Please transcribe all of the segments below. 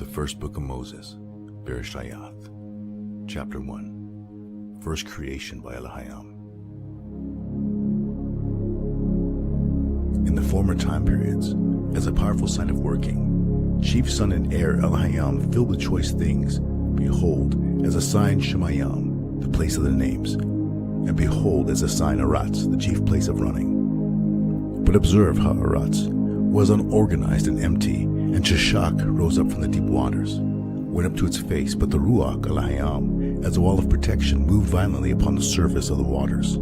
The first book of Moses, Bereshith, chapter 1, first creation by Elohim. In the former time periods, as a powerful sign of working, chief son and heir Elohim filled with choice things, behold, as a sign Shemayim, the place of the names, and behold, as a sign Aratz, the chief place of running. But observe how Aratz was unorganized and empty, and Sheshach rose up from the deep waters, went up to its face, but the Ruach Elohim, as a wall of protection, moved violently upon the surface of the waters.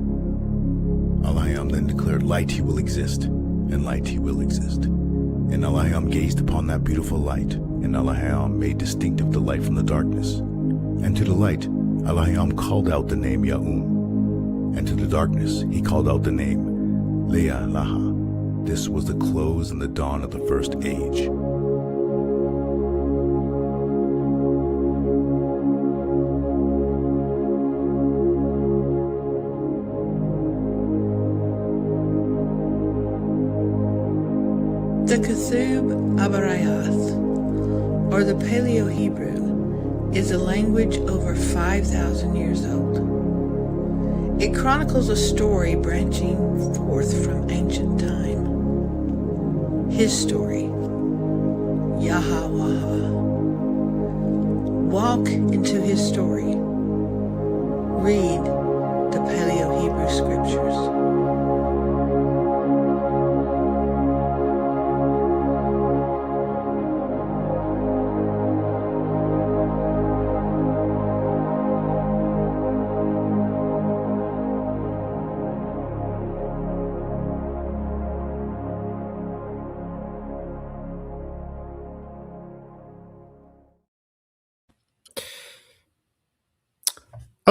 Elohim then declared, light he will exist, and light he will exist. And Elohim gazed upon that beautiful light, and Elohim made distinctive the light from the darkness. And to the light Elohim called out the name Ya'um, and to the darkness he called out the name Leah Laha. This was the close and the dawn of the first age. The Ketub Abarayath, or the Paleo-Hebrew, is a language over 5,000 years old. It chronicles a story branching forth from ancient time. His story, Yahweh. Walk into his story. Read the Paleo-Hebrew scriptures.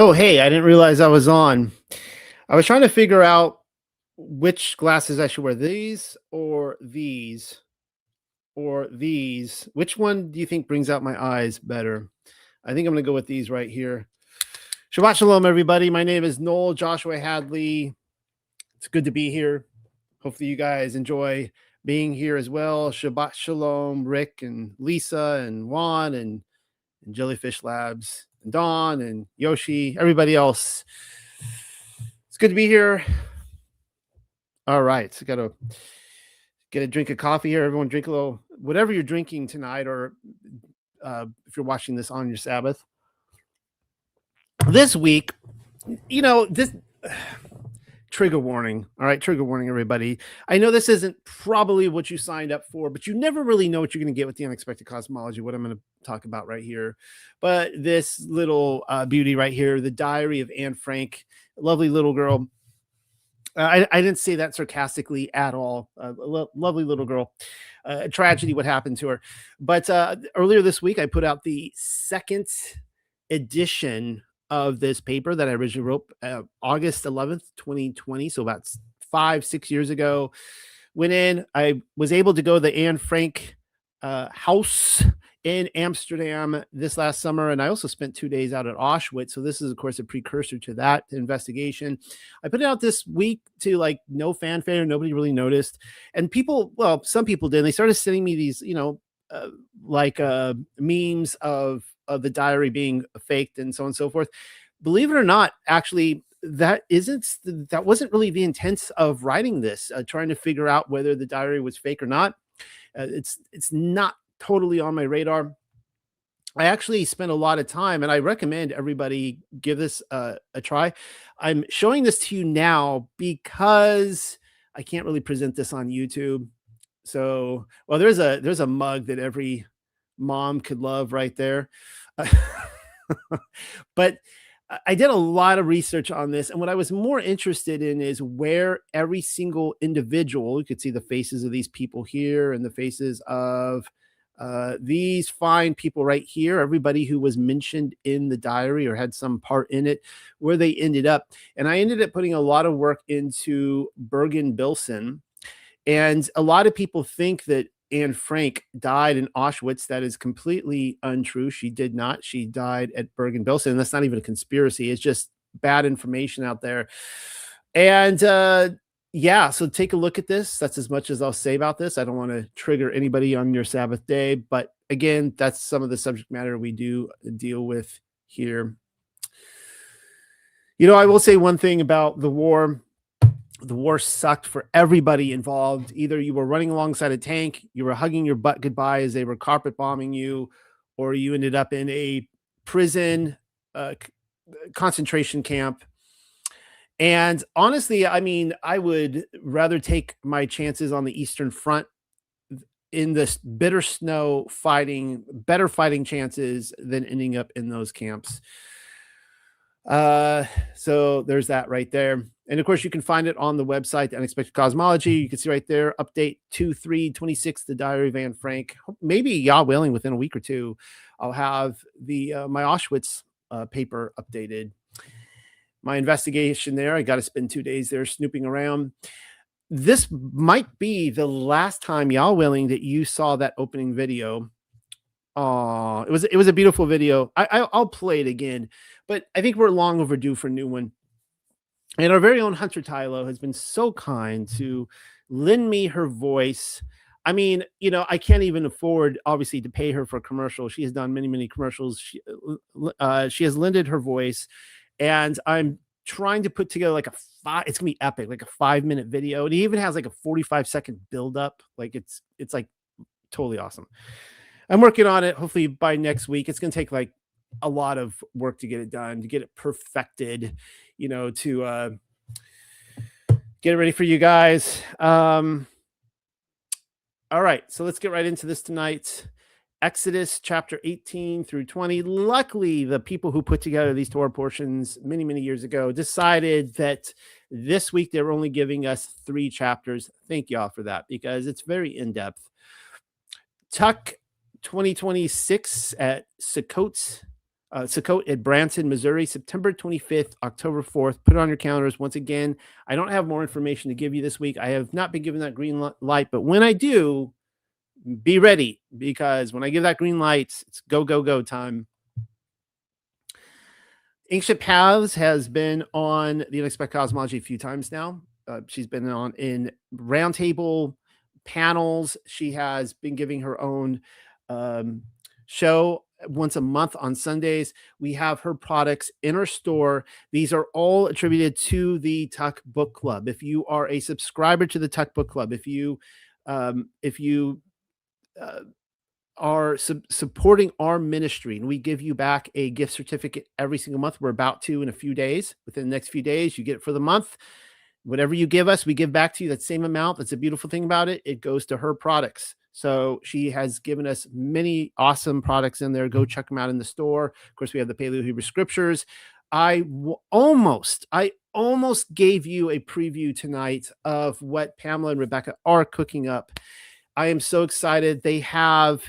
Oh, hey, I didn't realize I was on. I was trying to figure out which glasses I should wear, these or these or these. Which one do you think brings out my eyes better? I think I'm going to go with these right here. Shabbat Shalom, everybody. My name is Noel Joshua Hadley. It's good to be here. Hopefully you guys enjoy being here as well. Shabbat Shalom, Rick and Lisa and Juan and Jellyfish Labs. Dawn and Yoshi, everybody else. It's good to be here. All right, so gotta get a drink of coffee here. Everyone drink a little, whatever you're drinking tonight, or if you're watching this on your Sabbath. This week, this trigger warning. All right, trigger warning, everybody. I know this isn't probably what you signed up for, but you never really know what you're going to get with the unexpected cosmology, what I'm going to talk about right here. But this little beauty right here, the diary of Anne Frank, lovely little girl. I didn't say that sarcastically at all. Lovely little girl. A tragedy what happened to her. But earlier this week, I put out the second edition of this paper that I originally wrote August 11th, 2020. So about 5-6 years ago. Went in, I was able to go to the Anne Frank house in Amsterdam this last summer. And I also spent 2 days out at Auschwitz. So this is, of course, a precursor to that investigation. I put it out this week to no fanfare. Nobody really noticed. And people, well, some people did. They started sending me these, memes of the diary being faked and so on and so forth. Believe it or not, actually, that wasn't really the intent of writing this, trying to figure out whether the diary was fake or not. It's not totally on my radar. I actually spent a lot of time, and I recommend everybody give this a try. I'm showing this to you now because I can't really present this on YouTube. So, well, there's a mug that every mom could love right there. But I did a lot of research on this, and what I was more interested in is where every single individual, you could see the faces of these people here and the faces of these fine people right here, everybody who was mentioned in the diary or had some part in it, where they ended up. And I ended up putting a lot of work into Bergen-Belsen. And a lot of people think that Anne Frank died in Auschwitz. That is completely untrue. She did not. She died at Bergen-Belsen. That's not even a conspiracy. It's just bad information out there. And yeah, so take a look at this. That's as much as I'll say about this. I don't want to trigger anybody on your Sabbath day, but again, that's some of the subject matter we do deal with here. You know, I will say one thing about the war. The war sucked for everybody involved. Either you were running alongside a tank, you were hugging your butt goodbye as they were carpet bombing you, or you ended up in a prison, concentration camp. And honestly, I mean, I would rather take my chances on the Eastern Front in this bitter snow fighting, better fighting chances than ending up in those camps. So there's that right there. And of course, you can find it on the website, The Unexpected Cosmology. You can see right there, update 2/3/26, the Diary of Anne Frank. Maybe, Yah willing, within a week or two, I'll have the my Auschwitz paper updated. My investigation there, I got to spend 2 days there snooping around. This might be the last time, Yah willing, that you saw that opening video. Oh, it was a beautiful video. I'll play it again, but I think we're long overdue for a new one. And our very own Hunter Tylo has been so kind to lend me her voice. I mean, you know, I can't even afford, obviously, to pay her for a commercial. She has done many, many commercials. She has lended her voice, and I'm trying to put together like it's gonna be epic, like a 5-minute video. And he even has like a 45-second build up. Like it's like totally awesome. I'm working on it. Hopefully by next week. It's going to take like a lot of work to get it done, to get it perfected, you know, to get it ready for you guys. All right, so let's get right into this tonight. Exodus chapter 18 through 20. Luckily, the people who put together these Torah portions many, many years ago decided that this week they're only giving us 3 chapters. Thank y'all for that, because it's very in-depth. Tuck 2026 at Sukkot at Branson, Missouri, September 25th, October 4th. Put it on your calendars. Once again, I don't have more information to give you this week. I have not been given that green light, but when I do, be ready, because when I give that green light, it's go, go, go time. Ancient Paths has been on the Unexpected Cosmology a few times now. She's been on in roundtable panels. She has been giving her own show once a month on Sundays. We have her products in our store. These are all attributed to the Tuck Book Club. If you are a subscriber to the Tuck Book Club, if you are supporting our ministry, and we give you back a gift certificate every single month. We're about to in a few days. Within the next few days, you get it for the month. Whatever you give us, we give back to you that same amount. That's a beautiful thing about it. It goes to her products. So she has given us many awesome products in there. Go check them out in the store. Of course, we have the Paleo Hebrew Scriptures. I almost gave you a preview tonight of what Pamela and Rebecca are cooking up. I am so excited. They have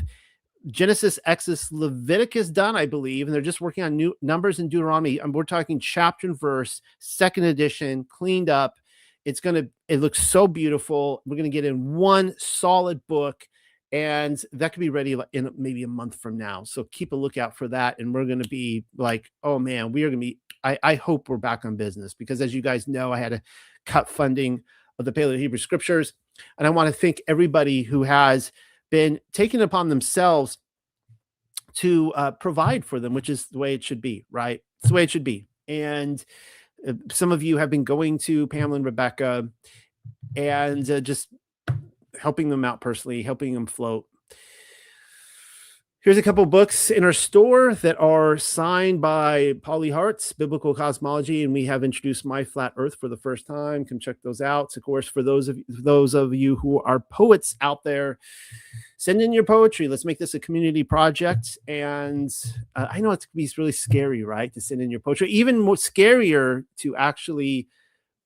Genesis, Exodus, Leviticus done, I believe, and they're just working on new Numbers and Deuteronomy. And we're talking chapter and verse, 2nd edition, cleaned up. It looks so beautiful. We're going to get in one solid book, and that could be ready in maybe a month from now. So keep a lookout for that. And we're going to be like, oh man, we are going to be, I hope we're back on business, because as you guys know, I had to cut funding of the Paleo Hebrew Scriptures. And I want to thank everybody who has been taking it upon themselves to provide for them, which is the way it should be, right? It's the way it should be. And some of you have been going to Pamela and Rebecca and just helping them out personally, helping them float. Here's a couple books in our store that are signed by Polly Hart's Biblical Cosmology, and we have introduced My Flat Earth for the first time. Come check those out. Of course, for those of you who are poets out there, send in your poetry. Let's make this a community project. And I know it's really scary, right, to send in your poetry. Even more scarier to actually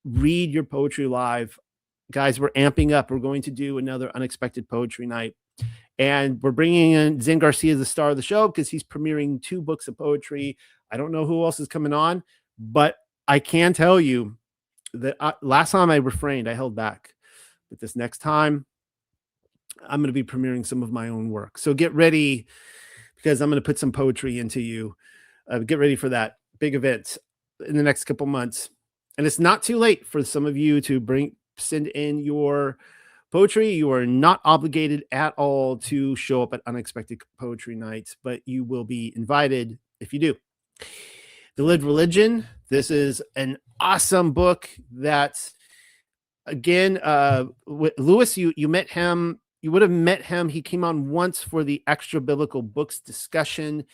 read your poetry live. Guys, we're amping up. We're going to do another unexpected poetry night. And we're bringing in Zen Garcia as the star of the show, because he's premiering 2 books of poetry. I don't know who else is coming on, but I can tell you that last time I refrained, I held back. But this next time, I'm going to be premiering some of my own work. So get ready, because I'm going to put some poetry into you. Get ready for that big event in the next couple months. And it's not too late for some of you to send in your poetry. You are not obligated at all to show up at unexpected poetry nights, but you will be invited if you do. The Lived Religion. This is an awesome book that, again, Lewis, you met him. You would have met him. He came on once for the extra biblical books discussion.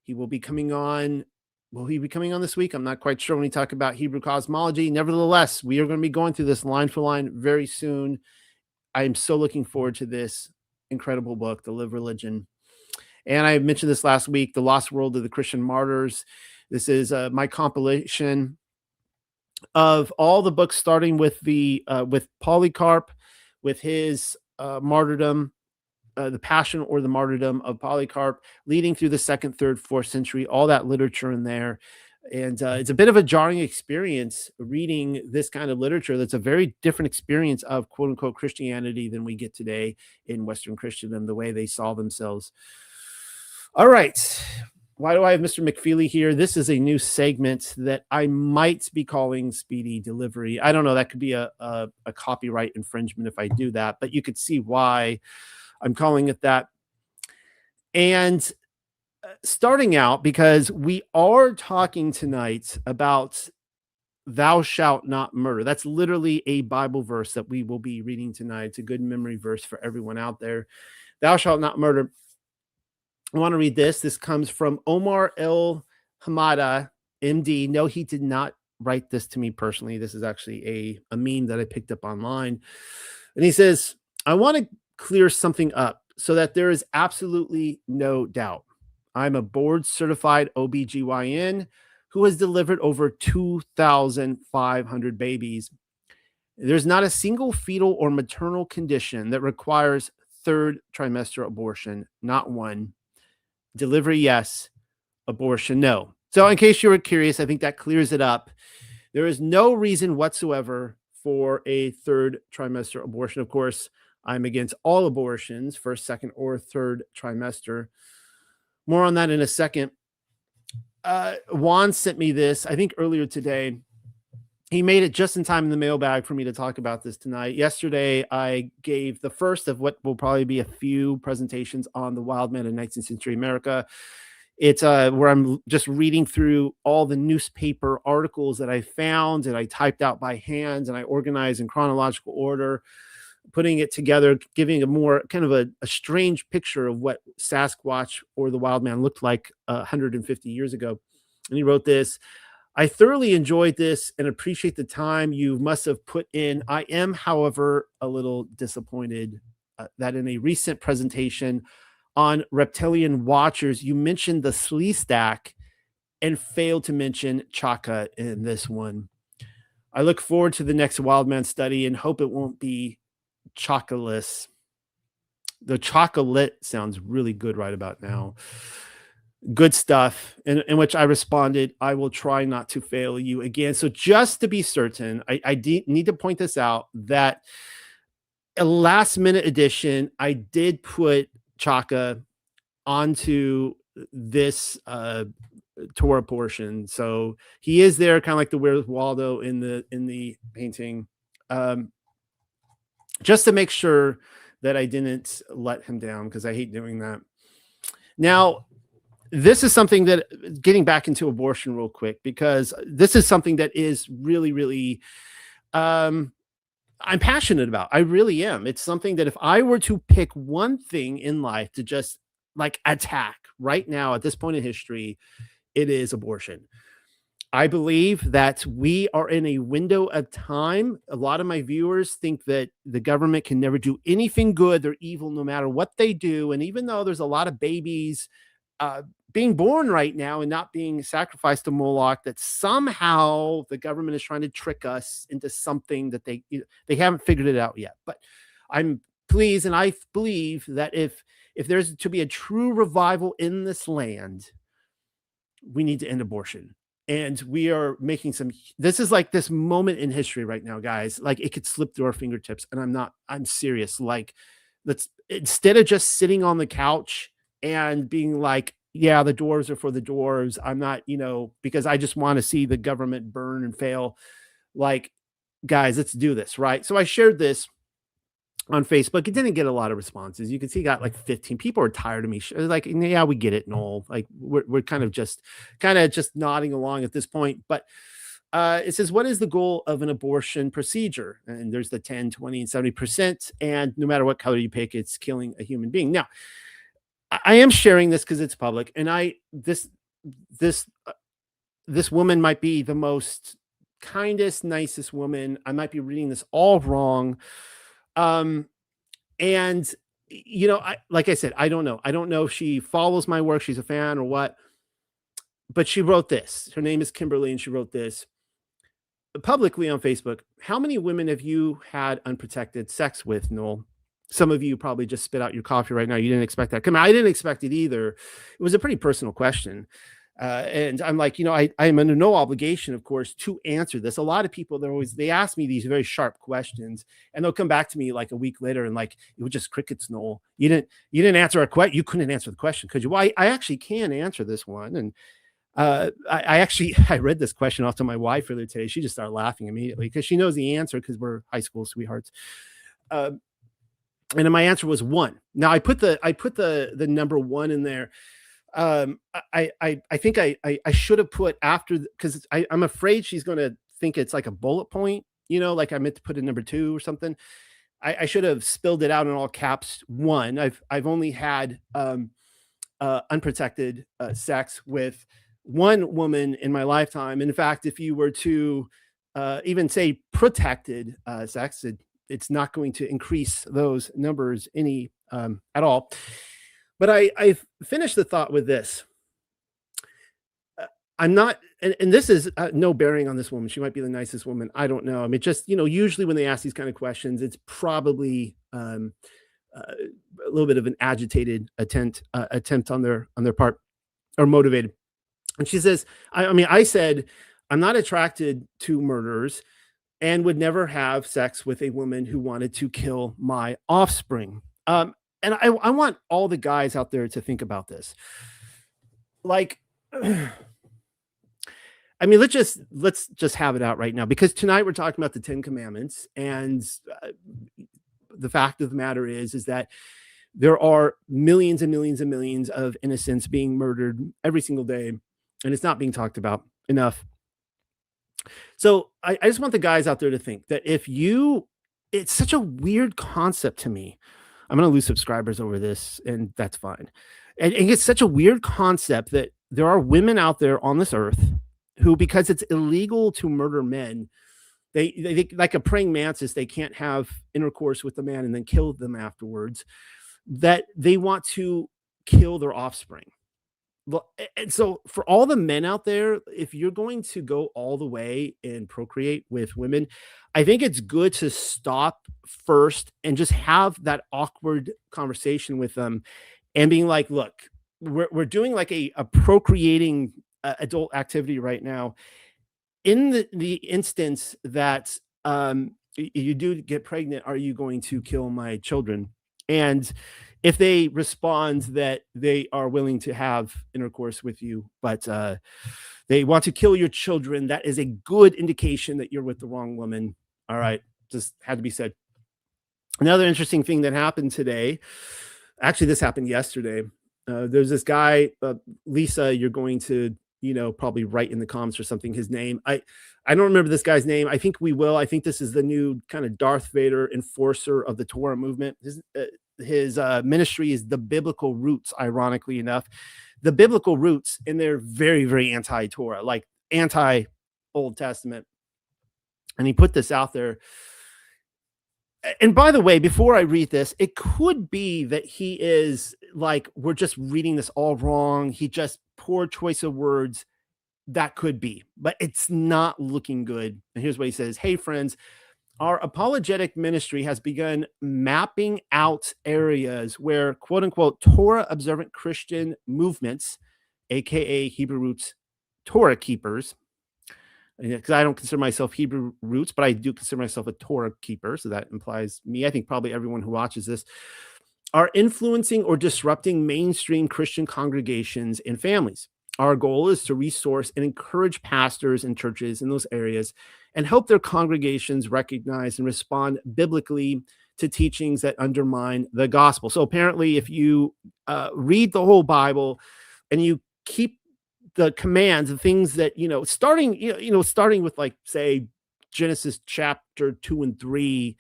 He will be coming on. Will he be coming on this week? I'm not quite sure when we talk about Hebrew cosmology. Nevertheless, we are going to be going through this line for line very soon. I am so looking forward to this incredible book, The Lived Religion. And I mentioned this last week, The Lost World of the Christian Martyrs. This is my compilation of all the books, starting with with Polycarp, with his martyrdom, the passion or the martyrdom of Polycarp, leading through the 2nd, 3rd, 4th century, all that literature in there. And it's a bit of a jarring experience reading this kind of literature. That's a very different experience of quote unquote Christianity than we get today in Western Christendom, the way they saw themselves. All right. Why do I have Mr. McFeely here? This is a new segment that I might be calling Speedy Delivery. I don't know. That could be a copyright infringement if I do that, but you could see why I'm calling it that. And starting out, because we are talking tonight about thou shalt not murder. That's literally a Bible verse that we will be reading tonight. It's a good memory verse for everyone out there. Thou shalt not murder. I want to read this. This comes from Omar El Hamada, MD. No, he did not write this to me personally. This is actually a meme that I picked up online. And he says, I want to clear something up so that there is absolutely no doubt. I'm a board certified OBGYN who has delivered over 2,500 babies. There's not a single fetal or maternal condition that requires 3rd trimester abortion. Not one. Delivery, yes. Abortion, no. So in case you were curious, I think that clears it up. There is no reason whatsoever for a 3rd trimester abortion. Of course, I'm against all abortions, 1st, 2nd, or 3rd trimester. More on that in a second. Juan sent me this, I think earlier today. He made it just in time in the mailbag for me to talk about this tonight. Yesterday, I gave the first of what will probably be a few presentations on the wild man in 19th century America. It's where I'm just reading through all the newspaper articles that I found and I typed out by hand and I organized in chronological order, putting it together, giving a more kind of a strange picture of what Sasquatch or the wild man looked like 150 years ago. And he wrote this. I thoroughly enjoyed this and appreciate the time you must have put in. I am, however, a little disappointed that in a recent presentation on reptilian watchers, you mentioned the Sleestak and failed to mention Chaka in this one. I look forward to the next Wildman study and hope it won't be chocolate. The chocolate sounds really good right about now. Good stuff. In which I responded, I will try not to fail you again. So just to be certain, I need to point this out that a last minute addition, I did put Chaka onto this Torah portion. So he is there, kind of like the Where's Waldo in the painting. Just to make sure that I didn't let him down, because I hate doing that. Now, this is something that, getting back into abortion real quick, because this is something that is really, really, I'm passionate about. I really am. It's something that if I were to pick one thing in life to just like attack right now at this point in history, it is abortion. I believe that we are in a window of time. A lot of my viewers think that the government can never do anything good. They're evil no matter what they do. And even though there's a lot of babies being born right now and not being sacrificed to Moloch, that somehow the government is trying to trick us into something that they haven't figured it out yet. But I'm pleased, and I believe that if there's to be a true revival in this land, we need to end abortion. And we are making this is like this moment in history right now, guys. Like, it could slip through our fingertips. And I'm serious. Like, instead of just sitting on the couch and being like, yeah, the dwarves are for the dwarves. I'm not, because I just want to see the government burn and fail. Like, guys, let's do this, right? So I shared this on Facebook. It didn't get a lot of responses. You can see, got like 15 people are tired of me. Like, yeah, we get it, Noel. Like, we're kind of just nodding along at this point. But it says, what is the goal of an abortion procedure? And there's the 10, 20, and 70%. And no matter what color you pick, it's killing a human being. Now, I am sharing this because it's public, and this woman might be the most kindest, nicest woman. I might be reading this all wrong. And like I said, I don't know. I don't know if she follows my work, she's a fan or what. But she wrote this. Her name is Kimberly, and she wrote this publicly on Facebook. How many women have you had unprotected sex with, Noel? Some of you probably just spit out your coffee right now. You didn't expect that. Come on, I didn't expect it either. It was a pretty personal question. And I'm like, I'm under no obligation, of course, to answer this. A lot of people, they ask me these very sharp questions, and they'll come back to me like a week later and like, it was just crickets, Noel. You didn't answer a question. You couldn't answer the question. Could you? Well, I actually can answer this one. And I read this question off to my wife earlier today. She just started laughing immediately because she knows the answer because we're high school sweethearts. And then my answer was 1. Now I put the number 1 in there. I think I should have put after, because I'm afraid she's going to think it's like a bullet point, like I meant to put a number 2 or something. I should have spelled it out in all caps 1. I've only had unprotected sex with 1 woman in my lifetime. In fact, if you were to even say protected sex, it's not going to increase those numbers any at all. But I finished the thought with this. I'm not, and this is no bearing on this woman. She might be the nicest woman. I don't know. I mean, just, usually when they ask these kind of questions, it's probably a little bit of an agitated attempt on their part, or motivated. And she says, I said, I'm not attracted to murderers and would never have sex with a woman who wanted to kill my offspring. And I want all the guys out there to think about this. Like, let's just have it out right now, because tonight we're talking about the 10 Commandments, and the fact of the matter is that there are millions and millions and millions of innocents being murdered every single day, and it's not being talked about enough. So I just want the guys out there to think that it's such a weird concept to me. I'm going to lose subscribers over this, and that's fine. And it's such a weird concept that there are women out there on this earth who, because it's illegal to murder men, they like a praying mantis, they can't have intercourse with the man and then kill them afterwards, that they want to kill their offspring. And so for all the men out there, if you're going to go all the way and procreate with women, I think it's good to stop first and just have that awkward conversation with them and being like, look, we're doing like a procreating adult activity right now. In the instance that you do get pregnant, are you going to kill my children? And if they respond that they are willing to have intercourse with you, but they want to kill your children, that is a good indication that you're with the wrong woman. All right, just had to be said. Another interesting thing that happened today, actually this happened yesterday. There's this guy, Lisa, you're going to, probably write in the comments or something his name. I don't remember this guy's name. I think we will. I think this is the new kind of Darth Vader enforcer of the Torah movement. His ministry is the Biblical Roots, ironically enough. The Biblical Roots, and they're very, very anti-Torah, like anti-Old Testament. And he put this out there. And by the way, before I read this, it could be that he is like, we're just reading this all wrong. He just poor choice of words. That could be, but it's not looking good. And here's what he says. Hey, friends, our apologetic ministry has begun mapping out areas where, quote unquote, Torah observant Christian movements, aka Hebrew Roots Torah keepers, because I don't consider myself Hebrew Roots, but I do consider myself a Torah keeper. So that implies me. I think probably everyone who watches this are influencing or disrupting mainstream Christian congregations and families. Our goal is to resource and encourage pastors and churches in those areas and help their congregations recognize and respond biblically to teachings that undermine the gospel. So apparently, if you read the whole Bible and you keep the commands, the things that, starting with, like, say, Genesis chapter 2 and 3,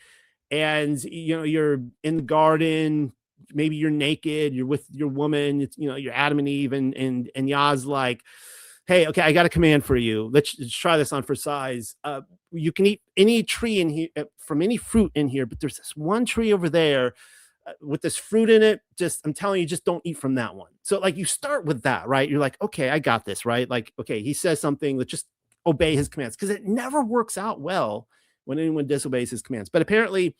and you're in the garden, maybe you're naked, you're with your woman, you're Adam and Eve, and Yah's like, hey, okay, I got a command for you. Let's try this on for size. You can eat any tree in here, from any fruit in here, but there's this one tree over there with this fruit in it. I'm telling you, just don't eat from that one. So, like, you start with that, right? You're like, okay, I got this, right? Like, okay, he says something, let's just obey his commands, because it never works out well when anyone disobeys his commands. But apparently,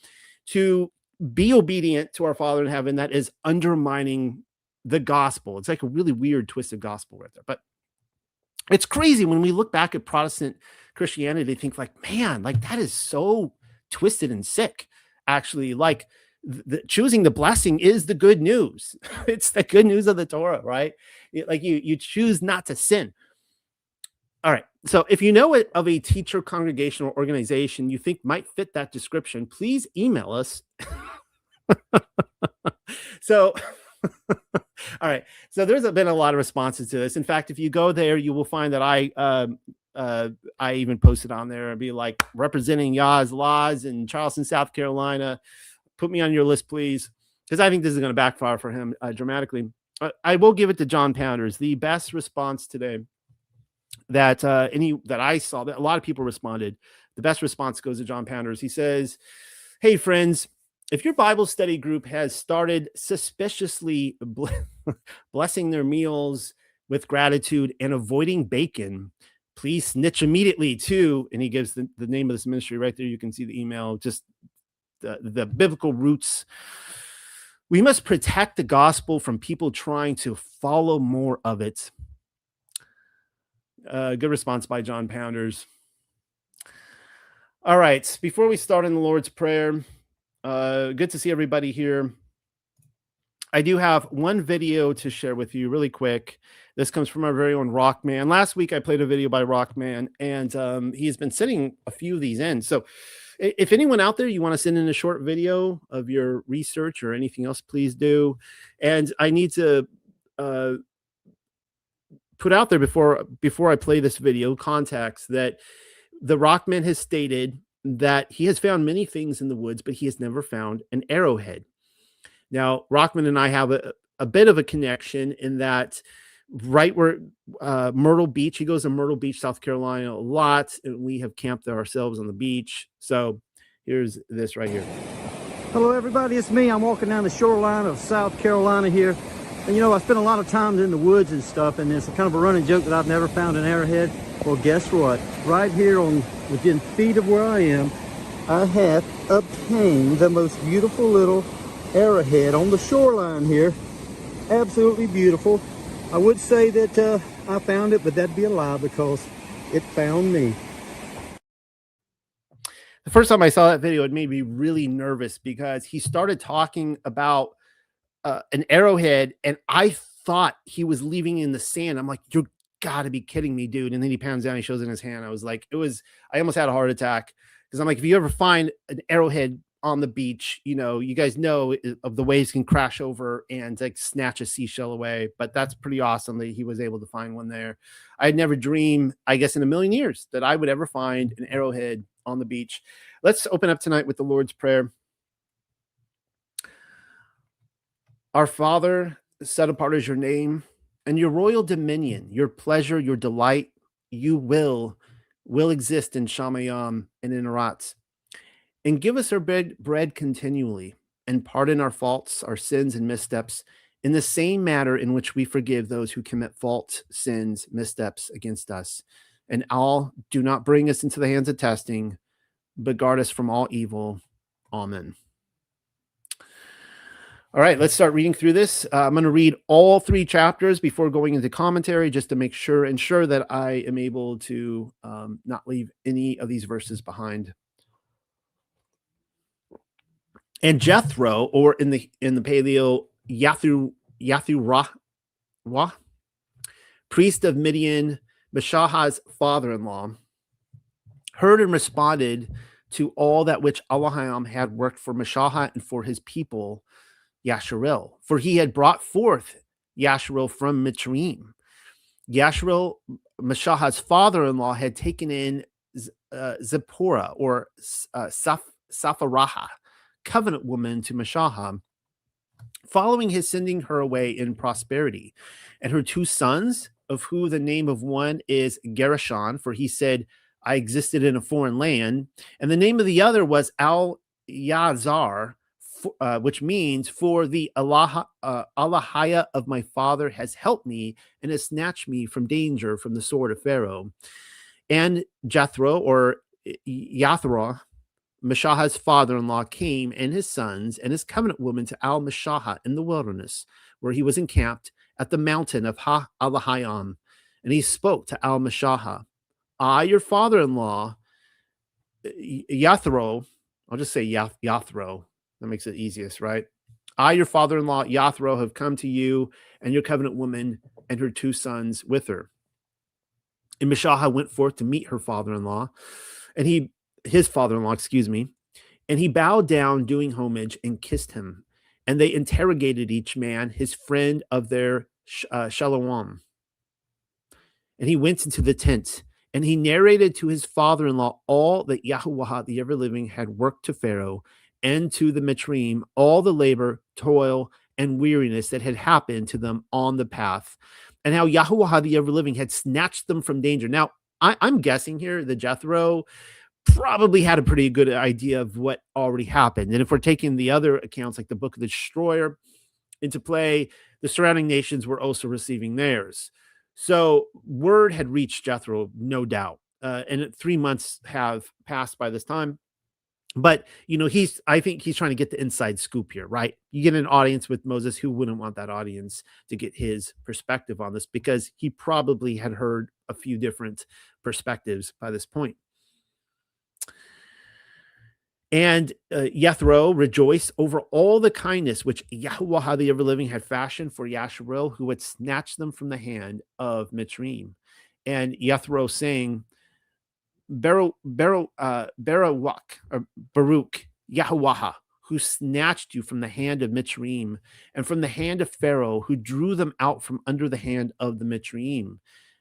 to be obedient to our Father in heaven, that is undermining the gospel. It's like a really weird, twisted gospel right there. But it's crazy when we look back at Protestant Christianity, they think, like, man, like, that is so twisted and sick. Actually, like, choosing the blessing is the good news. It's the good news of the Torah, right? Like, you choose not to sin. All right. So if you know it of a teacher, congregation, or organization you think might fit that description, please email us. So, all right. So there's been a lot of responses to this. In fact, if you go there, you will find that I even posted on there and be like, representing Yah's laws in Charleston, South Carolina. Put me on your list, please, because I think this is going to backfire for him dramatically. I will give it to John Pounders. The best response today that I saw, that a lot of people responded. The best response goes to John Pounders. He says, hey, friends, if your Bible study group has started suspiciously blessing their meals with gratitude and avoiding bacon, please snitch immediately too. And he gives the name of this ministry right there. You can see the email, just the biblical roots. We must protect the gospel from people trying to follow more of it. Good response by John Pounders. All right. Before we start in the Lord's Prayer, good to see everybody here. I do have one video to share with you really quick. This comes from our very own Rockman. Last week, I played a video by Rockman, and he's been sending a few of these in. So if anyone out there, you want to send in a short video of your research or anything else, please do. And I need to put out there before I play this video context that the Rockman has stated that he has found many things in the woods, but he has never found an arrowhead. Now, Rockman and I have a bit of a connection in that right where Myrtle Beach, he goes to Myrtle Beach, South Carolina a lot, and we have camped there ourselves on the beach. So here's this right here. Hello, everybody. It's me. I'm walking down the shoreline of South Carolina here. And, I spent a lot of times in the woods and stuff, and it's kind of a running joke that I've never found an arrowhead. Well, guess what? Right here within feet of where I am, I have obtained the most beautiful little arrowhead on the shoreline here. Absolutely beautiful. I would say that I found it, but that'd be a lie because it found me. The first time I saw that video, it made me really nervous because he started talking about an arrowhead, and I thought he was leaving in the sand. I'm like, you gotta be kidding me, dude. And then he pounds down, he shows it in his hand. I was like, I almost had a heart attack because I'm like, if you ever find an arrowhead on the beach, you guys know of the waves can crash over and like snatch a seashell away. But that's pretty awesome that he was able to find one there. I'd never dreamed, I guess, in a million years that I would ever find an arrowhead on the beach. Let's open up tonight with the Lord's Prayer. Our Father, set apart is your name, and your royal dominion, your pleasure, your delight, you will exist in Shamayam and in Aratz. And give us our bread continually, and pardon our faults, our sins, and missteps in the same manner in which we forgive those who commit faults, sins, missteps against us. And do not bring us into the hands of testing, but guard us from all evil. Amen. All right, let's start reading through this. I'm going to read all 3 chapters before going into commentary, just to ensure that I am able to not leave any of these verses behind. And Jethro, or in the Paleo, Yathurah, priest of Midian, Meshah's father-in-law, heard and responded to all that which Elohim had worked for Mashahah and for his people Yasharel, for he had brought forth Yasharel from Mitzrayim. Yasharel, Mashahah's father-in-law, had taken in Zipporah, or Sapharaha, covenant woman to Mashahah, following his sending her away in prosperity, and her two sons, of who the name of one is Gerashon, for he said, I existed in a foreign land, and the name of the other was Al-Yazar, which means, for the Allahiyah of my father has helped me and has snatched me from danger from the sword of Pharaoh. And Jethro, or Jethro, Mashahah's father-in-law, came, and his sons and his covenant woman, to Al-Mashahah in the wilderness, where he was encamped at the mountain of Ha-Alahayam. And he spoke to Al-Mashahah, I, your father-in-law, Jethro, I'll just say Jethro, that makes it easiest, right? I, your father-in-law, Jethro, have come to you and your covenant woman and her two sons with her. And Mashahah went forth to meet her father-in-law, and his father-in-law, and he bowed down, doing homage, and kissed him. And they interrogated each man his friend of their shalom. And he went into the tent, and he narrated to his father-in-law all that Yahuwah, the ever-living, had worked to Pharaoh and to the Mitzrayim, all the labor, toil, and weariness that had happened to them on the path, and how Yahuwah, the ever-living, had snatched them from danger. Now, I'm guessing here that Jethro probably had a pretty good idea of what already happened. And if we're taking the other accounts, like the Book of the Destroyer, into play, the surrounding nations were also receiving theirs. So word had reached Jethro, no doubt. And 3 months have passed by this time. But, I think he's trying to get the inside scoop here, right? You get an audience with Moses. Who wouldn't want that audience to get his perspective on this? Because he probably had heard a few different perspectives by this point. And Jethro rejoiced over all the kindness which Yahuwah, the ever-living, had fashioned for Yasharel, who had snatched them from the hand of Mitzrayim. And Jethro saying, Baruch, Yahuwah, who snatched you from the hand of Mitzrayim and from the hand of Pharaoh, who drew them out from under the hand of the Mitzrayim.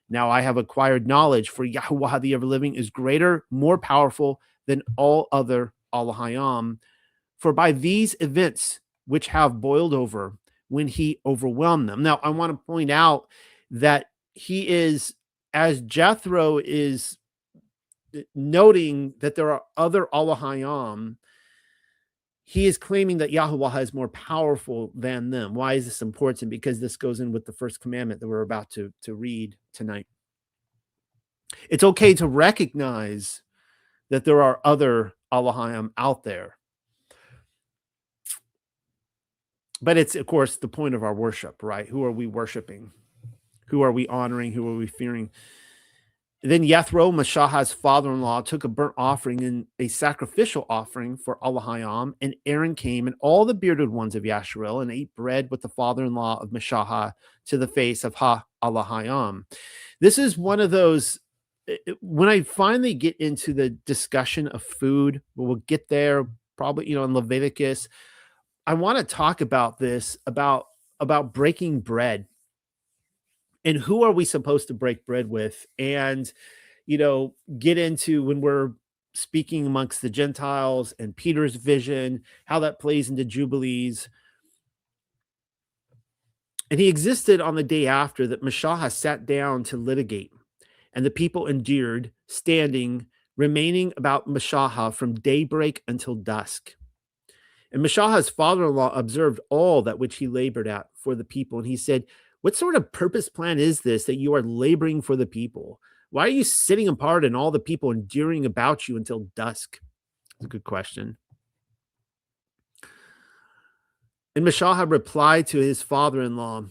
Now I have acquired knowledge, for Yahuwah, the ever-living, is greater, more powerful than all other Allahayam. For by these events which have boiled over, when he overwhelmed them. Now I want to point out that he is, as Jethro is noting that there are other Allahayam, he is claiming that Yahuwah is more powerful than them. Why is this important? Because this goes in with the first commandment that we're about to read tonight. It's okay to recognize that there are other Allahayam out there. But it's, of course, the point of our worship, right? Who are we worshiping? Who are we honoring? Who are we fearing? Then Jethro, Mashahah's father-in-law, took a burnt offering and a sacrificial offering for Allahayam, and Aaron came, and all the bearded ones of Yasharel, and ate bread with the father-in-law of Mashahah to the face of Allahayam. This is one of those, when I finally get into the discussion of food, we'll get there probably, in Leviticus, I want to talk about this, about breaking bread. And who are we supposed to break bread with? And, get into when we're speaking amongst the Gentiles and Peter's vision, how that plays into Jubilees. And he existed on the day after that Mashahah sat down to litigate, and the people endured, standing, remaining about Mashahah from daybreak until dusk. And Mashahah's father-in-law observed all that which he labored at for the people, and he said, what sort of purpose plan is this that you are laboring for the people? Why are you sitting apart and all the people enduring about you until dusk? That's a good question. And Mashahah replied to his father-in-law.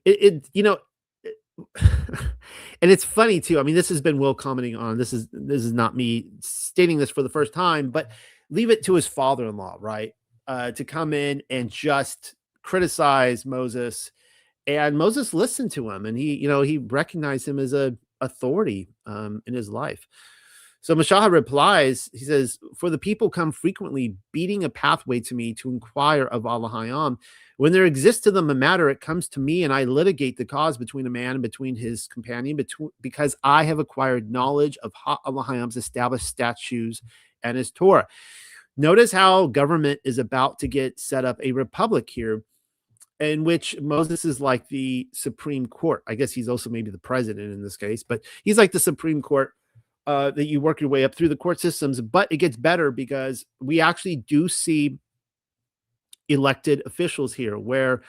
And it's funny too. I mean, this has been Will commenting on. This is not me stating this for the first time, but leave it to his father-in-law, right? To come in and just criticize Moses. And Moses listened to him, and he recognized him as a authority in his life. So Mashaha replies, he says, for the people come frequently beating a pathway to me to inquire of Allahayam. When there exists to them a matter, it comes to me, and I litigate the cause between a man and between his companion, because I have acquired knowledge of Allahayam's established statutes and his Torah. Notice how government is about to get set up a republic here, in which Moses is like the Supreme Court. I guess he's also maybe the president in this case, but he's like the Supreme Court. That you work your way up through the court systems, but it gets better because we actually do see elected officials here where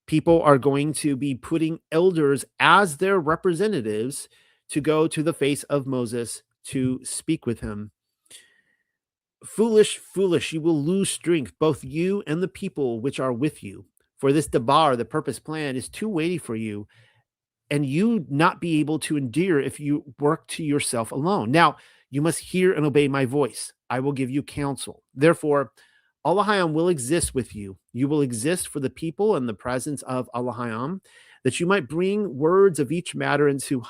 people are going to be putting elders as their representatives to go to the face of Moses to speak with him. Foolish, foolish, you will lose strength, both you and the people which are with you. For this debar, the purpose plan, is too weighty for you, and you not be able to endure if you work to yourself alone. Now, you must hear and obey my voice. I will give you counsel. Therefore, Allahayam will exist with you. You will exist for the people in the presence of Allahayam, that you might bring words of each matter into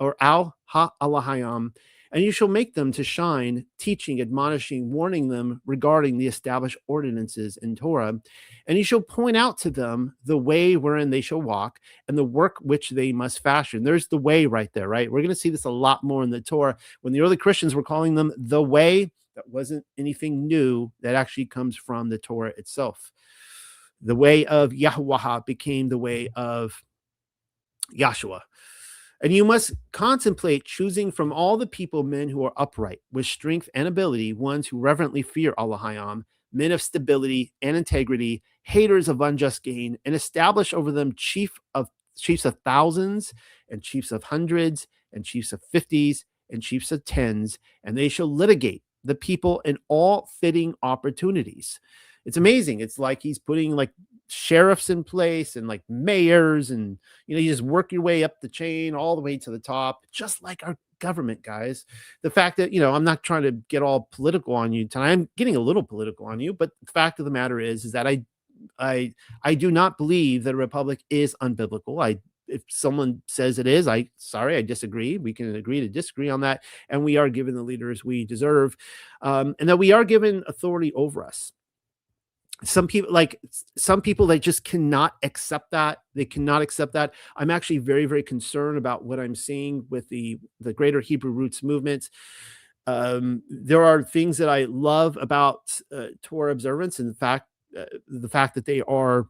Allahayam, and you shall make them to shine, teaching, admonishing, warning them regarding the established ordinances in Torah. And you shall point out to them the way wherein they shall walk and the work which they must fashion. There's the way right there, right? We're going to see this a lot more in the Torah. When the early Christians were calling them the way, that wasn't anything new. That actually comes from the Torah itself. The way of Yahweh became the way of Yahshua. And you must contemplate choosing from all the people men who are upright, with strength and ability, ones who reverently fear Allahayam, men of stability and integrity, haters of unjust gain, and establish over them chiefs of thousands, and chiefs of hundreds, and chiefs of 50s, and chiefs of 10s, and they shall litigate the people in all fitting opportunities. It's amazing. It's like he's putting like sheriffs in place and like mayors, and you just work your way up the chain all the way to the top, just like our government, guys. The fact that I'm not trying to get all political on you tonight. I'm getting a little political on you, but the fact of the matter is that I do not believe that a republic is unbiblical. If someone says it is, I disagree. We can agree to disagree on that, and we are given the leaders we deserve, and that we are given authority over us. Some people they just cannot accept that. They cannot accept that. I'm actually very, very concerned about what I'm seeing with the greater Hebrew roots movement. There are things that I love about Torah observance, and the fact that they are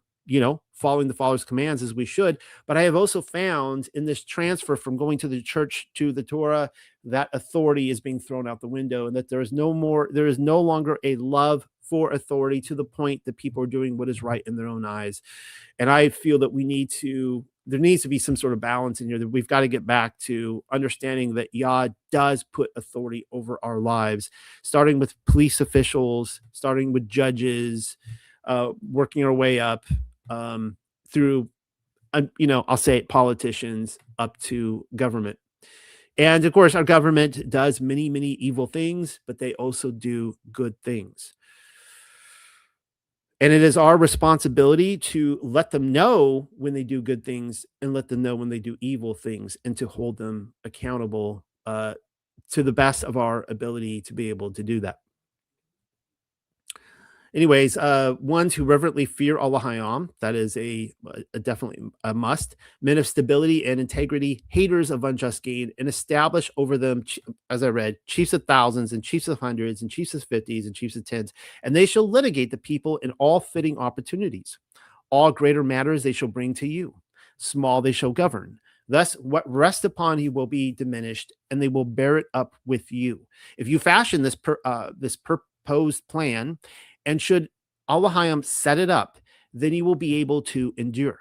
following the Father's commands as we should. But I have also found in this transfer from going to the church to the Torah, that authority is being thrown out the window, and that there is no longer a love for authority, to the point that people are doing what is right in their own eyes. And I feel that there needs to be some sort of balance in here, that we've got to get back to understanding that Yah does put authority over our lives, starting with police officials, starting with judges, working our way up through, I'll say it, politicians, up to government. And of course, our government does many, many evil things, but they also do good things. And it is our responsibility to let them know when they do good things, and let them know when they do evil things, and to hold them accountable to the best of our ability to be able to do that. Anyways, ones who reverently fear Allahayam, that is a definitely a must. Men of stability and integrity, haters of unjust gain, and establish over them, as I read, chiefs of thousands, and chiefs of hundreds, and chiefs of 50s, and chiefs of 10s, and they shall litigate the people in all fitting opportunities. All greater matters they shall bring to you. Small they shall govern. Thus, what rests upon you will be diminished, and they will bear it up with you. If you fashion this proposed plan, and should Allahayam set it up, then you will be able to endure.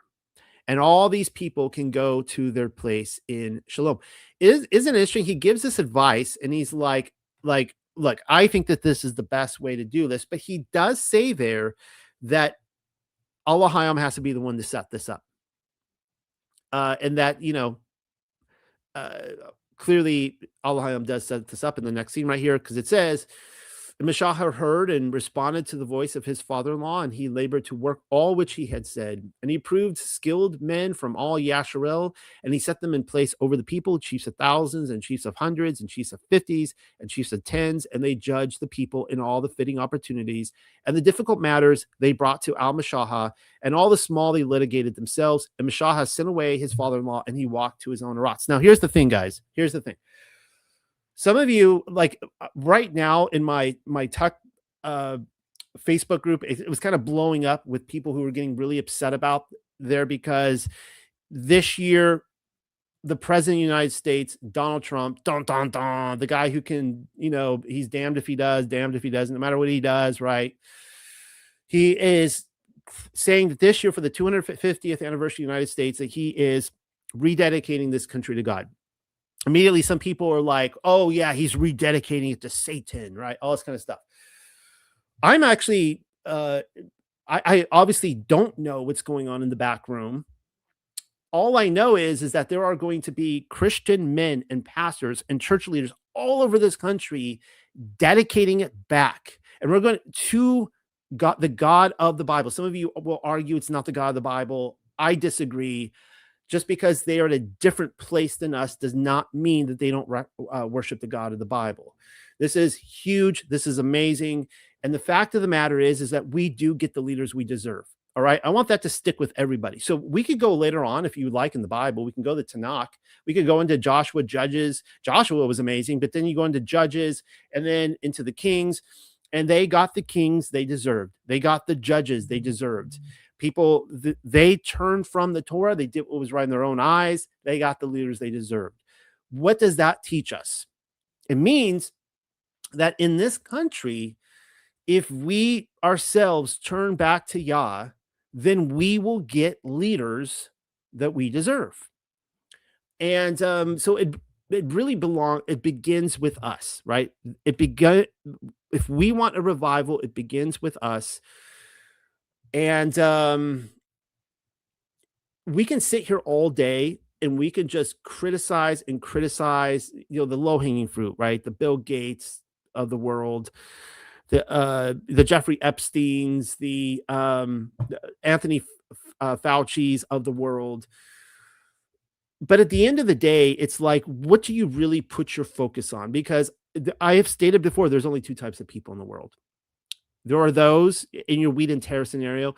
And all these people can go to their place in Shalom. Isn't it interesting? He gives this advice, and he's like, look, I think that this is the best way to do this. But he does say there that Allahayam has to be the one to set this up. And that, clearly Allahayam does set this up in the next scene right here, because it says, Meshachar heard and responded to the voice of his father-in-law, and he labored to work all which he had said. And he proved skilled men from all Yasharel, and he set them in place over the people, chiefs of thousands, and chiefs of hundreds, and chiefs of fifties, and chiefs of tens, and they judged the people in all the fitting opportunities. And the difficult matters they brought to Al-Meshachar, and all the small they litigated themselves. And Meshachar sent away his father-in-law, and he walked to his own Arats. Now, here's the thing, guys. Here's the thing. Some of you, like right now in my Tuck Facebook group, it was kind of blowing up with people who were getting really upset about there because this year, the president of the United States, Donald Trump, the guy who can, he's damned if he does, damned if he doesn't, no matter what he does, right? He is saying that this year for the 250th anniversary of the United States, that he is rededicating this country to God. Immediately, some people are like, oh, yeah, he's rededicating it to Satan, right? All this kind of stuff. I'm actually, I obviously don't know what's going on in the back room. All I know is that there are going to be Christian men and pastors and church leaders all over this country dedicating it back. And we're going to God, the God of the Bible. Some of you will argue it's not the God of the Bible. I disagree. Just because they are at a different place than us does not mean that they don't worship the God of the Bible. This is huge. This is amazing. And the fact of the matter is that we do get the leaders we deserve. All right. I want that to stick with everybody. So we could go later on, if you like, in the Bible. We can go to Tanakh. We could go into Joshua, Judges. Joshua was amazing, but then you go into Judges and then into the Kings. And they got the kings they deserved. They got the judges they deserved. People, they turned from the Torah. They did what was right in their own eyes. They got the leaders they deserved. What does that teach us? It means that in this country, if we ourselves turn back to Yah, then we will get leaders that we deserve. And so it really begins with us, right? If we want a revival, it begins with us. And we can sit here all day and we can just criticize, the low-hanging fruit, right? The Bill Gates of the world, the Jeffrey Epsteins, the Anthony Fauci's of the world. But at the end of the day, it's like, what do you really put your focus on? Because I have stated before, there's only two types of people in the world. There are those in your wheat and tear scenario.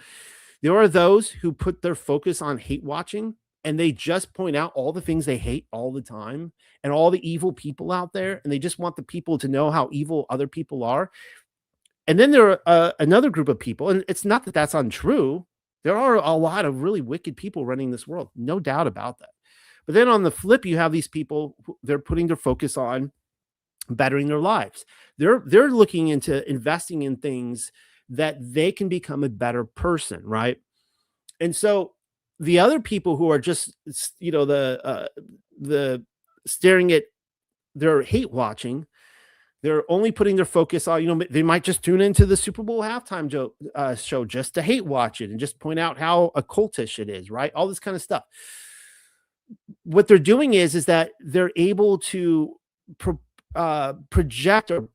There are those who put their focus on hate watching, and they just point out all the things they hate all the time and all the evil people out there. And they just want the people to know how evil other people are. And then there are another group of people, and it's not that that's untrue. There are a lot of really wicked people running this world. No doubt about that. But then on the flip, you have these people, they're putting their focus on bettering their lives. They're looking into investing in things that they can become a better person, right? And so the other people who are just, the staring at their hate watching, they're only putting their focus on, they might just tune into the Super Bowl halftime show just to hate watch it and just point out how occultish it is, right? All this kind of stuff. What they're doing is that they're able to project or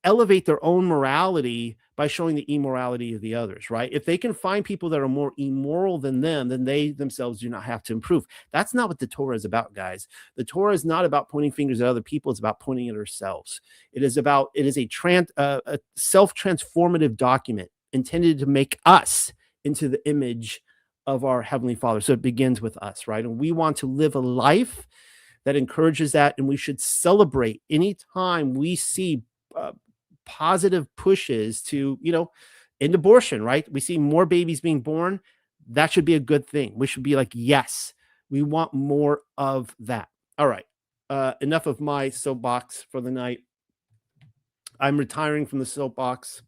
elevate their own morality by showing the immorality of the others, right? If they can find people that are more immoral than them, then they themselves do not have to improve. That's not what the Torah is about, guys. The Torah is not about pointing fingers at other people. It's about pointing at ourselves. It is a self-transformative document intended to make us into the image of our Heavenly Father. So it begins with us, right? And we want to live a life that encourages that, and we should celebrate anytime we see positive pushes to, end abortion, right? We see more babies being born. That should be a good thing. We should be like, yes, we want more of that. All right. Enough of my soapbox for the night. I'm retiring from the soapbox.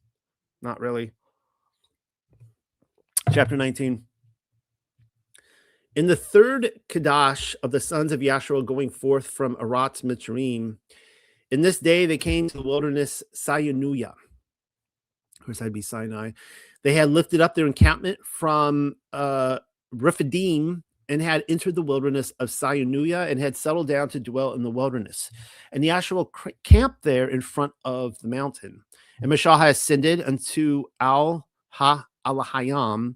Not really. Chapter 19. In the third Kadash of the sons of Yasharel going forth from Arat Mitzrayim, in this day they came to the wilderness Sayanuya. Of course, that'd be Sinai. They had lifted up their encampment from Rephidim and had entered the wilderness of Sayanuya and had settled down to dwell in the wilderness. And the Yasharel camped there in front of the mountain. And Mashahah ascended unto Al-Alahayam,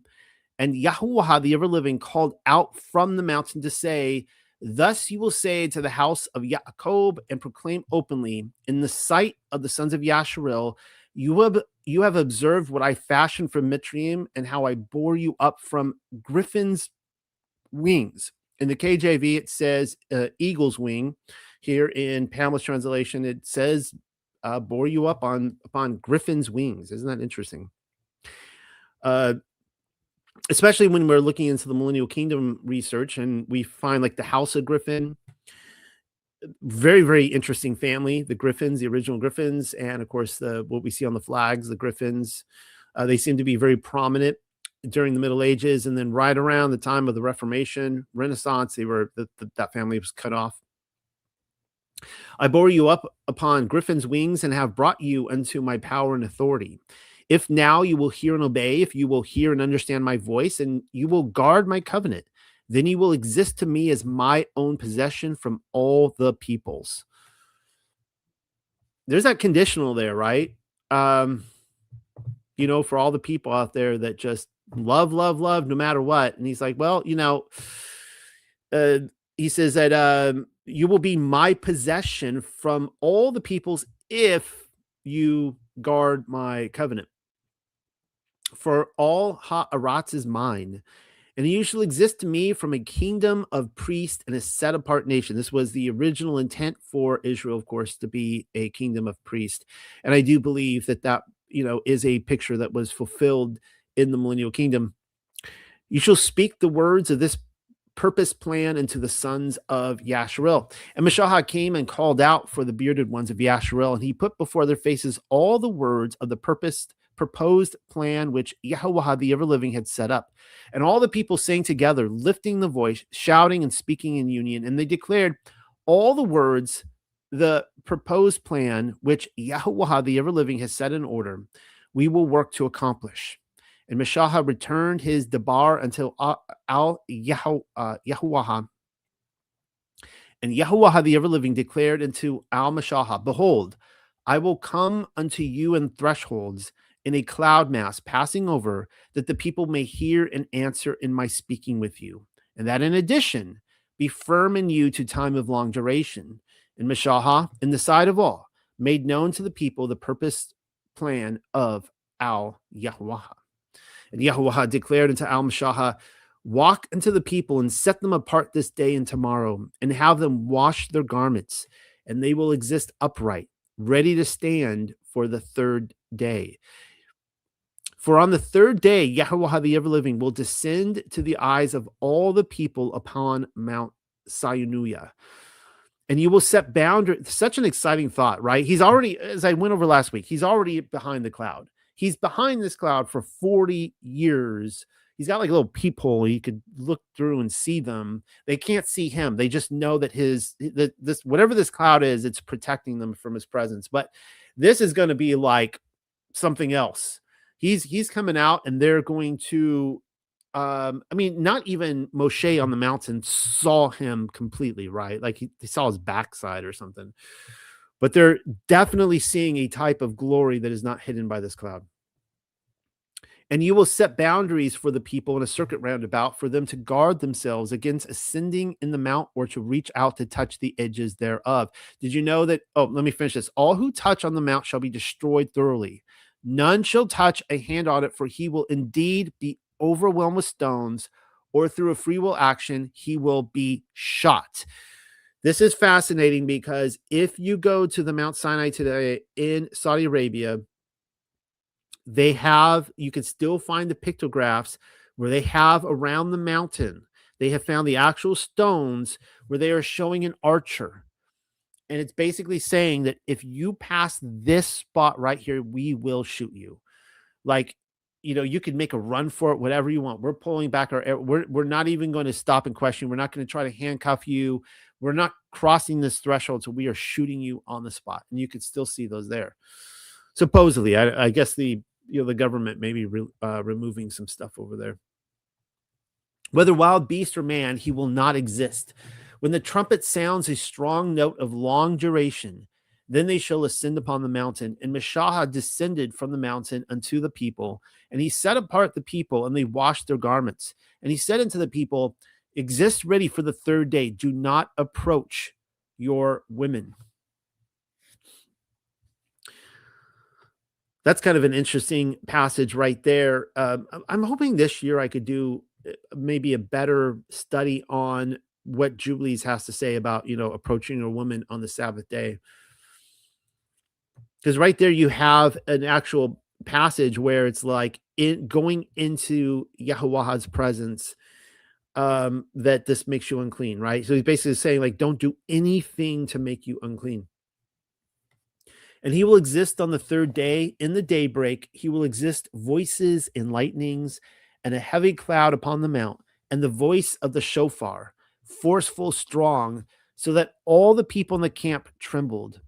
and Yahuwah, the ever-living, called out from the mountain to say, thus you will say to the house of Jacob and proclaim openly in the sight of the sons of Yasharel, you have observed what I fashioned from Mitzrayim and how I bore you up from griffin's wings. In the KJV, it says eagle's wing. Here in Pamela's translation, it says bore you up upon griffin's wings. Isn't that interesting? Especially when we're looking into the millennial kingdom research and we find like the house of Griffin, very, very interesting family, the Griffins, the original Griffins. And of course, what we see on the flags, the Griffins, they seem to be very prominent during the Middle Ages. And then right around the time of the Reformation, Renaissance, that family was cut off. I bore you up upon Griffin's wings and have brought you unto my power and authority. If now you will hear and obey, if you will hear and understand my voice, and you will guard my covenant, then you will exist to me as my own possession from all the peoples. There's that conditional there, right? For all the people out there that just love no matter what. And he's like, well, he says that you will be my possession from all the peoples if you guard my covenant. For all Ha'aratz is mine, and you shall exist to me from a kingdom of priests and a set apart nation. This was the original intent for Israel, of course, to be a kingdom of priests. And I do believe that is a picture that was fulfilled in the millennial kingdom. You shall speak the words of this purpose plan unto the sons of Yasharel. And Mashahah came and called out for the bearded ones of Yasharel, and he put before their faces all the words of the proposed plan which Yahuwah the ever-living had set up. And all the people sang together, lifting the voice, shouting and speaking in union. And they declared all the words, the proposed plan which Yahuwah the ever-living has set in order, we will work to accomplish. And Mashahah returned his debar until Yahuwah. And Yahuwah the ever-living declared unto Al-Mashahah, behold, I will come unto you in thresholds, in a cloud mass passing over, that the people may hear and answer in my speaking with you, and that in addition be firm in you to time of long duration. And Mashahah, in the sight of all, made known to the people the purposed plan of Al-Yahuwah. And Yahuwah declared unto Al-Mashahah, walk unto the people and set them apart this day and tomorrow, and have them wash their garments, and they will exist upright, ready to stand for the third day. For on the third day, Yahuwah the ever-living will descend to the eyes of all the people upon Mount Sinai. And you will set boundaries. Such an exciting thought, right? He's already, as I went over last week, he's already behind the cloud. He's behind this cloud for 40 years. He's got like a little peephole. You could look through and see them. They can't see him. They just know that this whatever this cloud is, it's protecting them from his presence. But this is going to be like something else. He's coming out, and they're going to not even Moshe on the mountain saw him completely, right? Like they saw his backside or something. But they're definitely seeing a type of glory that is not hidden by this cloud. And you will set boundaries for the people in a circuit roundabout for them to guard themselves against ascending in the mount or to reach out to touch the edges thereof. Did you know that? Oh, let me finish this. All who touch on the mount shall be destroyed thoroughly. None shall touch a hand on it, for he will indeed be overwhelmed with stones, or through a free will action, he will be shot. This is fascinating because if you go to the Mount Sinai today in Saudi Arabia, you can still find the pictographs where they have around the mountain. They have found the actual stones where they are showing an archer. And it's basically saying that if you pass this spot right here, we will shoot you. Like, you could make a run for it, whatever you want. We're pulling back we're not even going to stop and question. We're not going to try to handcuff you. We're not crossing this threshold. So we are shooting you on the spot. And you could still see those there. Supposedly, I guess the government may be removing some stuff over there. Whether wild beast or man, he will not exist. When the trumpet sounds a strong note of long duration, Then they shall ascend upon the mountain. And Meshach descended from the mountain unto the people, and he set apart the people, and they washed their garments. And he said unto the people, exist ready for the third day. Do not approach your women. That's kind of an interesting passage right there. I'm hoping this year I could do maybe a better study on what Jubilees has to say about, approaching a woman on the Sabbath day. Because right there you have an actual passage where it's like going into Yahuwah's presence, that this makes you unclean, right? So he's basically saying, like, don't do anything to make you unclean. And he will exist on the third day in the daybreak. He will exist voices and lightnings and a heavy cloud upon the mount, and the voice of the shofar, forceful, strong, so that all the people in the camp trembled.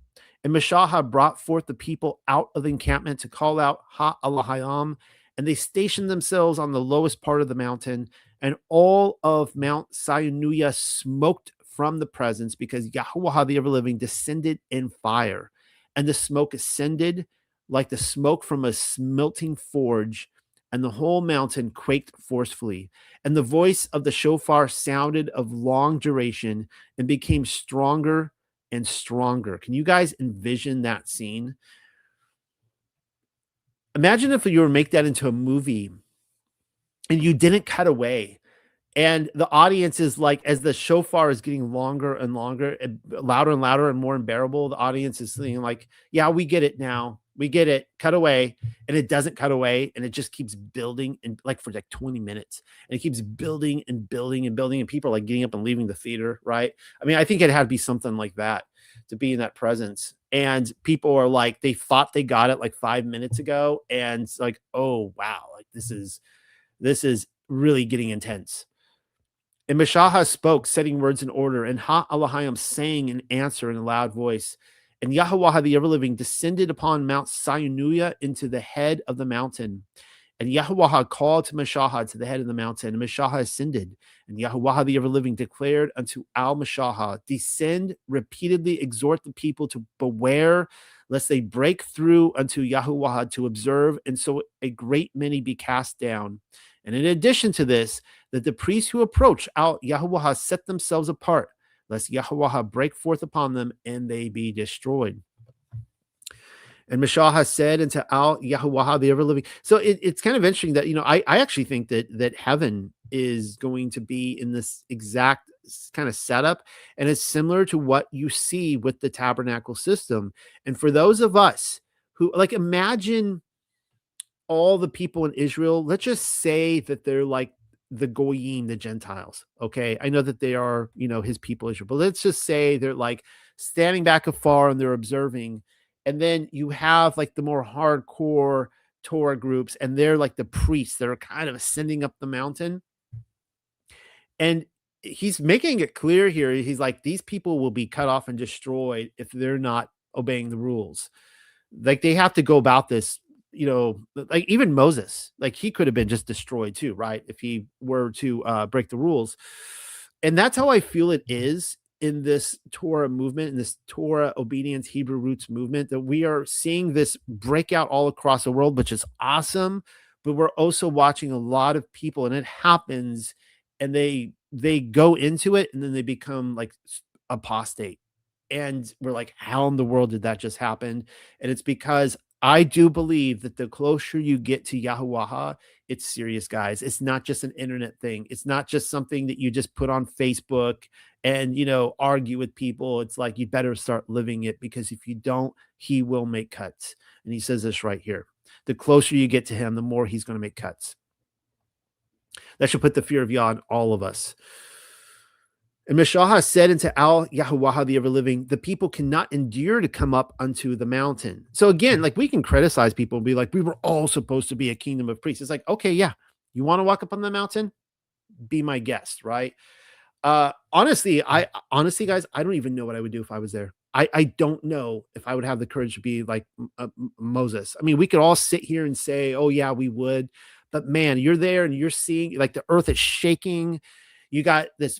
And Meshach brought forth the people out of the encampment to call out Ha-Alahayam, and they stationed themselves on the lowest part of the mountain, and all of Mount Sinai smoked from the presence, because Yahuwah the ever-living descended in fire. And the smoke ascended like the smoke from a smelting forge, and the whole mountain quaked forcefully. And the voice of the shofar sounded of long duration and became stronger and stronger. Can you guys envision that scene? Imagine if you were to make that into a movie and you didn't cut away. And the audience is like, as the shofar is getting longer and longer, and louder and louder and more unbearable, the audience is saying like, yeah, we get it now. We get it. Cut away. And it doesn't cut away. And it just keeps building, and like for like 20 minutes. And it keeps building and building and building. And people are like getting up and leaving the theater, right? I mean, I think it had to be something like that to be in that presence. And people are like, they thought they got it like 5 minutes ago. And it's like, oh, wow. Like this is really getting intense. And Meshach spoke, setting words in order, and Ha-Alahayam sang an answer in a loud voice. And Yahuwah the ever-living descended upon Mount Sinai into the head of the mountain. And Yahuwah called to Meshach to the head of the mountain, and Meshach ascended. And Yahuwah the ever-living declared unto Al-Meshach, descend, repeatedly exhort the people to beware, lest they break through unto Yahuwah to observe, and so a great many be cast down. And in addition to this, that the priests who approach out Yahuwah set themselves apart, lest Yahuwah break forth upon them and they be destroyed. And Meshach said unto Al Yahuwah the ever-living. So it's kind of interesting that, I actually think that heaven is going to be in this exact kind of setup, and it's similar to what you see with the tabernacle system. And for those of us who, like, imagine all the people in Israel, let's just say that they're like the Goyim, the Gentiles. Okay. I know that they are, his people Israel, but let's just say they're like standing back afar and they're observing. And then you have like the more hardcore Torah groups, and they're like the priests that are kind of ascending up the mountain. And he's making it clear here. He's like, these people will be cut off and destroyed if they're not obeying the rules. Like they have to go about this, like even Moses, like he could have been just destroyed too, right? If he were to break the rules. And that's how I feel it is in this Torah movement, in this Torah obedience, Hebrew roots movement, that we are seeing this breakout all across the world, which is awesome. But we're also watching a lot of people, and it happens, and they go into it, and then they become like apostate. And we're like, how in the world did that just happen? And it's because I do believe that the closer you get to Yahuwah, it's serious, guys. It's not just an internet thing. It's not just something that you just put on Facebook and, argue with people. It's like, you better start living it, because if you don't, he will make cuts. And he says this right here. The closer you get to him, the more he's going to make cuts. That should put the fear of Yah on all of us. And Meshach said unto Al Yahuwah the ever-living, the people cannot endure to come up unto the mountain. So again, like we can criticize people and be like, we were all supposed to be a kingdom of priests. It's like, okay, yeah, you want to walk up on the mountain? Be my guest, right? Honestly, guys, I don't even know what I would do if I was there. I don't know if I would have the courage to be like Moses. I mean, we could all sit here and say, oh yeah, we would. But man, you're there and you're seeing like the earth is shaking. You got this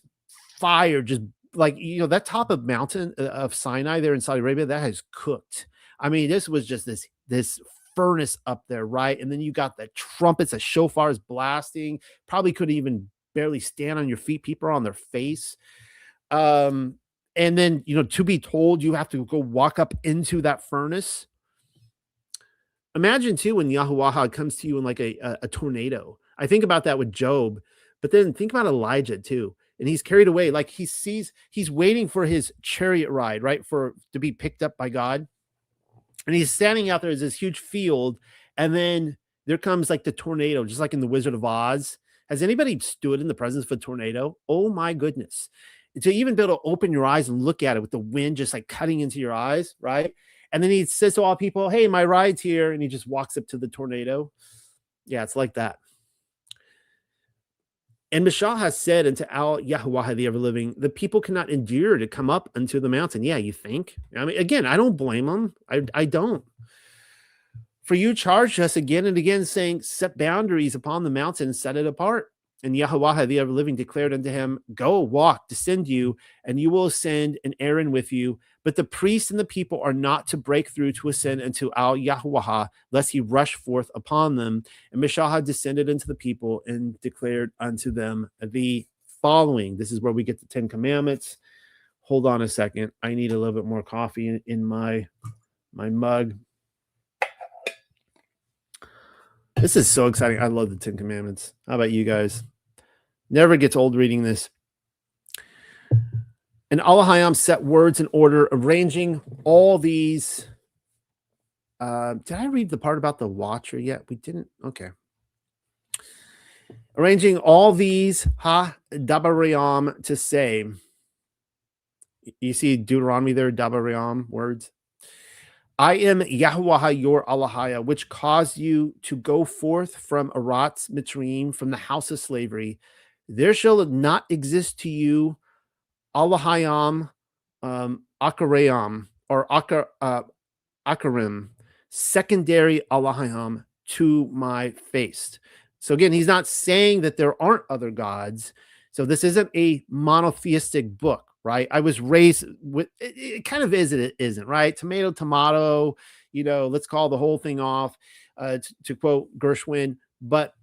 fire just like, that top of mountain of Sinai there in Saudi Arabia, that has cooked. I mean, this was just this furnace up there, right? And then you got the trumpets, the shofars blasting. Probably couldn't even barely stand on your feet. People are on their face. And then, to be told you have to go walk up into that furnace. Imagine too when Yahuwah comes to you in like a tornado. I think about that with Job, but then think about Elijah too. And he's carried away, like he's waiting for his chariot ride, right? To be picked up by God. And he's standing out there as this huge field, and then there comes like the tornado, just like in the Wizard of Oz. Has anybody stood in the presence of a tornado? Oh my goodness. To even be able to open your eyes and look at it with the wind just like cutting into your eyes, right? And then he says to all people, hey, my ride's here. And he just walks up to the tornado. Yeah, it's like that. And Mishah has said unto Al Yahuwah, the ever living, the people cannot endure to come up unto the mountain. Yeah, you think? I mean, again, I don't blame them. I don't. For you charged us again and again, saying, set boundaries upon the mountain and set it apart. And Yahuwah, the ever living, declared unto him, go, walk, descend you, and you will ascend, and Aaron with you. But the priests and the people are not to break through to ascend unto Al Yahuwah, lest he rush forth upon them. And Mishah descended unto the people and declared unto them the following. This is where we get the 10 Commandments. Hold on a second. I need a little bit more coffee in my mug. This is so exciting. I love the 10 Commandments. How about you guys? Never gets old reading this. And Allahayam set words in order, arranging all these. Did I read the part about the watcher yet? We didn't. Okay. Arranging all these dabarayam to say. You see Deuteronomy there, dabarayam words. I am Yahuwah your Allahaya, which caused you to go forth from Aratz Mitzrayim, from the house of slavery. There shall not exist to you Allahayam Akarayam or Akarim, secondary Allahayam to my face. So again, he's not saying that there aren't other gods. So this isn't a monotheistic book. Right. I was raised with it kind of is, it isn't, right? Tomato, let's call the whole thing off, to quote Gershwin. But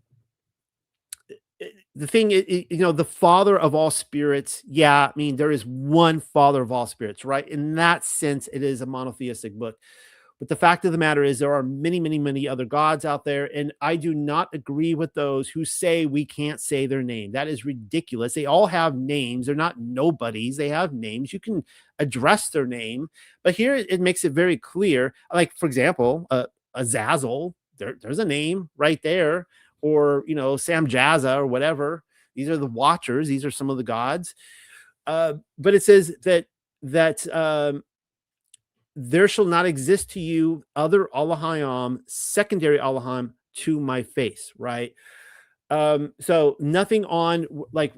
the thing is, the father of all spirits. Yeah. I mean, there is one father of all spirits, right? In that sense, it is a monotheistic book. But the fact of the matter is there are many, many, many other gods out there. And I do not agree with those who say we can't say their name. That is ridiculous. They all have names. They're not nobodies. They have names. You can address their name. But here it makes it very clear. Like, for example, Azazel, there's a name right there. Or, Sam Jazza or whatever. These are the watchers. These are some of the gods. But it says that there shall not exist to you other Allahayam, secondary Allahayam to my face, right? So nothing on, like,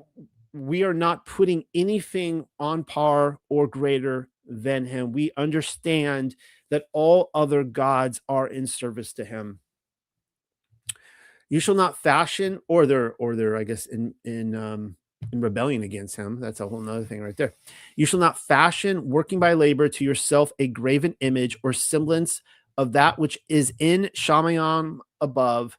we are not putting anything on par or greater than him. We understand that all other gods are in service to him. You shall not fashion, or they're I guess, in rebellion against him. That's a whole nother thing right there. You shall not fashion, working by labor, to yourself a graven image or semblance of that which is in Shamayam above,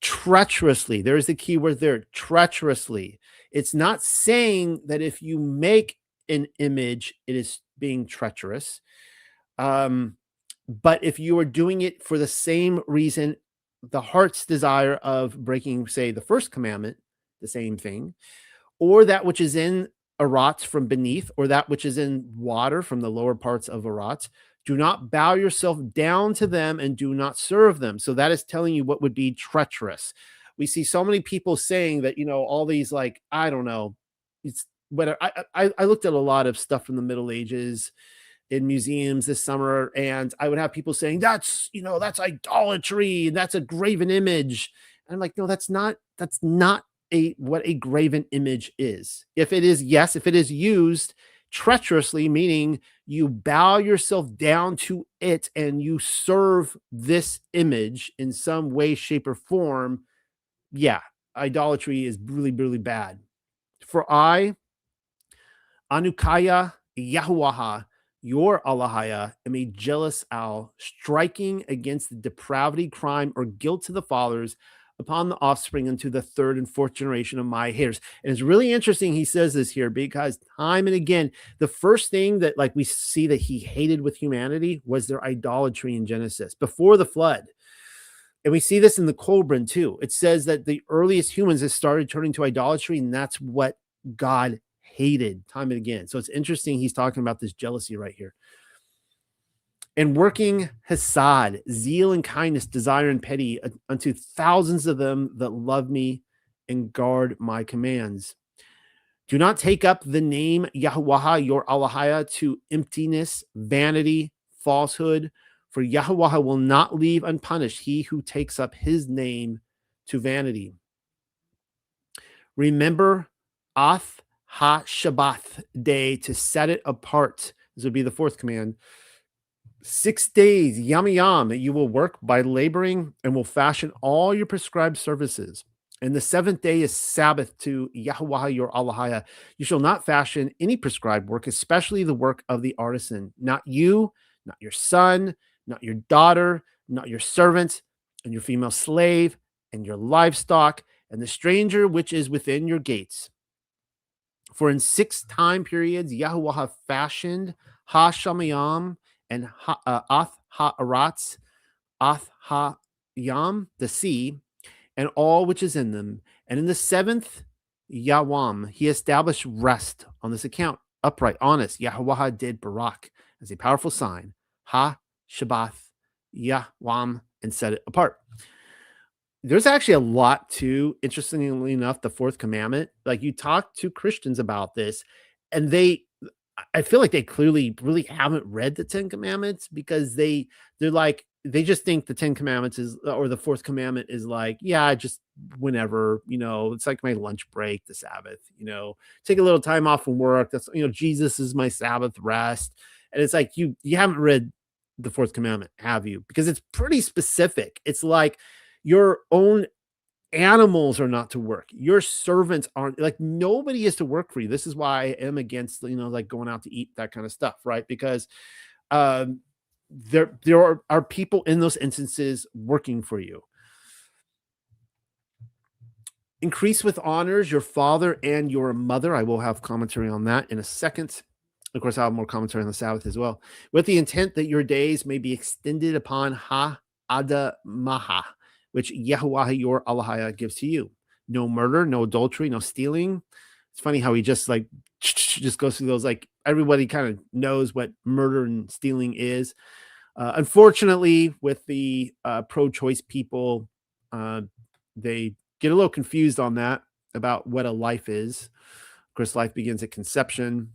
treacherously. There's the key word there, treacherously. It's not saying that if you make an image, it is being treacherous. But if you are doing it for the same reason, the heart's desire of breaking, say, the first commandment, the same thing, or that which is in Aratz from beneath, or that which is in water from the lower parts of Aratz, do not bow yourself down to them and do not serve them. So that is telling you what would be treacherous. We see so many people saying that, all these, like, I don't know, it's whether I looked at a lot of stuff from the Middle Ages in museums this summer, and I would have people saying that's idolatry, and that's a graven image. And I'm like, no, that's not what a graven image is. If it is used treacherously, meaning you bow yourself down to it and you serve this image in some way, shape, or form, yeah, idolatry is really, really bad. For I Anukaya Yahuwah, your Allahaya, am a jealous owl, striking against the depravity, crime, or guilt to the fathers upon the offspring unto the third and fourth generation of my heirs. And it's really interesting he says this here, because time and again, the first thing that like we see that he hated with humanity was their idolatry in Genesis before the flood. And we see this in the Colburn too. It says that the earliest humans have started turning to idolatry, and that's what God hated time and again. So it's interesting he's talking about this jealousy right here. And working Hesed, zeal and kindness, desire and pity unto thousands of them that love me and guard my commands. Do not take up the name Yahuwah, your Allahaya, to emptiness, vanity, falsehood, for Yahuwah will not leave unpunished he who takes up his name to vanity. Remember Ath ha-Shabbath day to set it apart. This would be the fourth command. 6 days, yam yam, you will work by laboring and will fashion all your prescribed services. And the seventh day is Sabbath to Yahuwah your Allahaya. You shall not fashion any prescribed work, especially the work of the artisan. Not you, not your son, not your daughter, not your servant, and your female slave, and your livestock, and the stranger which is within your gates. For in 6 time periods Yahuwah fashioned Ha-Shamayam and Ath ha-Aratz, Ath ha-Yam, the sea, and all which is in them. And in the 7th Yawam, he established rest on this account. Upright, honest, Yahuwah did Barak as a powerful sign. Ha-Shabbath, Yawam, and set it apart. There's actually a lot to, interestingly enough, the fourth commandment. Like you talk to Christians about this, and I feel like they clearly really haven't read the 10 commandments, because they're like, they just think the 10 commandments is, or the fourth commandment is like, yeah, just whenever, it's like my lunch break, the Sabbath, take a little time off from work. That's, Jesus is my Sabbath rest. And it's like, you haven't read the fourth commandment, have you? Because it's pretty specific. It's like your own animals are not to work. Your servants aren't, like, nobody is to work for you. This is why I am against, like going out to eat, that kind of stuff, right? Because there are people in those instances working for you. Increase with honors your father and your mother. I will have commentary on that in a second. Of course, I'll have more commentary on the Sabbath as well, with the intent that your days may be extended upon Ha-Adamaha, which Yahuwah your Allahaya gives to you. No murder, no adultery, no stealing. It's funny how he just goes through those, like everybody kind of knows what murder and stealing is. Unfortunately, with the pro-choice people, they get a little confused on that, about what a life is. Of course, life begins at conception.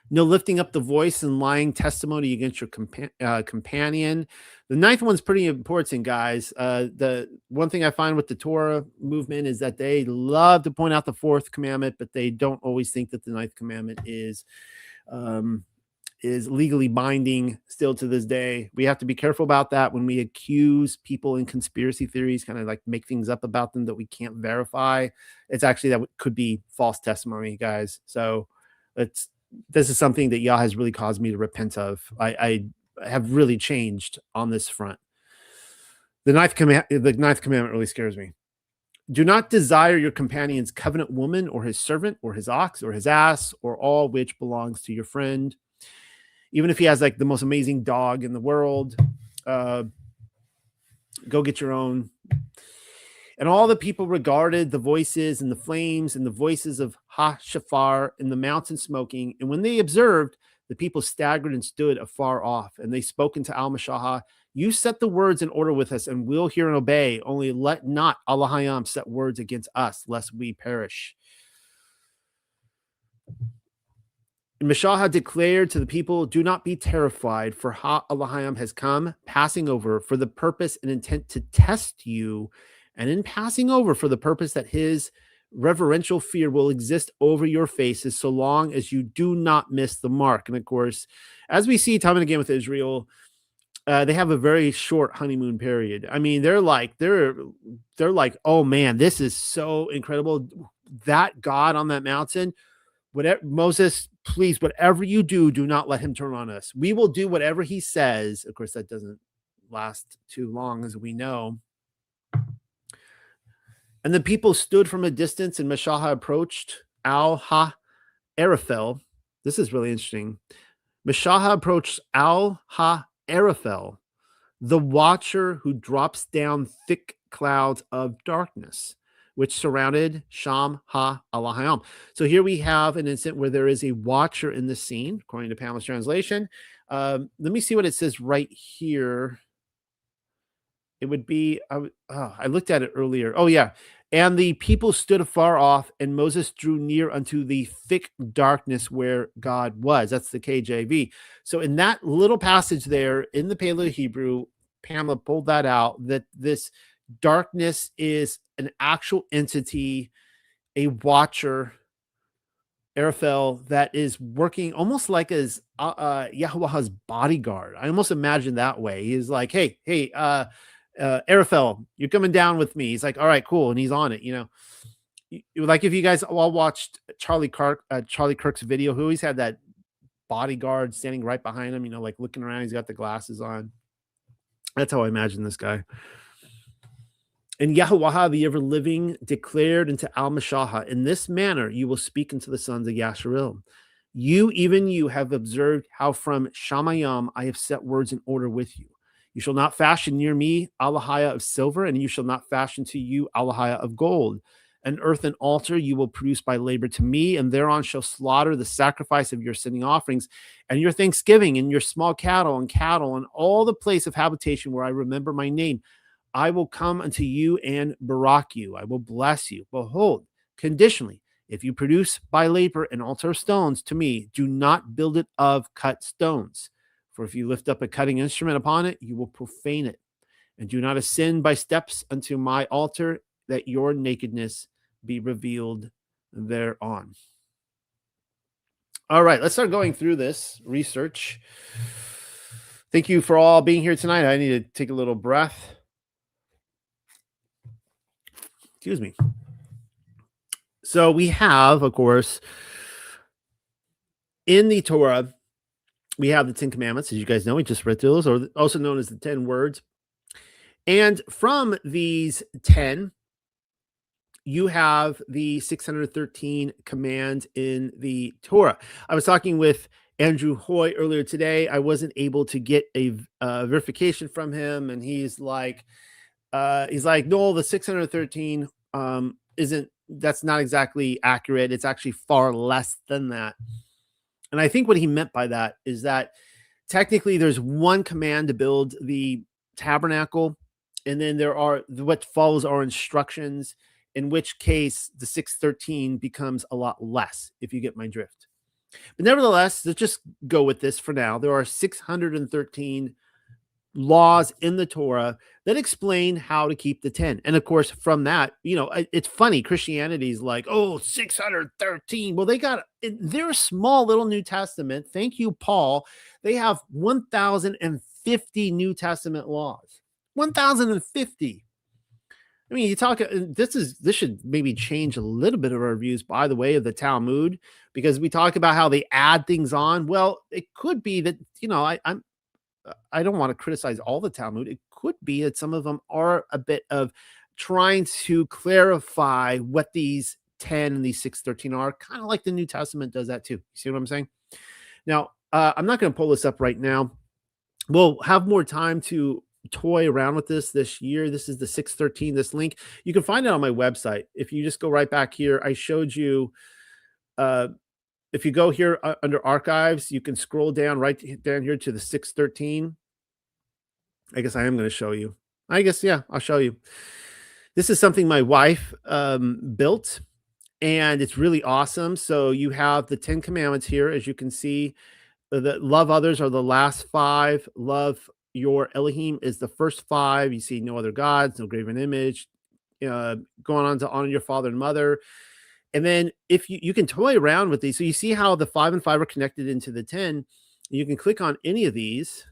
No lifting up the voice and lying testimony against your companion. The 9th one's pretty important, guys. The one thing I find with the Torah movement is that they love to point out the 4th commandment, but they don't always think that the 9th commandment is legally binding still to this day. We have to be careful about that when we accuse people in conspiracy theories, kind of like make things up about them that we can't verify. It's actually that could be false testimony, guys. So this is something that Yah has really caused me to repent of. I have really changed on this front. The 9th commandment really scares me. Do not desire your companion's covenant woman, or his servant, or his ox, or his ass, or all which belongs to your friend. Even if he has like the most amazing dog in the world, go get your own. And all the people regarded the voices and the flames and the voices of Ha-Shafar in the mountain smoking. And when they observed, the people staggered and stood afar off. And they spoke unto Al-Mashahah, you set the words in order with us, and we'll hear and obey. Only let not Allahayam set words against us, lest we perish. And Mashahah declared to the people, do not be terrified, for Ha-Allahayam has come, passing over for the purpose and intent to test you, and in passing over for the purpose that his reverential fear will exist over your faces so long as you do not miss the mark. And of course, as we see time and again with Israel, they have a very short honeymoon period. I mean, they're like, oh man, this is so incredible. That God on that mountain, whatever, Moses, please, whatever you do, do not let him turn on us. We will do whatever he says. Of course, that doesn't last too long, as we know. And the people stood from a distance, and Mashahah approached Al-Ha-Araphel. This is really interesting. Mashahah approached Al-Ha-Araphel, the watcher who drops down thick clouds of darkness, which surrounded Sham Ha-Alahayam. So here we have an incident where there is a watcher in the scene, according to Pamela's translation. Let me see what it says right here. It would be, I looked at it earlier. Oh, yeah. And the people stood afar off, and Moses drew near unto the thick darkness where God was. That's the KJV. So in that little passage there in the Paleo Hebrew, Pamela pulled that out, that this darkness is an actual entity, a watcher, Araphel, that is working almost like as Yahweh's bodyguard. I almost imagine that way. He's like, hey, Araphel, you're coming down with me. He's like, all right, cool. And he's on it, like if you guys all watched Charlie Kirk's video, who always had that bodyguard standing right behind him, like looking around, he's got the glasses on. That's how I imagine this guy. And Yahweh, the ever living, declared unto Al-Mashahah, in this manner you will speak unto the sons of Yasharel. Even you have observed how from Shamayam I have set words in order with you. You shall not fashion near me Allahaya of silver, and you shall not fashion to you Allahaya of gold. An earthen altar you will produce by labor to me, and thereon shall slaughter the sacrifice of your sinning offerings, and your thanksgiving, and your small cattle, and all the place of habitation where I remember my name. I will come unto you and barak you. I will bless you. Behold, conditionally, if you produce by labor an altar of stones to me, do not build it of cut stones. For if you lift up a cutting instrument upon it, you will profane it. And do not ascend by steps unto my altar, that your nakedness be revealed thereon. All right, let's start going through this research. Thank you for all being here tonight. I need to take a little breath. Excuse me. So we have, of course, in the Torah, we have the 10 Commandments, as you guys know. We just read through those, or also known as the 10 words. And from these 10, you have the 613 commands in the Torah. I was talking with Andrew Hoy earlier today. I wasn't able to get a verification from him, and he's like, no, the 613 that's not exactly accurate. It's actually far less than that. And I think what he meant by that is that technically there's one command to build the tabernacle, and then what follows are instructions, in which case the 613 becomes a lot less, if you get my drift. But nevertheless, let's just go with this for now. There are 613 laws in the Torah that explain how to keep the 10. And of course, from that, it's funny. Christianity is like, 613. Well, they got their small little New Testament. Thank you, Paul. They have 1,050 New Testament laws. 1,050. I mean, you talk, this should maybe change a little bit of our views, by the way, of the Talmud, because we talk about how they add things on. Well, it could be that, I don't want to criticize all the Talmud. It could be that some of them are a bit of trying to clarify what these 10 and these 613 are, kind of like the New Testament does that too. You see what I'm saying? Now, I'm not going to pull this up right now. We'll have more time to toy around with this year. This is the 613, this link. You can find it on my website. If you just go right back here, I showed you, if you go here under archives, you can scroll down right down here to the 613. I guess I am going to show you. Yeah, I'll show you. This is something my wife built, and it's really awesome. So you have the 10 commandments here, as you can see. The love others are the last 5. Love your Elohim is the first 5. You see no other gods, no graven image. Going on to honor your father and mother. And then if you can toy around with these. So you see how the 5 and 5 are connected into the 10. You can click on any of these.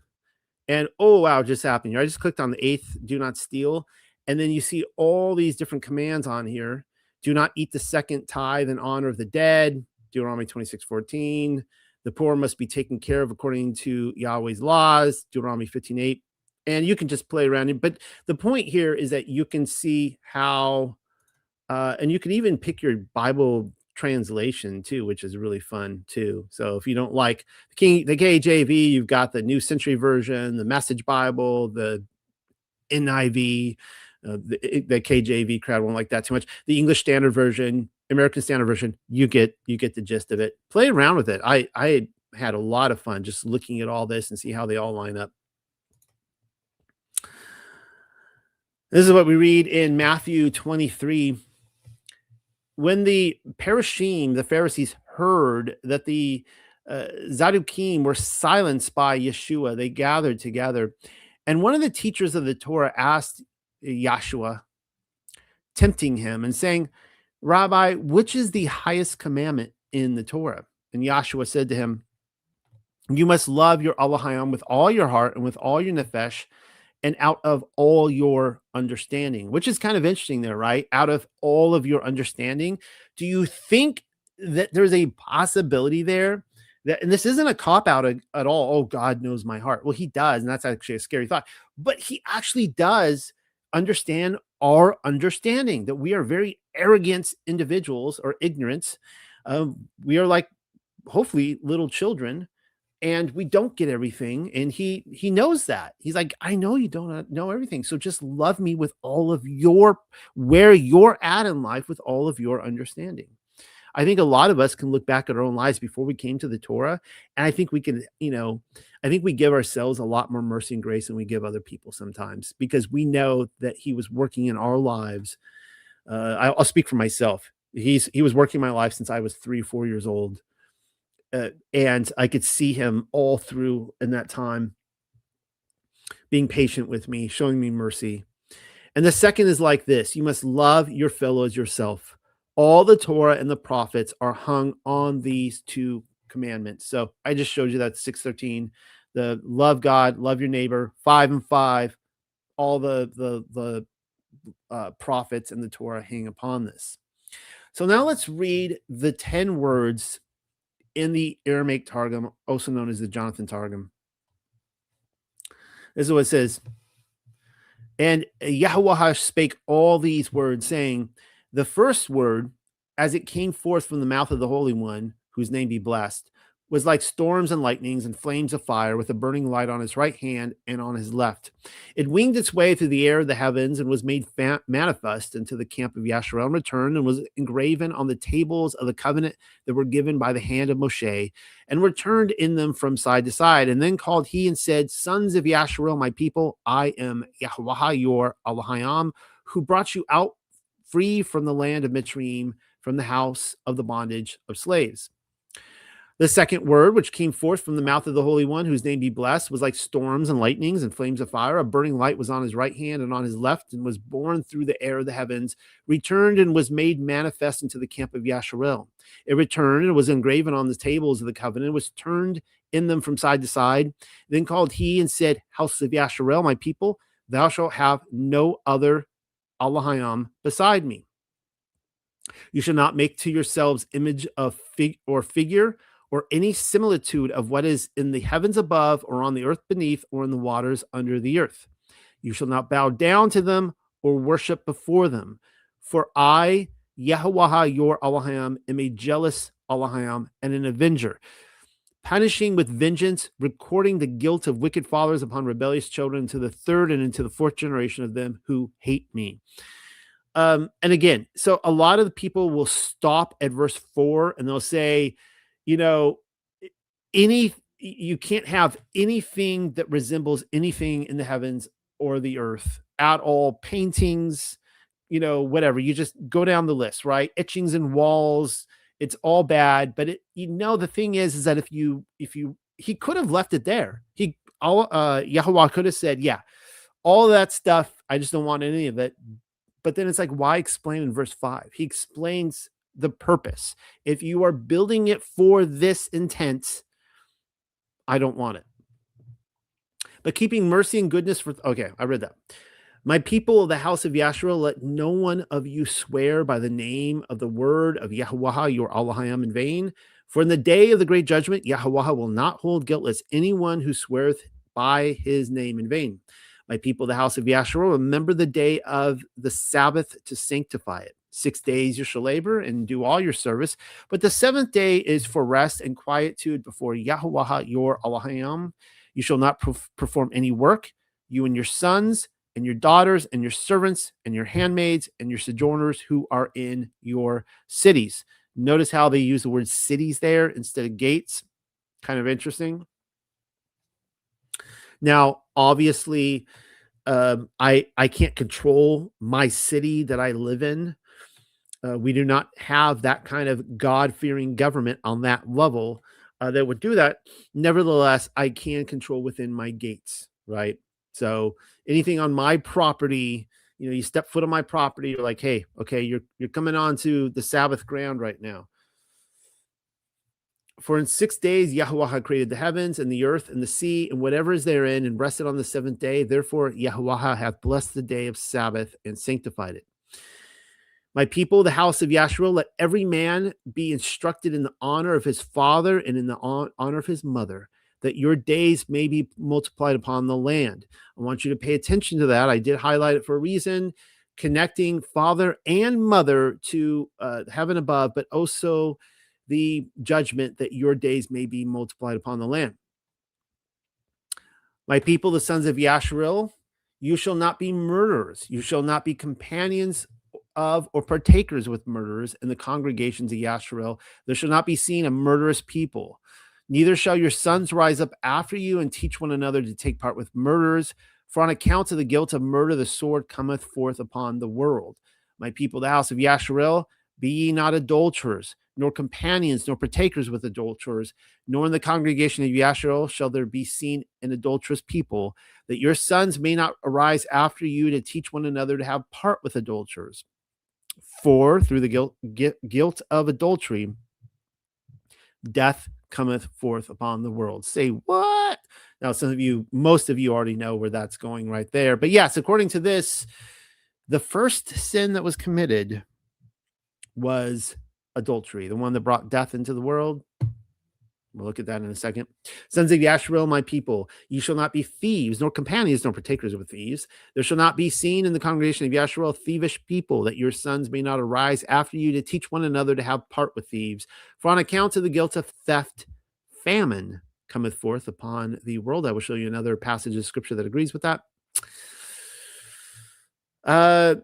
And oh, wow, it just happened here. I just clicked on the 8th, do not steal. And then you see all these different commands on here. Do not eat the second tithe in honor of the dead. Deuteronomy 26:14. The poor must be taken care of according to Yahweh's laws, Deuteronomy 15:8. And you can just play around it. But the point here is that you can see how, and you can even pick your Bible translation too, which is really fun too. So if you don't like the KJV, you've got the New Century Version, the Message Bible, the NIV, the KJV crowd won't like that too much. The English Standard Version, American Standard Version, you get the gist of it. Play around with it. I had a lot of fun just looking at all this and see how they all line up. This is what we read in Matthew 23. When the Parashim, the Pharisees, heard that the Zaddukim were silenced by Yeshua, they gathered together. And one of the teachers of the Torah asked Yeshua, tempting him and saying, Rabbi, which is the highest commandment in the Torah? And Yeshua said to him, you must love your Elohim with all your heart and with all your nefesh and out of all your understanding, which is kind of interesting there, right? Out of all of your understanding. Do you think that there's a possibility there that, and this isn't a cop-out at all, oh, God knows my heart. Well, he does, and that's actually a scary thought. But he actually does understand our understanding, that we are very arrogant individuals or ignorant. We are like, hopefully, little children, and we don't get everything. And he knows that. He's like, I know you don't know everything. So just love me with all of your, where you're at in life with all of your understanding. I think a lot of us can look back at our own lives before we came to the Torah. And I think we can, I think we give ourselves a lot more mercy and grace than we give other people sometimes, because we know that he was working in our lives. I'll speak for myself. He was working my life since I was 3 or 4 years old. And I could see him all through in that time, being patient with me, showing me mercy. And the second is like this: you must love your fellow as yourself. All the Torah and the prophets are hung on these 2 commandments. So I just showed you that 6:13, the love God, love your neighbor, 5 and 5, all the prophets and the Torah hang upon this. So now let's read the 10 words in the Aramaic Targum, also known as the Jonathan Targum. This is what it says. And Yahweh spake all these words, saying, the first word, as it came forth from the mouth of the Holy One, whose name be blessed, was like storms and lightnings and flames of fire, with a burning light on his right hand and on his left. It winged its way through the air of the heavens and was made manifest into the camp of Yasharel, and returned and was engraven on the tables of the covenant that were given by the hand of Moshe, and returned in them from side to side. And then called he and said, sons of Yasharel, my people, I am Yahweh your Elohim, who brought you out free from the land of Mitzrayim, from the house of the bondage of slaves. The second word, which came forth from the mouth of the Holy One, whose name be blessed, was like storms and lightnings and flames of fire. A burning light was on his right hand and on his left, and was borne through the air of the heavens, returned and was made manifest into the camp of Yasharel. It returned and was engraven on the tables of the covenant, was turned in them from side to side. Then called he and said, house of Yasharel, my people, thou shalt have no other Elohim beside me. You shall not make to yourselves image of figure, or any similitude of what is in the heavens above, or on the earth beneath, or in the waters under the earth. You shall not bow down to them or worship before them. For I, Yahweh your Elohim, am a jealous Elohim and an avenger, punishing with vengeance, recording the guilt of wicked fathers upon rebellious children, into the 3rd and into the 4th generation of them who hate me. And again, so a lot of the people will stop at verse 4 and they'll say, you can't have anything that resembles anything in the heavens or the earth at all. Paintings, whatever. You just go down the list, right? Etchings in walls. It's all bad. But the thing is that if he could have left it there. Yahweh could have said, yeah, all that stuff, I just don't want any of it. But then it's like, why explain in verse 5? He explains the purpose. If you are building it for this intent, I don't want it. But keeping mercy and goodness okay, I read that. My people of the house of Yasharel, let no one of you swear by the name of the word of Yahweh your Elohim in vain, For in the day of the great judgment, Yahweh will not hold guiltless anyone who sweareth by his name in vain. My people, the house of Yahshua, remember the day of the Sabbath to sanctify it. 6 days you shall labor and do all your service, but the seventh day is for rest and quietude before Yahweh your Elohim. You shall not perform any work, you and your sons and your daughters and your servants and your handmaids and your sojourners who are in your cities. Notice how they use the word cities there instead of gates. Kind of interesting. Now, obviously, I can't control my city that I live in. We do not have that kind of God-fearing government on that level that would do that. Nevertheless, I can control within my gates, right? So anything on my property, you step foot on my property, you're like, hey, okay, you're coming onto the Sabbath ground right now. For in 6 days Yahweh created the heavens and the earth and the sea and whatever is therein, and rested on the seventh day. Therefore Yahweh hath blessed the day of Sabbath and sanctified it. My people, the house of Yahshua, let every man be instructed in the honor of his father and in the honor of his mother, that your days may be multiplied upon the land. I want you to pay attention to that. I did highlight it for a reason, connecting father and mother to heaven above, but also the judgment that your days may be multiplied upon the land. My people, the sons of Yasharel, you shall not be murderers. You shall not be companions of or partakers with murderers in the congregations of Yasharel. There shall not be seen a murderous people. Neither shall your sons rise up after you and teach one another to take part with murderers. For on account of the guilt of murder, the sword cometh forth upon the world. My people, the house of Yasharel, be ye not adulterers, nor companions, nor partakers with adulterers, nor in the congregation of Yasharel shall there be seen an adulterous people, that your sons may not arise after you to teach one another to have part with adulterers. For through the guilt of adultery, death cometh forth upon the world. Say what? Now, most of you already know where that's going right there. But yes, according to this, the first sin that was committed was adultery, the one that brought death into the world. We'll look at that in a second. Sons of Yasharel, my people, you shall not be thieves, nor companions, nor partakers with thieves. There shall not be seen in the congregation of Yasharel thievish people, that your sons may not arise after you to teach one another to have part with thieves. For on account of the guilt of theft, famine cometh forth upon the world. I will show you another passage of scripture that agrees with that.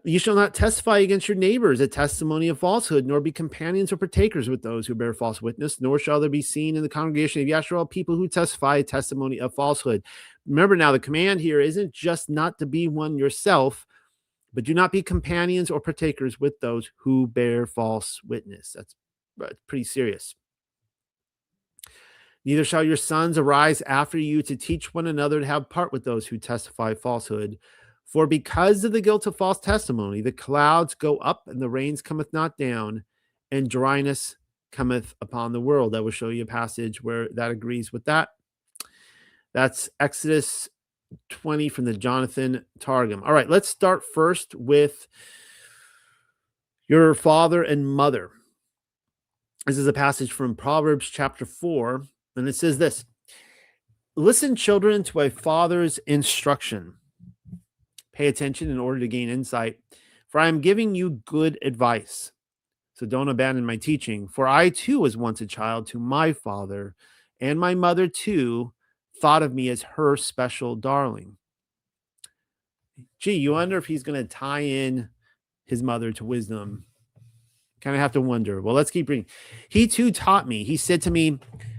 You shall not testify against your neighbors a testimony of falsehood, nor be companions or partakers with those who bear false witness, nor shall there be seen in the congregation of Yasharel people who testify a testimony of falsehood. Remember now, the command here isn't just not to be one yourself, but do not be companions or partakers with those who bear false witness. That's pretty serious. Neither shall your sons arise after you to teach one another to have part with those who testify falsehood. For because of the guilt of false testimony, the clouds go up and the rains cometh not down, and dryness cometh upon the world. I will show you a passage where that agrees with that. That's Exodus 20 from the Jonathan Targum. All right, let's start first with your father and mother. This is a passage from Proverbs chapter 4, and it says this: listen, children, to a father's instruction. Pay attention in order to gain insight, for I am giving you good advice. So don't abandon my teaching, for I too was once a child to my father, and my mother too thought of me as her special darling. Gee, you wonder if he's going to tie in his mother to wisdom. Kind of have to wonder. Well, let's keep reading. He too taught me. He said to me,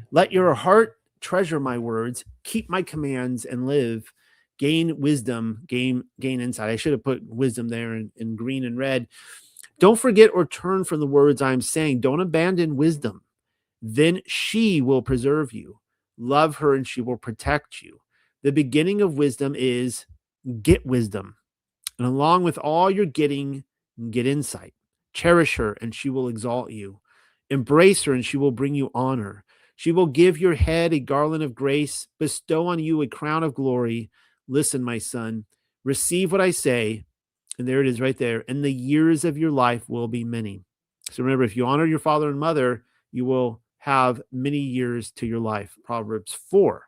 let your heart treasure my words, keep my commands, and live. Gain wisdom, gain insight. I should have put wisdom there in green and red. Don't forget or turn from the words I am saying. Don't abandon wisdom. Then she will preserve you. Love her and she will protect you. The beginning of wisdom is get wisdom. And along with all you're getting, get insight. Cherish her and she will exalt you. Embrace her and she will bring you honor. She will give your head a garland of grace, bestow on you a crown of glory. Listen, my son, receive what I say. And there it is right there. And the years of your life will be many. So remember, if you honor your father and mother, you will have many years to your life. Proverbs 4.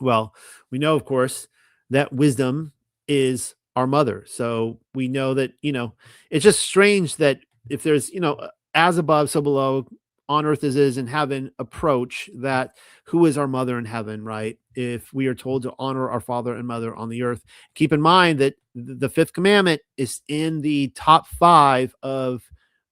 Well, we know, of course, that wisdom is our mother. So we know that, it's just strange that if there's, as above, so below, on earth as is in heaven approach, that who is our mother in heaven, right? If we are told to honor our father and mother on the earth, keep in mind that the fifth commandment is in the top 5 of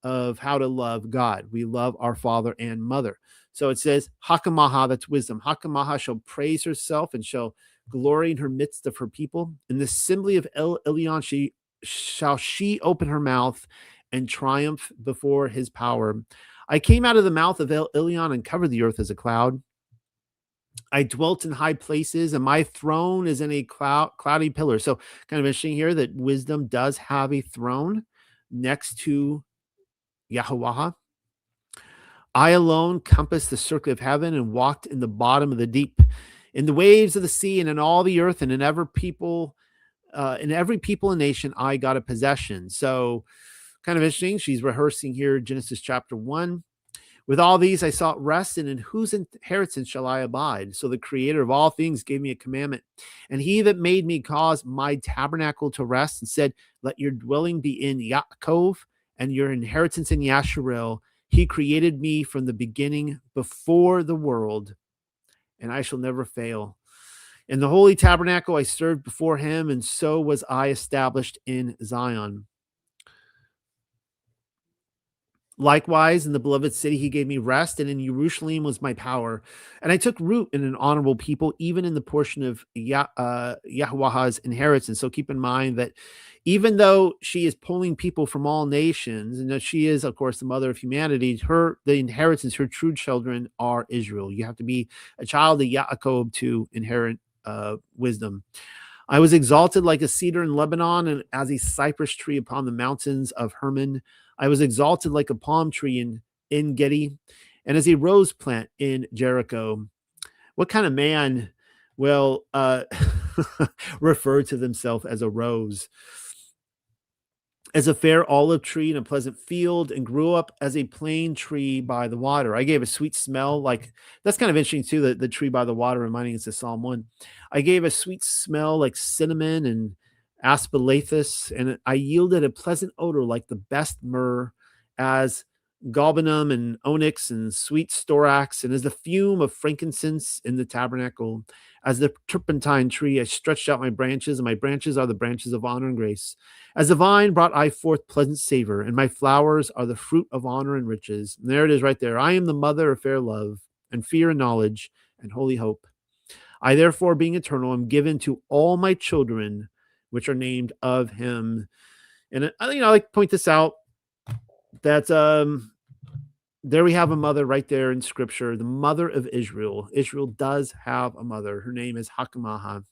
how to love God. We love our father and mother. So it says, Hakamaha, that's wisdom. Hakamaha shall praise herself and shall glory in her midst of her people. In the assembly of Elyon shall she open her mouth and triumph before his power. I came out of the mouth of Elyon and covered the earth as a cloud. I dwelt in high places, and my throne is in a cloudy pillar. So kind of interesting here that wisdom does have a throne next to Yahweh. I alone compassed the circle of heaven and walked in the bottom of the deep, in the waves of the sea, and in all the earth, and in every people and nation, I got a possession. So kind of interesting. She's rehearsing here Genesis chapter 1. With all these, I sought rest, and in whose inheritance shall I abide? So the creator of all things gave me a commandment. And he that made me caused my tabernacle to rest and said, let your dwelling be in Yaakov and your inheritance in Yasharel. He created me from the beginning before the world, and I shall never fail. In the holy tabernacle I served before him, and so was I established in Zion. Likewise, in the beloved city, he gave me rest, and in Jerusalem was my power. And I took root in an honorable people, even in the portion of Yahweh's inheritance. So keep in mind that even though she is pulling people from all nations, and that she is, of course, the mother of humanity, the inheritance, her true children are Israel. You have to be a child of Yaakov to inherit wisdom. I was exalted like a cedar in Lebanon, and as a cypress tree upon the mountains of Hermon. I was exalted like a palm tree in En-gedi, and as a rose plant in Jericho. What kind of man will refer to themselves as a rose? As a fair olive tree in a pleasant field, and grew up as a plane tree by the water. I gave a sweet smell, like that's kind of interesting too, the tree by the water, reminding us of Psalm 1. I gave a sweet smell like cinnamon and aspalathus, and I yielded a pleasant odor like the best myrrh, as galbanum and onyx and sweet storax, and as the fume of frankincense in the tabernacle. As the turpentine tree, I stretched out my branches, and my branches are the branches of honor and grace. As the vine brought I forth pleasant savor, and my flowers are the fruit of honor and riches. And there it is right there. I am the mother of fair love, and fear and knowledge, and holy hope. I therefore, being eternal, am given to all my children, which are named of him. And I like to point this out, that there we have a mother right there in scripture, the mother of Israel. Israel does have a mother. Her name is Hakamaha.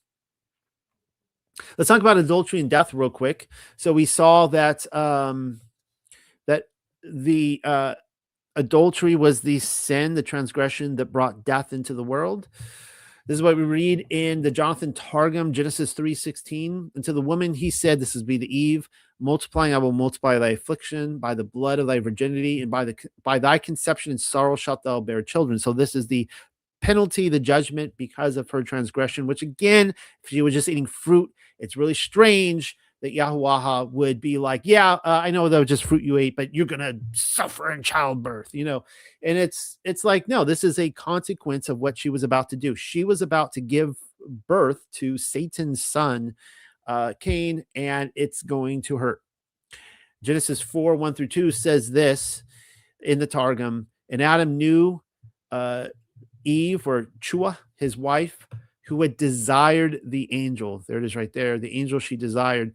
Let's talk about adultery and death real quick. So we saw that that the adultery was the sin, the transgression that brought death into the world. This is what we read in the Jonathan Targum, Genesis 3:16. And to the woman he said, this is be the Eve, multiplying I will multiply thy affliction by the blood of thy virginity, and by thy conception and sorrow shalt thou bear children. So this is the penalty, the judgment because of her transgression, which again, if she was just eating fruit, it's really strange that Yahweh would be like, I know that was just fruit you ate, but you're going to suffer in childbirth, and it's like, no, this is a consequence of what she was about to do. She was about to give birth to Satan's son, Cain, and it's going to hurt. Genesis 4:1-2 says this in the Targum, and Adam knew Eve, or Chua, his wife, who had desired the angel. There it is right there. The angel she desired.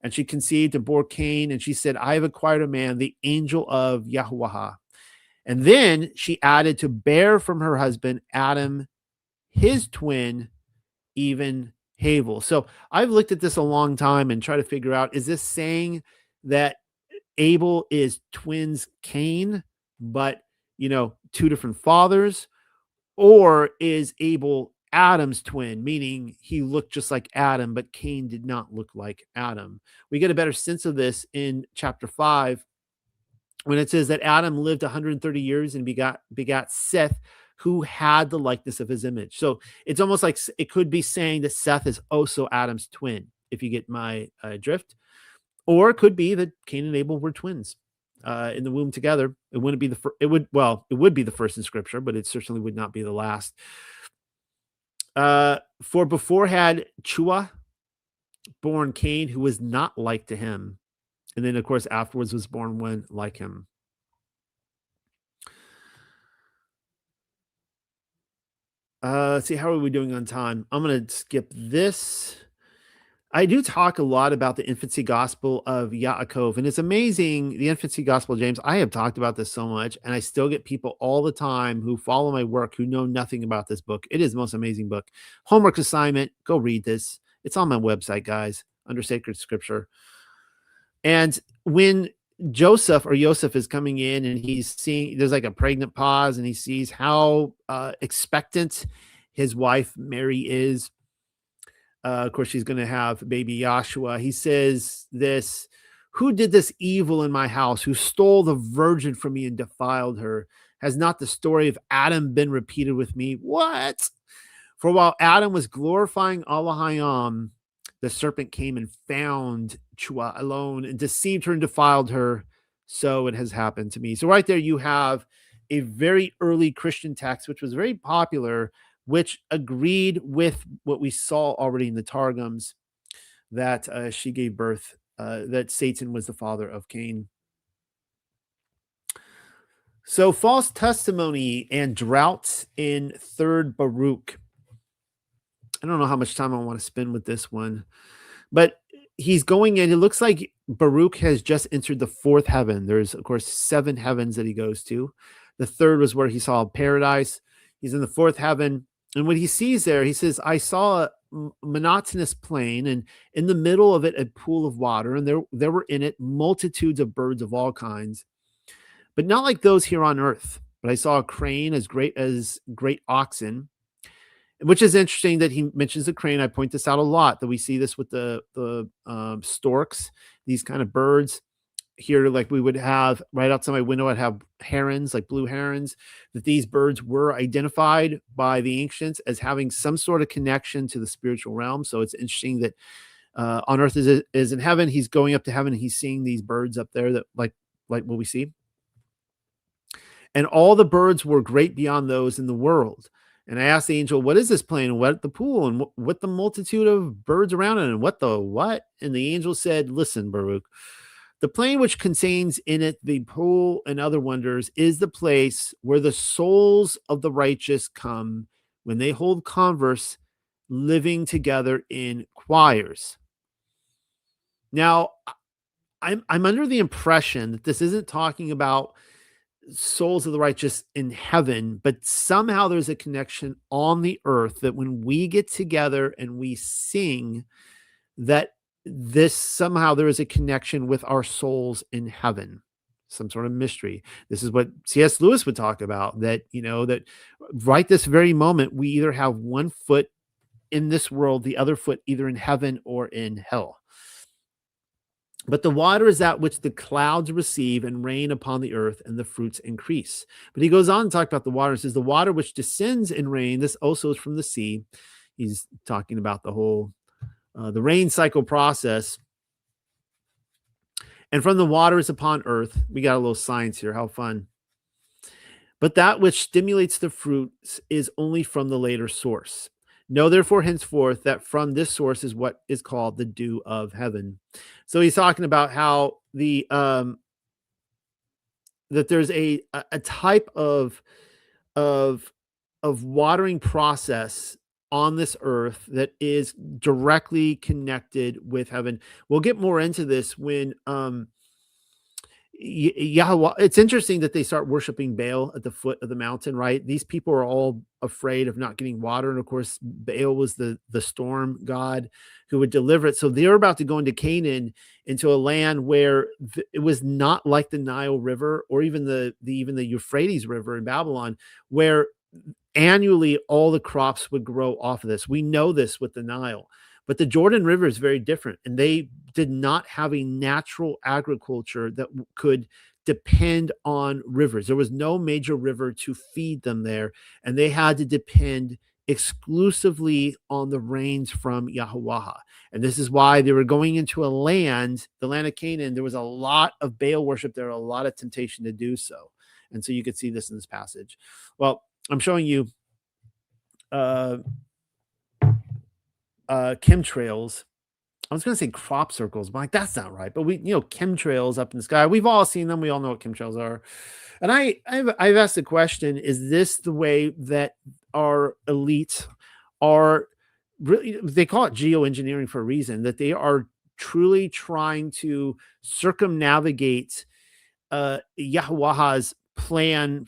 And she conceived and bore Cain, and she said, I have acquired a man, the angel of Yahweh. And then she added to bear from her husband, Adam, his twin, even Havel. So I've looked at this a long time and tried to figure out, is this saying that Abel is twins Cain, but, two different fathers? Or is Abel Adam's twin, meaning he looked just like Adam, but Cain did not look like Adam? We get a better sense of this in chapter 5, when it says that Adam lived 130 years and begat Seth, who had the likeness of his image. So it's almost like it could be saying that Seth is also Adam's twin, if you get my drift. Or it could be that Cain and Abel were twins in the womb together. It wouldn't be the first. It would be the first in Scripture, but it certainly would not be the last. For before had Chua born Cain, who was not like to him, and then of course afterwards was born one like him. Let's see, how are we doing on time? I'm going to skip this. I do talk a lot about the infancy gospel of Yaakov, and it's amazing. The infancy gospel of James, I have talked about this so much, and I still get people all the time who follow my work who know nothing about this book. It is the most amazing book. Homework assignment, go read this. It's on my website, guys, under Sacred Scripture. And when Joseph is coming in and he's seeing, there's like a pregnant pause, and he sees how expectant his wife Mary is. Of course, she's going to have baby Joshua. He says this, who did this evil in my house, who stole the virgin from me and defiled her? Has not the story of Adam been repeated with me? What? For while Adam was glorifying Elohim, the serpent came and found Chua alone and deceived her and defiled her. So it has happened to me. So right there you have a very early Christian text, which was very popular, which agreed with what we saw already in the Targums, that she gave birth, that Satan was the father of Cain. So false testimony and droughts in 3rd Baruch. I don't know how much time I want to spend with this one, but he's going in. It looks like Baruch has just entered the 4th heaven. There's, of course, 7 heavens that he goes to. The 3rd was where he saw paradise. He's in the 4th heaven. And what he sees there, he says, I saw a monotonous plain, and in the middle of it, a pool of water. And there were in it multitudes of birds of all kinds, but not like those here on earth. But I saw a crane as great oxen, which is interesting that he mentions the crane. I point this out a lot, that we see this with the storks, these kind of birds. Here, like we would have right outside my window, I'd have herons, like blue herons, that these birds were identified by the ancients as having some sort of connection to the spiritual realm. So it's interesting that on earth is in heaven. He's going up to heaven and he's seeing these birds up there that like what we see. And all the birds were great beyond those in the world. And I asked the angel, what is this plain? What the pool? And what the multitude of birds around it? And what the what? And the angel said, listen, Baruch, the plain which contains in it the pool and other wonders is the place where the souls of the righteous come when they hold converse, living together in choirs. Now, I'm under the impression that this isn't talking about souls of the righteous in heaven, but somehow there's a connection on the earth, that when we get together and we sing, that this somehow there is a connection with our souls in heaven, some sort of mystery. This is what C.S. Lewis would talk about, that, that right this very moment, we either have one foot in this world, the other foot either in heaven or in hell. But the water is that which the clouds receive and rain upon the earth, and the fruits increase. But he goes on to talk about the water. He says, the water which descends in rain, this also is from the sea. He's talking about the whole the rain cycle process. And from the waters upon earth, we got a little science here. How fun. But that which stimulates the fruits is only from the later source. Know therefore henceforth that from this source is what is called the dew of heaven. So he's talking about how the that there's a type of watering process on this earth that is directly connected with heaven. We'll get more into this when Yahweh. It's interesting that they start worshiping Baal at the foot of the mountain, right? These people are all afraid of not getting water. And of course, Baal was the storm god who would deliver it. So they're about to go into Canaan, into a land where it was not like the Nile River or even the Euphrates River in Babylon, where annually all the crops would grow off of this. We know this with the Nile, but the Jordan River is very different, and they did not have a natural agriculture that could depend on rivers. There was no major river to feed them there, and they had to depend exclusively on the rains from Yahweh. And this is why they were going into a land, the land of Canaan. There was a lot of Baal worship there, a lot of temptation to do so. And so you could see this in this passage. Well, I'm showing you chemtrails. I was going to say crop circles, but like, that's not right. But chemtrails up in the sky. We've all seen them. We all know what chemtrails are. And I've asked the question, is this the way that our elites are really, they call it geoengineering for a reason, that they are truly trying to circumnavigate Yahweh's plan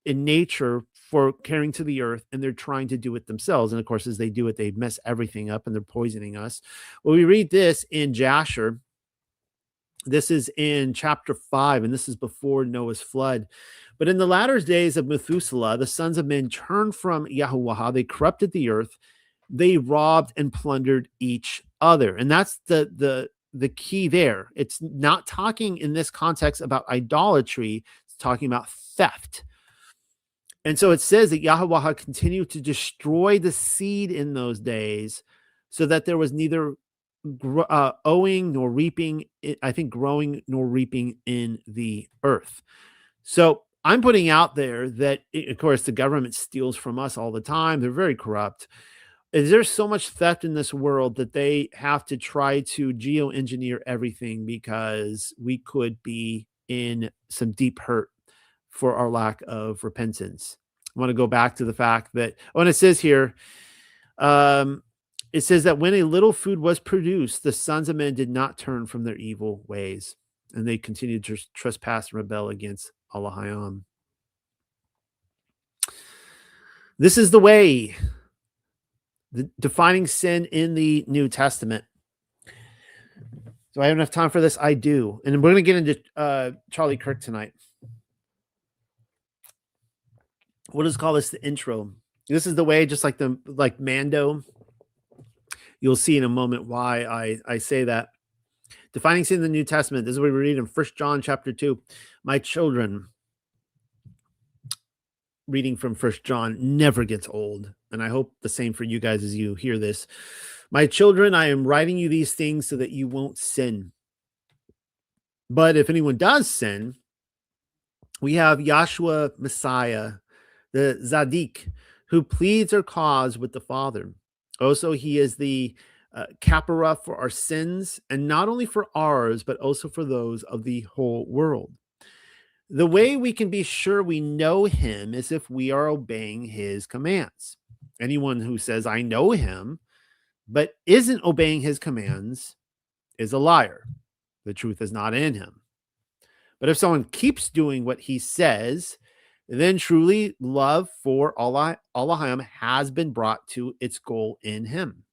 in nature for caring to the earth, and they're trying to do it themselves. And of course, as they do it, they mess everything up and they're poisoning us. Well, we read this in Jasher. This is in chapter 5, and this is before Noah's flood. But in the latter days of Methuselah, the sons of men turned from Yahweh. They corrupted the earth. They robbed and plundered each other. And that's the key there. It's not talking in this context about idolatry. It's talking about theft. And so it says that Yahweh continued to destroy the seed in those days, so that there was neither owing nor reaping, growing nor reaping in the earth. So I'm putting out there that, of course, the government steals from us all the time. They're very corrupt. There's so much theft in this world that they have to try to geoengineer everything, because we could be in some deep hurt for our lack of repentance. I want to go back to the fact that, and it says here, it says that when a little food was produced, the sons of men did not turn from their evil ways, and they continued to trespass and rebel against Elohim. This is the way, the defining sin in the New Testament. Do I have enough time for this? I do. And we're going to get into Charlie Kirk tonight. We'll just call this the intro. This is the way, just like Mando. You'll see in a moment why I say that. Defining sin in the New Testament. This is what we read in 1 John chapter 2. My children, reading from 1 John never gets old. And I hope the same for you guys as you hear this. My children, I am writing you these things so that you won't sin. But if anyone does sin, we have Yahshua Messiah, the Zadik, who pleads our cause with the Father. Also, he is the capara for our sins, and not only for ours, but also for those of the whole world. The way we can be sure we know him is if we are obeying his commands. Anyone who says, I know him, but isn't obeying his commands is a liar. The truth is not in him. But if someone keeps doing what he says, then truly love for Elohim has been brought to its goal in him.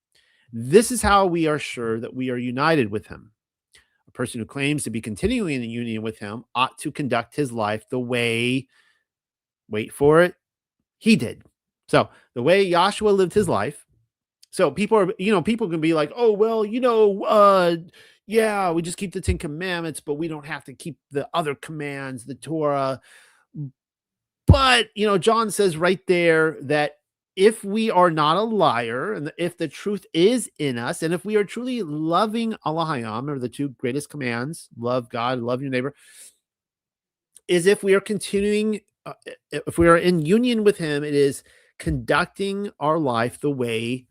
This is how we are sure that we are united with him. A person who claims to be continuing in union with him ought to conduct his life the way, wait for it, he did. So the way Yahshua lived his life. So people can be like, oh, well, yeah, we just keep the 10 commandments, but we don't have to keep the other commands, the Torah. But, John says right there that if we are not a liar, and if the truth is in us, and if we are truly loving Elohim, or the two greatest commands, love God, love your neighbor, is if we are continuing, if we are in union with him, it is conducting our life the way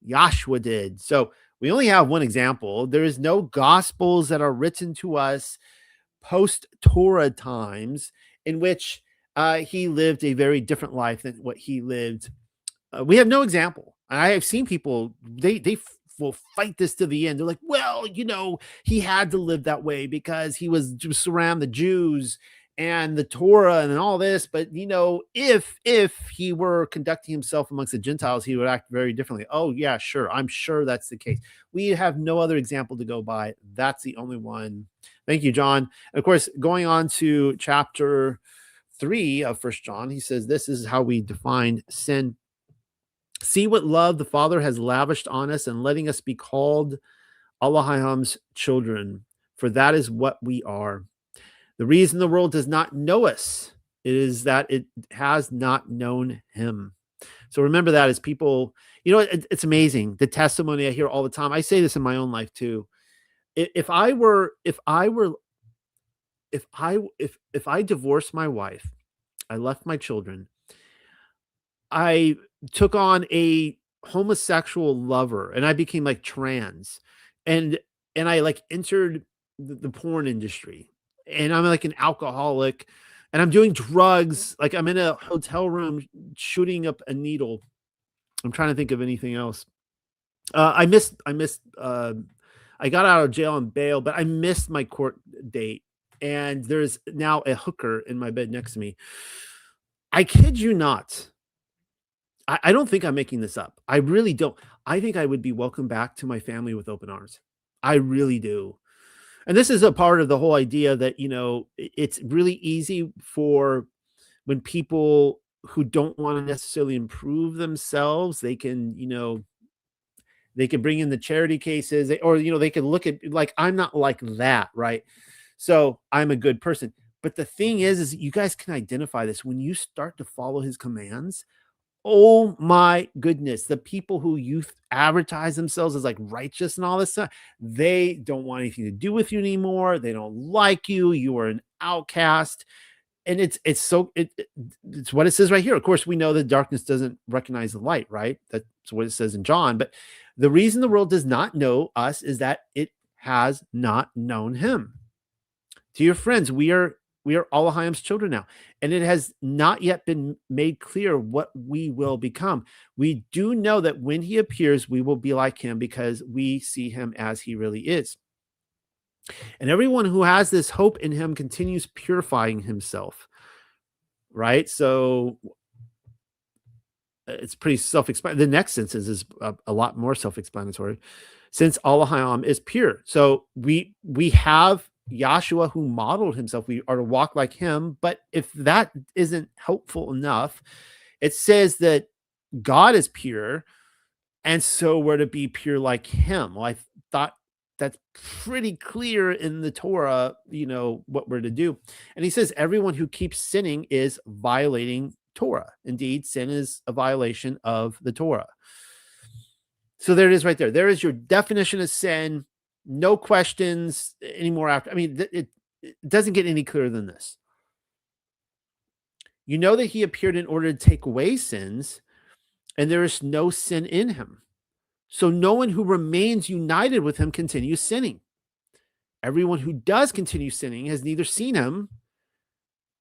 Yahshua did. So we only have one example. There is no gospels that are written to us post-Torah times in which he lived a very different life than what he lived. We have no example. I have seen people, they will fight this to the end. They're like, well, he had to live that way because he was just around the Jews and the Torah and all this. But, if he were conducting himself amongst the Gentiles, he would act very differently. Oh, yeah, sure. I'm sure that's the case. We have no other example to go by. That's the only one. Thank you, John. And of course, going on to chapter 3 of 1 John, he says, this is how we define sin. See what love the Father has lavished on us and letting us be called Elohim's children, for that is what we are. The reason the world does not know us is that it has not known him. So remember that as people, it's amazing. The testimony I hear all the time. I say this in my own life too. If I divorced my wife, I left my children, I took on a homosexual lover, and I became like trans, and I like entered the porn industry, and I'm like an alcoholic, and I'm doing drugs, like I'm in a hotel room shooting up a needle. I'm trying to think of anything else. I got out of jail on bail, but I missed my court date, and there's now a hooker in my bed next to me. I kid you not. I don't think I'm making this up. I really don't. I think I would be welcomed back to my family with open arms. I really do. And this is a part of the whole idea that, it's really easy for when people who don't want to necessarily improve themselves, they can bring in the charity cases, or, they can look at, like, I'm not like that, right? So I'm a good person. But the thing is you guys can identify this when you start to follow his commands. Oh my goodness. The people who you advertise themselves as like righteous and all this stuff, they don't want anything to do with you anymore. They don't like you. You are an outcast. And it's what it says right here. Of course, we know that darkness doesn't recognize the light, right? That's what it says in John. But the reason the world does not know us is that it has not known him. Dear friends, we are Elohim's children now, and it has not yet been made clear what we will become. We do know that when he appears, we will be like him because we see him as he really is. And everyone who has this hope in him continues purifying himself, right? So it's pretty self-explanatory. The next sentence is a lot more self-explanatory. Since Elohim is pure. So we have Yahshua who modeled himself. We are to walk like him. But if that isn't helpful enough, it says that God is pure, and so we're to be pure like him. Well, I thought that's pretty clear in the Torah, what we're to do. And he says everyone who keeps sinning is violating Torah. Indeed, sin is a violation of the Torah. So there it is right there. There is your definition of sin. No questions anymore after. I mean, it doesn't get any clearer than this. You know that he appeared in order to take away sins, and there is no sin in him. So no one who remains united with him continues sinning. Everyone who does continue sinning has neither seen him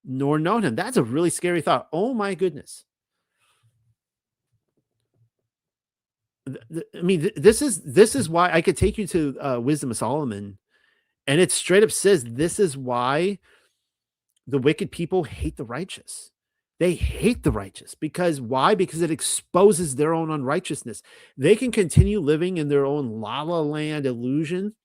nor known him. That's a really scary thought. Oh my goodness. I mean, this is why I could take you to Wisdom of Solomon, and it straight up says this is why the wicked people hate the righteous. They hate the righteous because why? Because it exposes their own unrighteousness. They can continue living in their own la la land illusion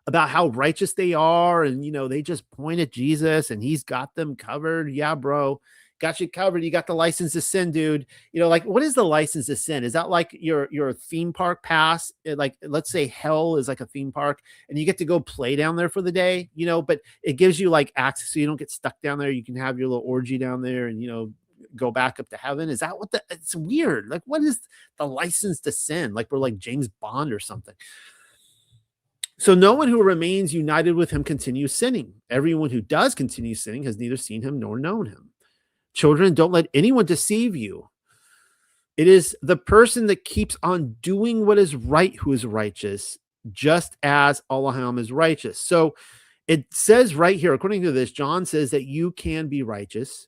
about how righteous they are, and they just point at Jesus and he's got them covered. Yeah, bro. Got you covered. You got the license to sin, dude. Like, what is the license to sin? Is that like your theme park pass? Like, let's say hell is like a theme park and you get to go play down there for the day, but it gives you like access so you don't get stuck down there. You can have your little orgy down there and, go back up to heaven. Is that it's weird. Like, what is the license to sin? Like, we're like James Bond or something. So no one who remains united with him continues sinning. Everyone who does continue sinning has neither seen him nor known him. Children, don't let anyone deceive you. It is the person that keeps on doing what is right who is righteous, just as Elohim is righteous. So it says right here, according to this, John says that you can be righteous.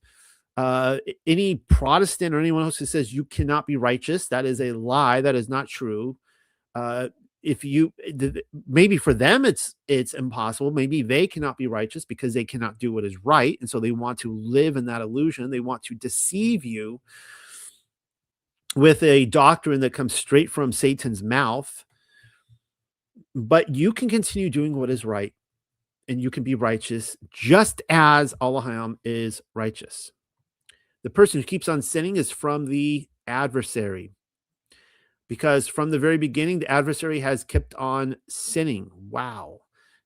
Any Protestant or anyone else who says you cannot be righteous, that is a lie. That is not true. Maybe for them it's impossible. Maybe they cannot be righteous because they cannot do what is right, and so they want to live in that illusion. They want to deceive you with a doctrine that comes straight from Satan's mouth. But you can continue doing what is right, and you can be righteous just as Elohim is righteous. The person who keeps on sinning is from the adversary, because from the very beginning, the adversary has kept on sinning. Wow.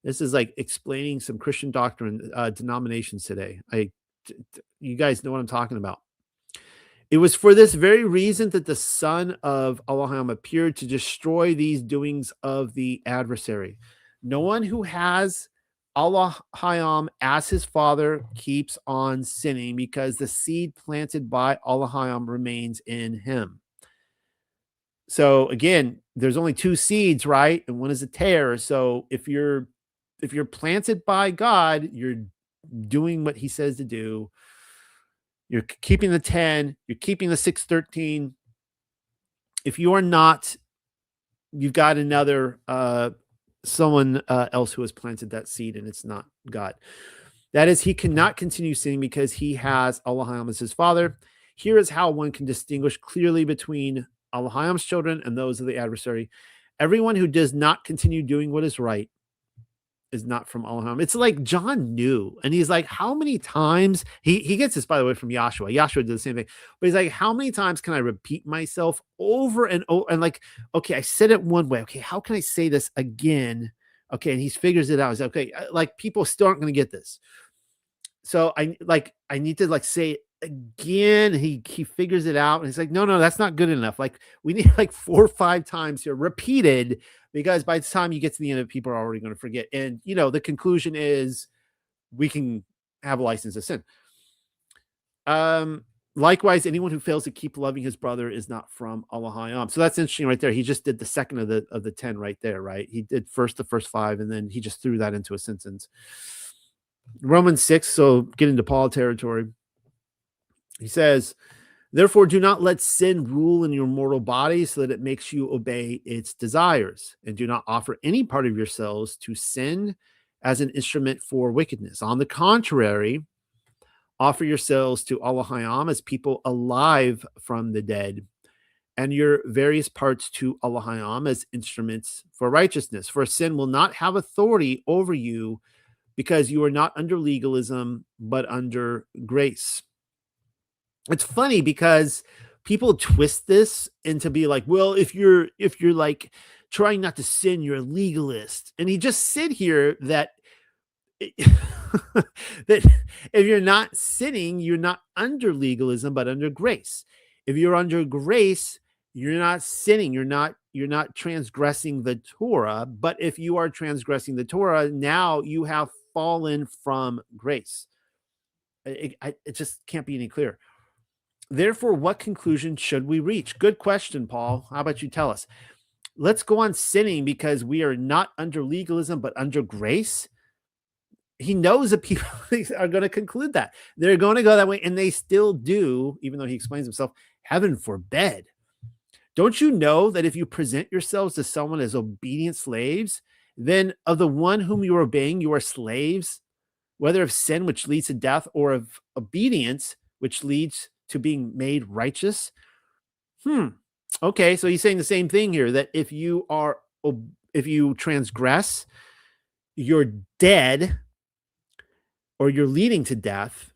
This is like explaining some Christian doctrine, denominations today. You guys know what I'm talking about. It was for this very reason that the son of Elohim appeared to destroy these doings of the adversary. No one who has Elohim as his father keeps on sinning, because the seed planted by Elohim remains in him. So again, there's only two seeds, right? And one is a tear. So if you're planted by God, you're doing what he says to do. You're keeping the 10, you're keeping the 613. If you are not, you've got another someone else who has planted that seed, and it's not God. That is, he cannot continue sinning because he has Elohim as his father. Here is how one can distinguish clearly between Elohim's children and those of the adversary. Everyone who does not continue doing what is right is not from Elohim. It's like John knew, and he's like, how many times he gets this, by the way, from Joshua. Joshua did the same thing, but he's like, how many times can I repeat myself over and over? And like, okay, I said it one way. Okay, how can I say this again? Okay, and he figures it out. He's like, okay, like people still aren't going to get this. So I need to like say it again. He figures it out, and he's like, no, that's not good enough. Like we need like 4 or 5 times here repeated, because by the time you get to the end of it, people are already going to forget. And the conclusion is we can have a license to sin. Likewise, anyone who fails to keep loving his brother is not from Elohim. So that's interesting right there. He just did the second of the 10 right there, right? He did the first 5, and then he just threw that into a sentence. Romans 6, so get into Paul territory. He says, therefore, do not let sin rule in your mortal body so that it makes you obey its desires, and do not offer any part of yourselves to sin as an instrument for wickedness. On the contrary, offer yourselves to Elohim as people alive from the dead, and your various parts to Elohim as instruments for righteousness. For sin will not have authority over you, because you are not under legalism, but under grace. It's funny because people twist this into be like, well, if you're like trying not to sin, you're a legalist. And he just said here that that if you're not sinning, you're not under legalism, but under grace. If you're under grace, you're not sinning. You're not transgressing the Torah. But if you are transgressing the Torah, now you have fallen from grace. It just can't be any clearer. Therefore, what conclusion should we reach? Good question, Paul. How about you tell us? Let's go on sinning because we are not under legalism, but under grace. He knows that people are going to conclude that. They're going to go that way, and they still do, even though he explains himself, heaven forbid. Don't you know that if you present yourselves to someone as obedient slaves, then of the one whom you are obeying, you are slaves, whether of sin, which leads to death, or of obedience, which leads to being made righteous? Okay, so he's saying the same thing here, that if you transgress, you're dead, or you're leading to death.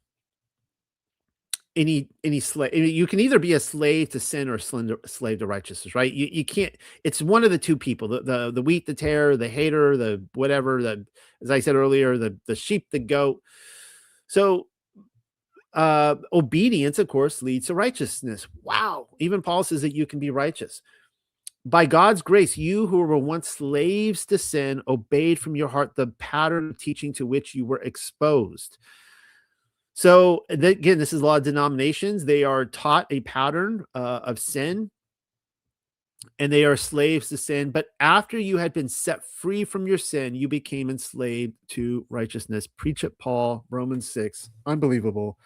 Any slave, you can either be a slave to sin or a slave to righteousness, right? You can't. It's one of the two people: the wheat, the tare, the hater, the whatever. As I said earlier, the sheep, the goat. So obedience, of course, leads to righteousness. Wow! Even Paul says that you can be righteous by God's grace. You who were once slaves to sin obeyed from your heart the pattern of teaching to which you were exposed. So again, this is a lot of denominations. They are taught a pattern of sin, and they are slaves to sin. But after you had been set free from your sin, you became enslaved to righteousness. Preach it, Paul. Romans 6. Unbelievable.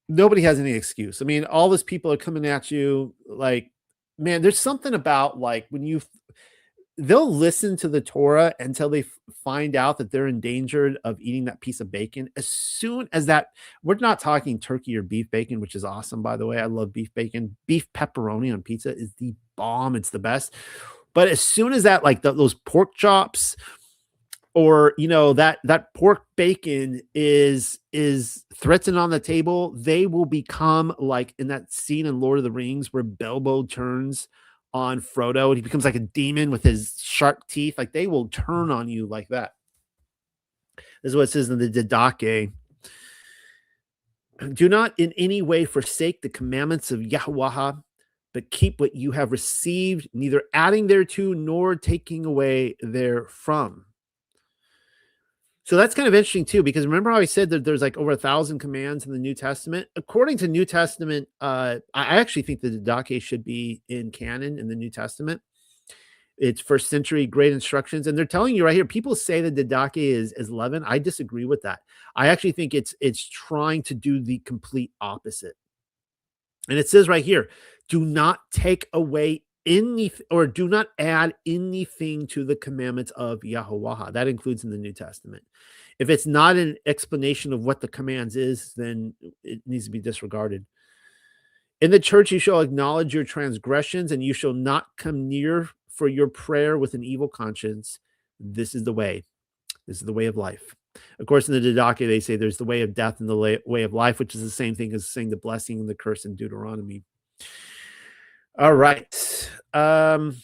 Nobody has any excuse. I mean, all these people are coming at you like, man, there's something about like when they'll listen to the Torah until they find out that they're endangered of eating that piece of bacon. As soon as that, we're not talking turkey or beef bacon, which is awesome, by the way. I love beef bacon. Beef pepperoni on pizza is the bomb. It's the best. But as soon as that, like those pork chops, or that pork bacon is threatened on the table, they will become like in that scene in Lord of the Rings where Bilbo turns on Frodo and he becomes like a demon with his sharp teeth. Like they will turn on you like that. This is what it says in the Didache. Do not in any way forsake the commandments of Yahweh, but keep what you have received, neither adding thereto nor taking away therefrom. So that's kind of interesting too, because remember how I said that there's like over 1,000 commands in the New Testament? According to New Testament, I actually think the Didache should be in canon in the New Testament. It's first century great instructions. And they're telling you right here, people say the Didache is leaven. I disagree with that. I actually think it's trying to do the complete opposite. And it says right here, do not take away anything, or do not add anything to the commandments of Yahweh. That includes in the New Testament. If it's not an explanation of what the commands is, then it needs to be disregarded. In the church, you shall acknowledge your transgressions, and you shall not come near for your prayer with an evil conscience. This is the way. This is the way of life. Of course, in the Didache, they say there's the way of death and the way of life, which is the same thing as saying the blessing and the curse in Deuteronomy. All right. I'm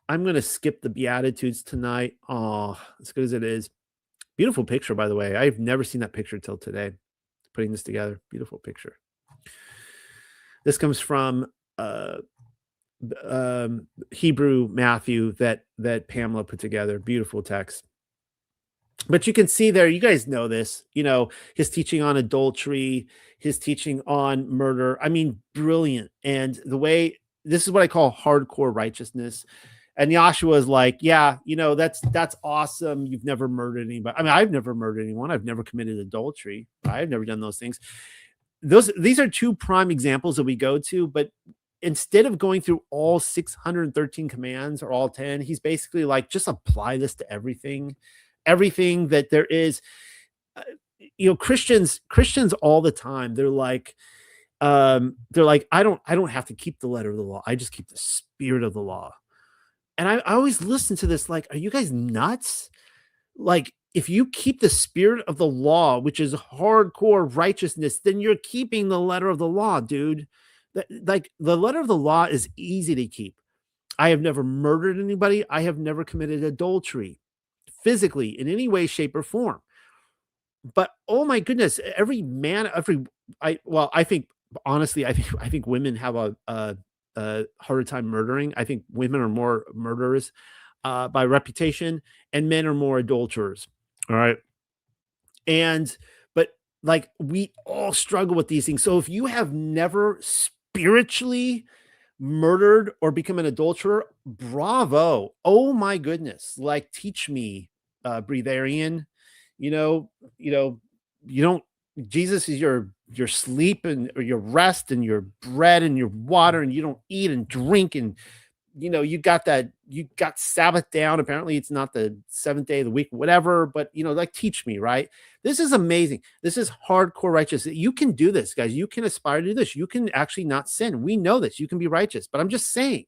going to skip the Beatitudes tonight. Oh, as good as it is. Beautiful picture, by the way. I've never seen that picture till today. Putting this together. Beautiful picture. This comes from Hebrew Matthew that Pamela put together. Beautiful text. But you can see there, you guys know this, his teaching on adultery, his teaching on murder. I mean, brilliant. And this is what I call hardcore righteousness. And Joshua is like, yeah, that's awesome. You've never murdered anybody. I mean, I've never murdered anyone. I've never committed adultery. I've never done those things. These are two prime examples that we go to, but instead of going through all 613 commands or all 10, he's basically like, just apply this to everything that there is. Christians all the time, they're like, I don't have to keep the letter of the law. I just keep the spirit of the law. And I always listen to this, like, are you guys nuts? Like, if you keep the spirit of the law, which is hardcore righteousness, then you're keeping the letter of the law, dude. Like, the letter of the law is easy to keep. I have never murdered anybody. I have never committed adultery physically in any way, shape, or form. But oh my goodness, I think honestly, I think women have a harder time murdering. I think women are more murderers by reputation, and men are more adulterers. All right. But like, we all struggle with these things. So if you have never spiritually murdered or become an adulterer, bravo. Oh my goodness. Like, teach me, breatharian. You don't, Jesus is your sleep and or your rest and your bread and your water, and you don't eat and drink, and you got Sabbath down. Apparently it's not the 7th day of the week, whatever, but like, teach me, right? This is amazing. This is hardcore righteous. You can do this, guys. You can aspire to do this. You can actually not sin. We know this. You can be righteous, but I'm just saying,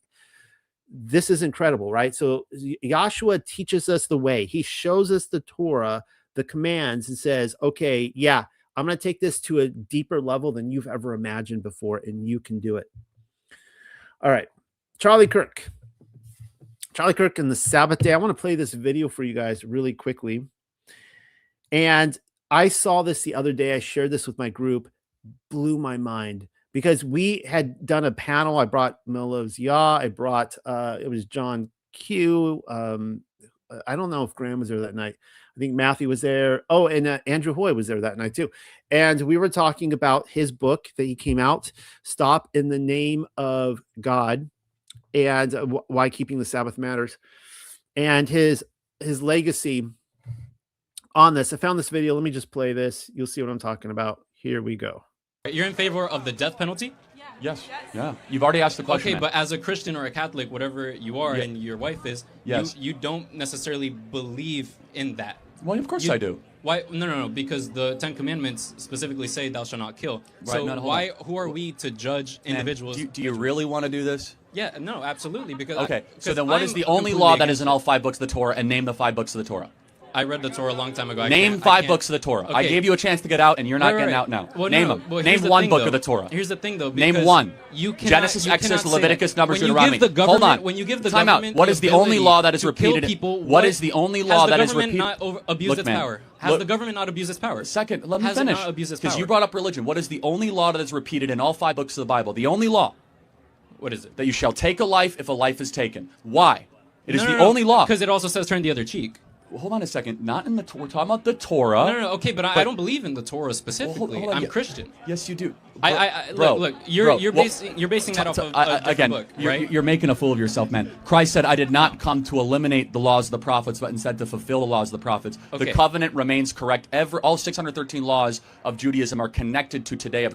this is incredible, right? So Joshua teaches us the way. He shows us the Torah, the commands, and says, okay, yeah, I'm going to take this to a deeper level than you've ever imagined before, and you can do it. All right. Charlie Kirk and the Sabbath day. I want to play this video for you guys really quickly. And I saw this the other day. I shared this with my group. Blew my mind, because we had done a panel. I brought Melov Zia. I brought, it was John Q. I don't know if Graham was there that night. I think Matthew was there. Oh, and Andrew Hoy was there that night too. And we were talking about his book that he came out, Stop in the Name of God, and why keeping the Sabbath matters, and his legacy on this. I found this video. Let me just play this. You'll see what I'm talking about. Here we go. You're in favor of the death penalty? Yes. Yeah. You've already asked the question. Okay, but as a Christian or a Catholic, whatever you are, and your wife is, yes, you don't necessarily believe in that. Well, of course I do. Why? No. Because the 10 Commandments specifically say, "Thou shalt not kill." Right, so who are we to judge individuals? Do you really want to do this? Yeah. No. Absolutely. Because okay. So then, what is the only law that is in all 5 books of the Torah? And name the 5 books of the Torah. I read the Torah a long time ago. Name five books of the Torah. I gave you a chance to get out, and you're not getting out now. Well, name them. Well, name one book of the Torah. Here's the thing, though. Name one. Genesis, Exodus, Leviticus, Numbers, Deuteronomy. Hold on. When you give the time out. government What is the only law that is repeated? People, what is the only law that is repeated? Has the government not abused its power? Has the government not abused its power? Second, let me finish. Because you brought up religion. What is the only law that is repeated in all 5 books of the Bible? The only law. What is it? That you shall take a life if a life is taken. Why? It is the only law. Because it also says turn the other cheek. Well, hold on a second. Not in the We're talking about the Torah. No. Okay, but I don't believe in the Torah specifically. Hold on. I'm Christian. Yes, you do. Look. You're basing that off of a different book, right? You're making a fool of yourself, man. Christ said, "I did not come to eliminate the laws of the prophets, but instead to fulfill the laws of the prophets." Okay. The covenant remains correct. All 613 laws of Judaism are connected to today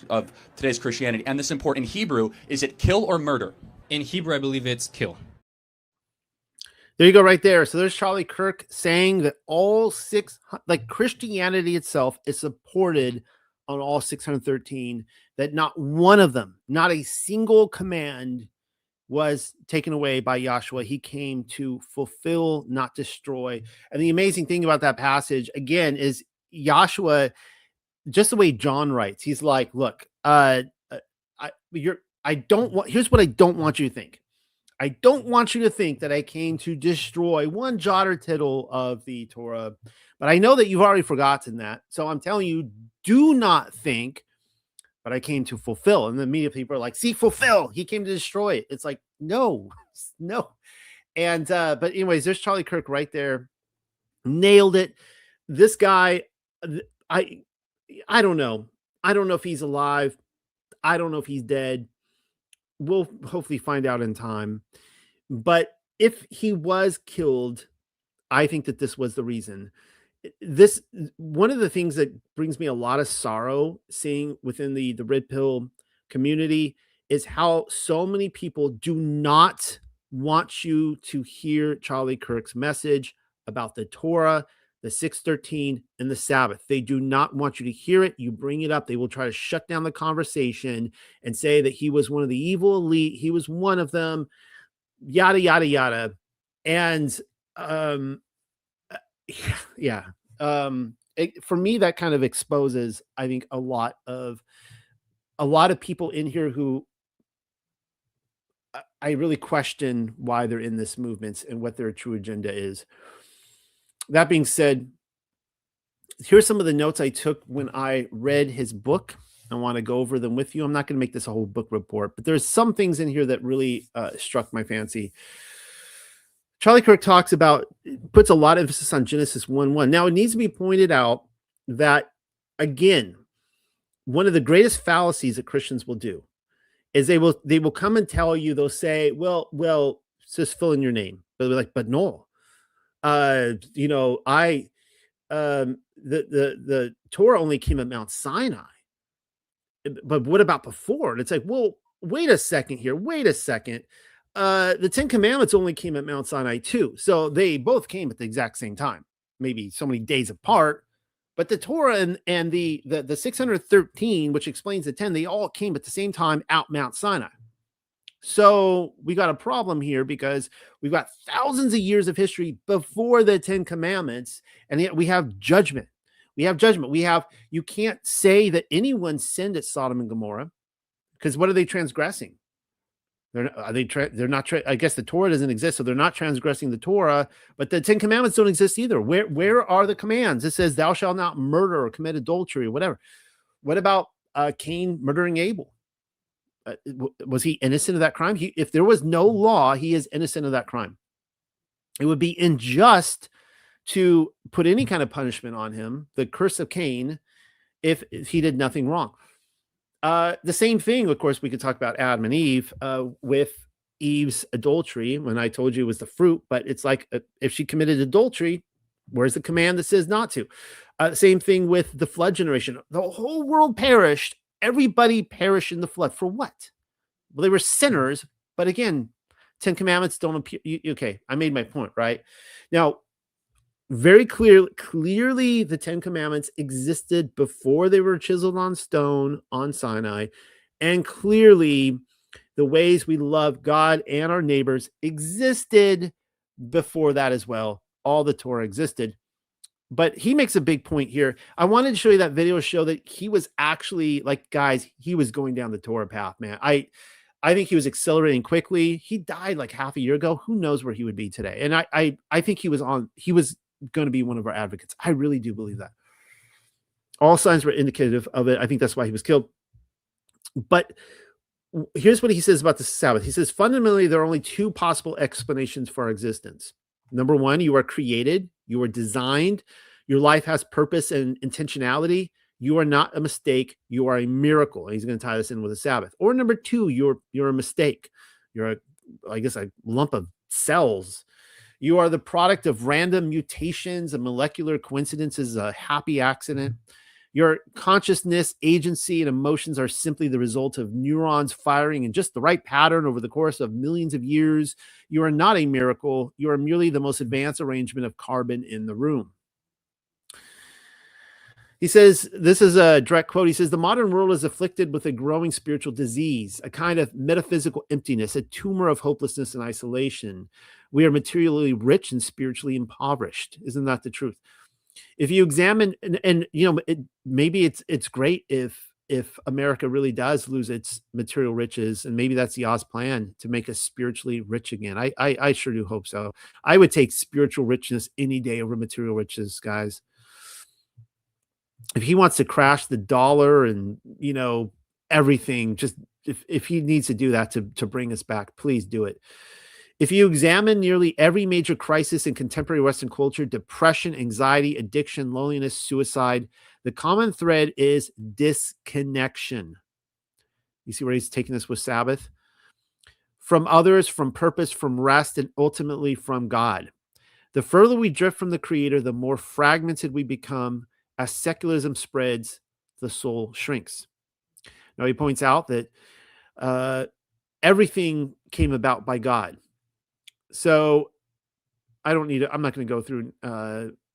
of today's Christianity, and this important. In Hebrew, is it kill or murder? In Hebrew, I believe it's kill. There you go, right there. So there's Charlie Kirk saying that all Christianity itself is supported on all 613, that not one of them, not a single command was taken away by Yahshua. He came to fulfill, not destroy. And the amazing thing about that passage, again, is Yahshua, just the way John writes, he's like, look, here's what I don't want you to think. I don't want you to think that I came to destroy one jot or tittle of the Torah, but I know that you've already forgotten that. So I'm telling you, do not think that I came to fulfill. And the media people are like, see, fulfill. He came to destroy it. It's like, no. And, but anyways, there's Charlie Kirk right there. Nailed it. This guy, I don't know. I don't know if he's alive. I don't know if he's dead. We'll hopefully find out in time. But if he was killed, I think that this was the reason. One of the things that brings me a lot of sorrow seeing within the red pill community is how so many people do not want you to hear Charlie Kirk's message about the Torah, the 613, and the Sabbath. They do not want you to hear it. You bring it up, they will try to shut down the conversation and say that he was one of the evil elite. He was one of them, yada, yada, yada. And for me, that kind of exposes, I think, a lot of people in here who I really question why they're in this movement and what their true agenda is. That being said, here's some of the notes I took when I read his book. I want to go over them with you. I'm not going to make this a whole book report, but there's some things in here that really struck my fancy. Charlie Kirk puts a lot of emphasis on Genesis 1:1. Now, it needs to be pointed out that, again, one of the greatest fallacies that Christians will do is they will come and tell you, they'll say, well, just fill in your name. But they're like, but no. The Torah only came at Mount Sinai, but what about before? And it's like, well, wait a second. The 10 Commandments only came at Mount Sinai too. So they both came at the exact same time, maybe so many days apart, but the Torah and the 613, which explains the 10, they all came at the same time out Mount Sinai. So we got a problem here because we've got thousands of years of history before the 10 Commandments, and yet we have judgment. You can't say that anyone sinned at Sodom and Gomorrah, because what are they transgressing? They're not. I guess the Torah doesn't exist, so they're not transgressing the Torah. But the 10 Commandments don't exist either. Where are the commands? It says, "Thou shalt not murder or commit adultery," or whatever. What about Cain murdering Abel? Was he innocent of that crime? If there was no law, he is innocent of that crime. It would be unjust to put any kind of punishment on him, the curse of Cain, if he did nothing wrong. The same thing, of course, we could talk about Adam and Eve with Eve's adultery, when I told you it was the fruit, but it's like if she committed adultery, where's the command that says not to? Same thing with the flood generation. The whole world perished. Everybody perished in the flood. For what? Well, they were sinners, but again, 10 Commandments don't appear. Okay, I made my point, right? Now, very clearly, the 10 Commandments existed before they were chiseled on stone on Sinai, and clearly, the ways we love God and our neighbors existed before that as well. All the Torah existed. But he makes a big point here. I wanted to show you that video to show that he was actually like, guys, he was going down the Torah path, man. I think he was accelerating quickly. He died like half a year ago. Who knows where he would be today? And I think he was going to be one of our advocates. I really do believe that. All signs were indicative of it. I think that's why he was killed. But here's what he says about the Sabbath. He says, fundamentally, there are only two possible explanations for our existence. Number one, you are created, you are designed, your life has purpose and intentionality. You are not a mistake, you are a miracle. And he's going to tie this in with the Sabbath. Or number two, you're a mistake. You're a lump of cells. You are the product of random mutations, a molecular coincidences, a happy accident. Your consciousness, agency, and emotions are simply the result of neurons firing in just the right pattern over the course of millions of years. You are not a miracle. You are merely the most advanced arrangement of carbon in the room. He says, this is a direct quote. He says, the modern world is afflicted with a growing spiritual disease, a kind of metaphysical emptiness, a tumor of hopelessness and isolation. We are materially rich and spiritually impoverished. Isn't that the truth? If you examine, and maybe it's great if America really does lose its material riches, and maybe that's the Oz plan to make us spiritually rich again. I sure do hope so. I would take spiritual richness any day over material riches, guys. If he wants to crash the dollar and everything, just if he needs to do that to bring us back, please do it. If you examine nearly every major crisis in contemporary Western culture, depression, anxiety, addiction, loneliness, suicide, the common thread is disconnection. You see where he's taking this with Sabbath? From others, from purpose, from rest, and ultimately from God. The further we drift from the Creator, the more fragmented we become. As secularism spreads, the soul shrinks. Now he points out that everything came about by God. So I'm not going to go through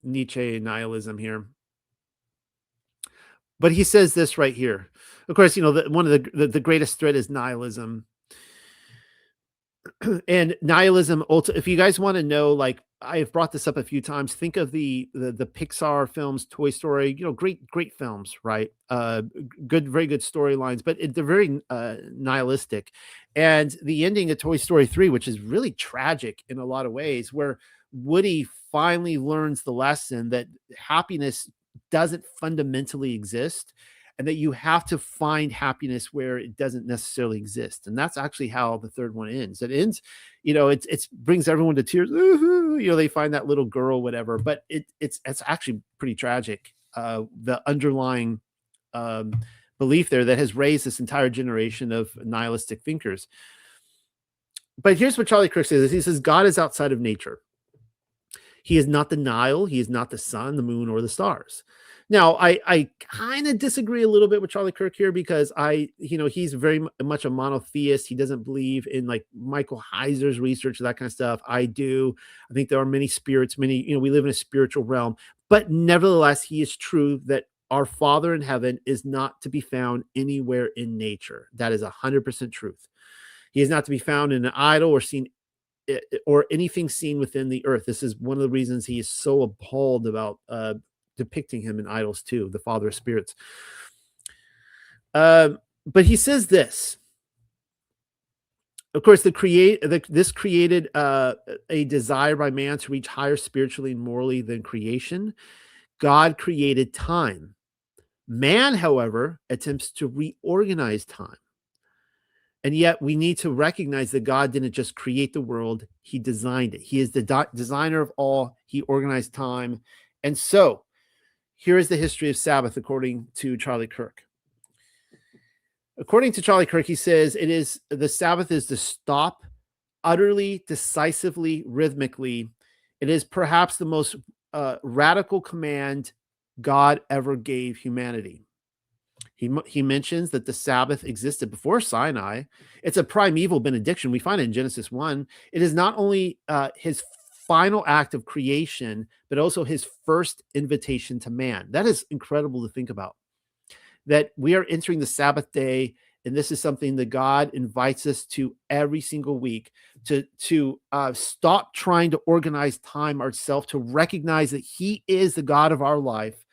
Nietzsche nihilism here. But he says this right here. Of course, one of the greatest threat is nihilism. And nihilism, if you guys want to know, like I've brought this up a few times, think of the Pixar films, Toy Story, great films, right? Very good storylines, but they're very nihilistic. And the ending of Toy Story 3, which is really tragic in a lot of ways, where Woody finally learns the lesson that happiness doesn't fundamentally exist, and that you have to find happiness where it doesn't necessarily exist. And that's actually how the third one ends. It ends, it brings everyone to tears. They find that little girl, whatever, but it's actually pretty tragic. The underlying belief there that has raised this entire generation of nihilistic thinkers. But here's what Charlie Kirk says. He says, God is outside of nature. He is not the Nile. He is not the sun, the moon, or the stars. Now, I kind of disagree a little bit with Charlie Kirk here because he's very much a monotheist. He doesn't believe in like Michael Heiser's research, that kind of stuff. I do. I think there are many spirits, we live in a spiritual realm, but nevertheless, he is true that our Father in heaven is not to be found anywhere in nature. That is 100% truth. He is not to be found in an idol or seen or anything seen within the earth. This is one of the reasons he is so appalled about depicting him in idols too, the father of spirits. But he says this. Of course, this created a desire by man to reach higher spiritually and morally than creation. God created time. Man, however, attempts to reorganize time. And yet we need to recognize that God didn't just create the world, he designed it. He is the designer of all. He organized time. And so here is the history of Sabbath according to Charlie Kirk. According to Charlie Kirk, he says the Sabbath is to stop utterly, decisively, rhythmically. It is perhaps the most radical command God ever gave humanity. He mentions that the Sabbath existed before Sinai. It's a primeval benediction. We find it in Genesis 1. It is not only his final act of creation, but also his first invitation to man. That is incredible to think about. That we are entering the Sabbath day And this is something that God invites us to every single week, to stop trying to organize time ourselves, to recognize that he is the God of our life,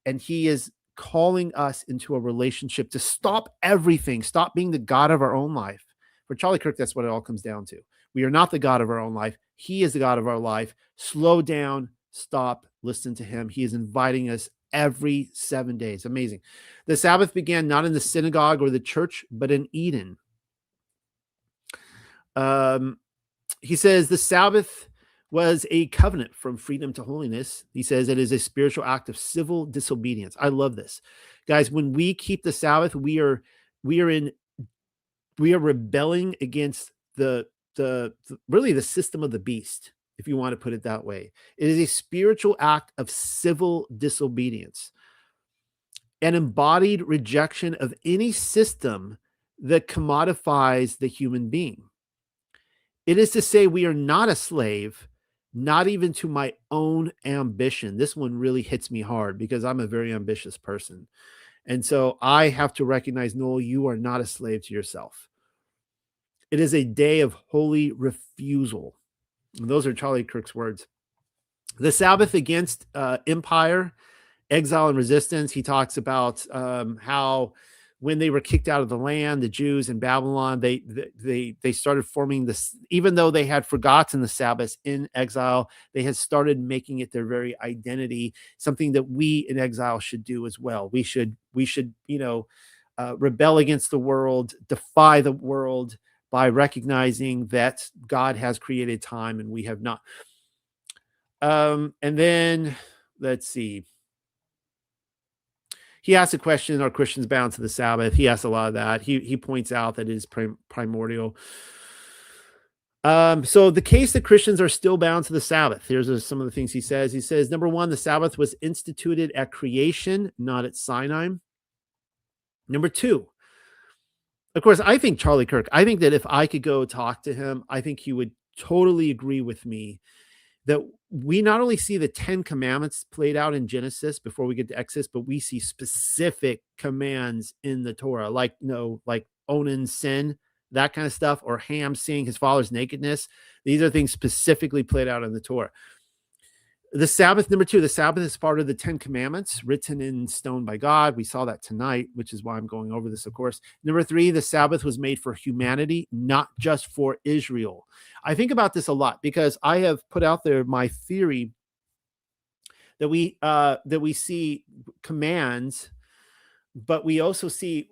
and he is calling us into a relationship, to stop everything, stop being the God of our own life. For Charlie Kirk, that's what it all comes down to. We are not the God of our own life. He is the God of our life. Slow down, stop, listen to him. He is inviting us every 7 days. Amazing. The Sabbath began not in the synagogue or the church, but in Eden. He says the Sabbath was a covenant from freedom to holiness. He says it is a spiritual act of civil disobedience. I love this. Guys, when we keep the Sabbath, we are rebelling against the really the system of the beast, if you want to put it that way. It is a spiritual act of civil disobedience, an embodied rejection of any system that commodifies the human being. It is to say we are not a slave, not even to my own ambition. This one really hits me hard because I'm a very ambitious person. And so I have to recognize, Noel, you are not a slave to yourself. It is a day of holy refusal. And those are Charlie Kirk's words. The Sabbath against empire, exile, and resistance. He talks about how when they were kicked out of the land, the Jews in Babylon, they started forming this, even though they had forgotten the Sabbath in exile, they had started making it their very identity, something that we in exile should do as well. We should rebel against the world, defy the world by recognizing that God has created time and we have not. And then let's see. He asks a question, are Christians bound to the Sabbath? He asks a lot of that. He points out that it is primordial. So the case that Christians are still bound to the Sabbath, here's some of the things he says. He says, number one, the Sabbath was instituted at creation, not at Sinai. Number two, of course, I think Charlie Kirk, I think that if I could go talk to him, I think he would totally agree with me that we not only see the 10 commandments played out in Genesis before we get to Exodus, but we see specific commands in the Torah, like Onan's sin, that kind of stuff, or Ham seeing his father's nakedness. These are things specifically played out in the Torah. The Sabbath, number two, the Sabbath is part of the 10 commandments written in stone by God. We saw that tonight, which is why I'm going over this, of course. Number three, the Sabbath was made for humanity, not just for Israel. I think about this a lot because I have put out there my theory that we see commands, but we also see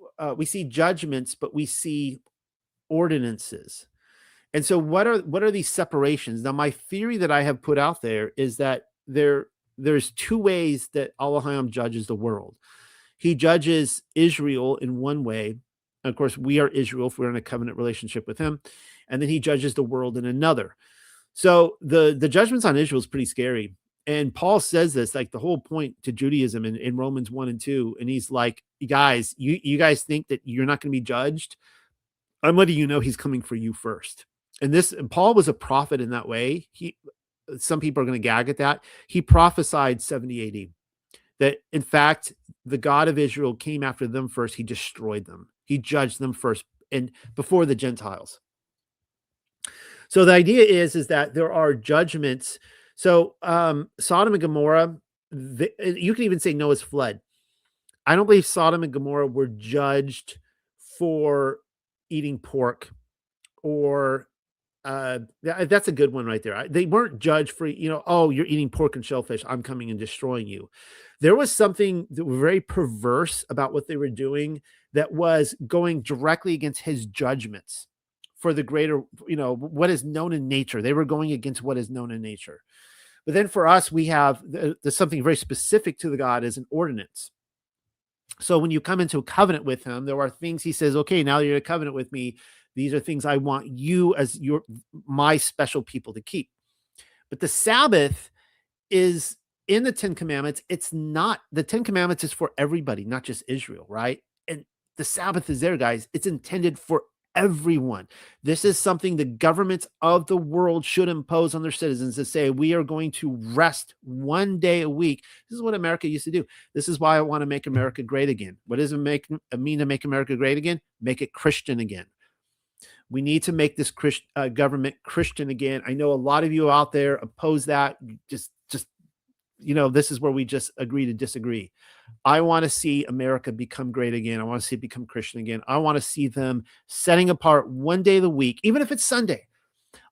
judgments, but we see ordinances. And so what are these separations? Now, my theory that I have put out there is that there's two ways that Elohim judges the world. He judges Israel in one way. Of course, we are Israel if we're in a covenant relationship with him. And then he judges the world in another. So the judgments on Israel is pretty scary. And Paul says this, like the whole point to Judaism in Romans 1 and 2. And he's like, guys, you guys think that you're not going to be judged? I'm letting you know he's coming for you first. And Paul was a prophet in that way. Some people are going to gag at that. He prophesied 70 AD that, in fact, the God of Israel came after them first. He destroyed them. He judged them first and before the Gentiles. So the idea is that there are judgments. So Sodom and Gomorrah, you can even say Noah's flood. I don't believe Sodom and Gomorrah were judged for eating pork or that's a good one right there. They weren't judged for, oh, you're eating pork and shellfish, I'm coming and destroying you. There was something that was very perverse about what they were doing that was going directly against his judgments for the greater, what is known in nature. They were going against what is known in nature. But then for us, we have there's something very specific to the God as an ordinance. So when you come into a covenant with him, there are things he says, okay, now you're in a covenant with me. These are things I want you as my special people to keep. But the Sabbath is in the 10 commandments. It's not, the 10 commandments is for everybody, not just Israel, right? And the Sabbath is there, guys. It's intended for everyone. This is something the governments of the world should impose on their citizens, to say we are going to rest one day a week. This is what America used to do. This is why I want to make America great again. What does it mean to make America great again? Make it Christian again. We need to make this government Christian again. I know a lot of you out there oppose that. Just this is where we just agree to disagree. I want to see America become great again. I want to see it become Christian again. I want to see them setting apart one day of the week, even if it's Sunday.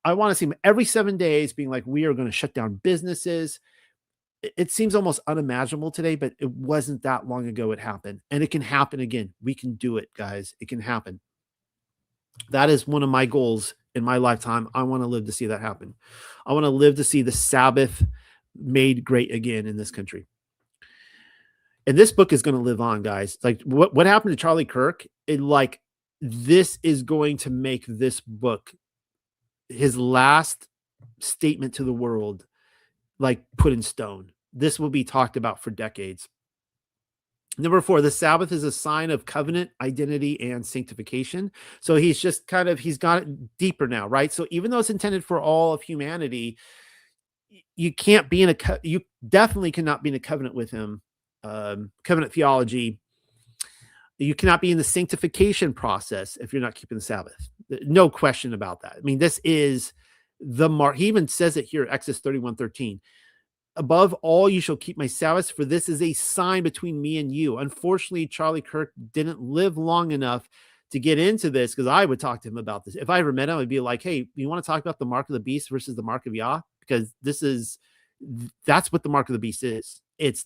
I want to see them every 7 days being like, we are going to shut down businesses. It seems almost unimaginable today, but it wasn't that long ago it happened. And it can happen again. We can do it, guys. It can happen. That is one of my goals in my lifetime. I want to live to see that happen. I want to live to see the Sabbath made great again in this country. And this book is going to live on, guys. Like what happened to Charlie Kirk, this is going to make this book, his last statement to the world, like put in stone. This will be talked about for decades. Number 4, the Sabbath is a sign of covenant identity and sanctification. So he's got it deeper now, right? So even though it's intended for all of humanity, you definitely cannot be in a covenant with him. Covenant theology. You cannot be in the sanctification process if you're not keeping the Sabbath. No question about that. I mean, this is the mark. He even says it here, Exodus 31:13. Above all, you shall keep my Sabbaths, for this is a sign between me and you. Unfortunately, Charlie Kirk didn't live long enough to get into this, because I would talk to him about this. If I ever met him, I'd be like, hey, you want to talk about the mark of the beast versus the mark of Yah? Because that's what the mark of the beast is. It's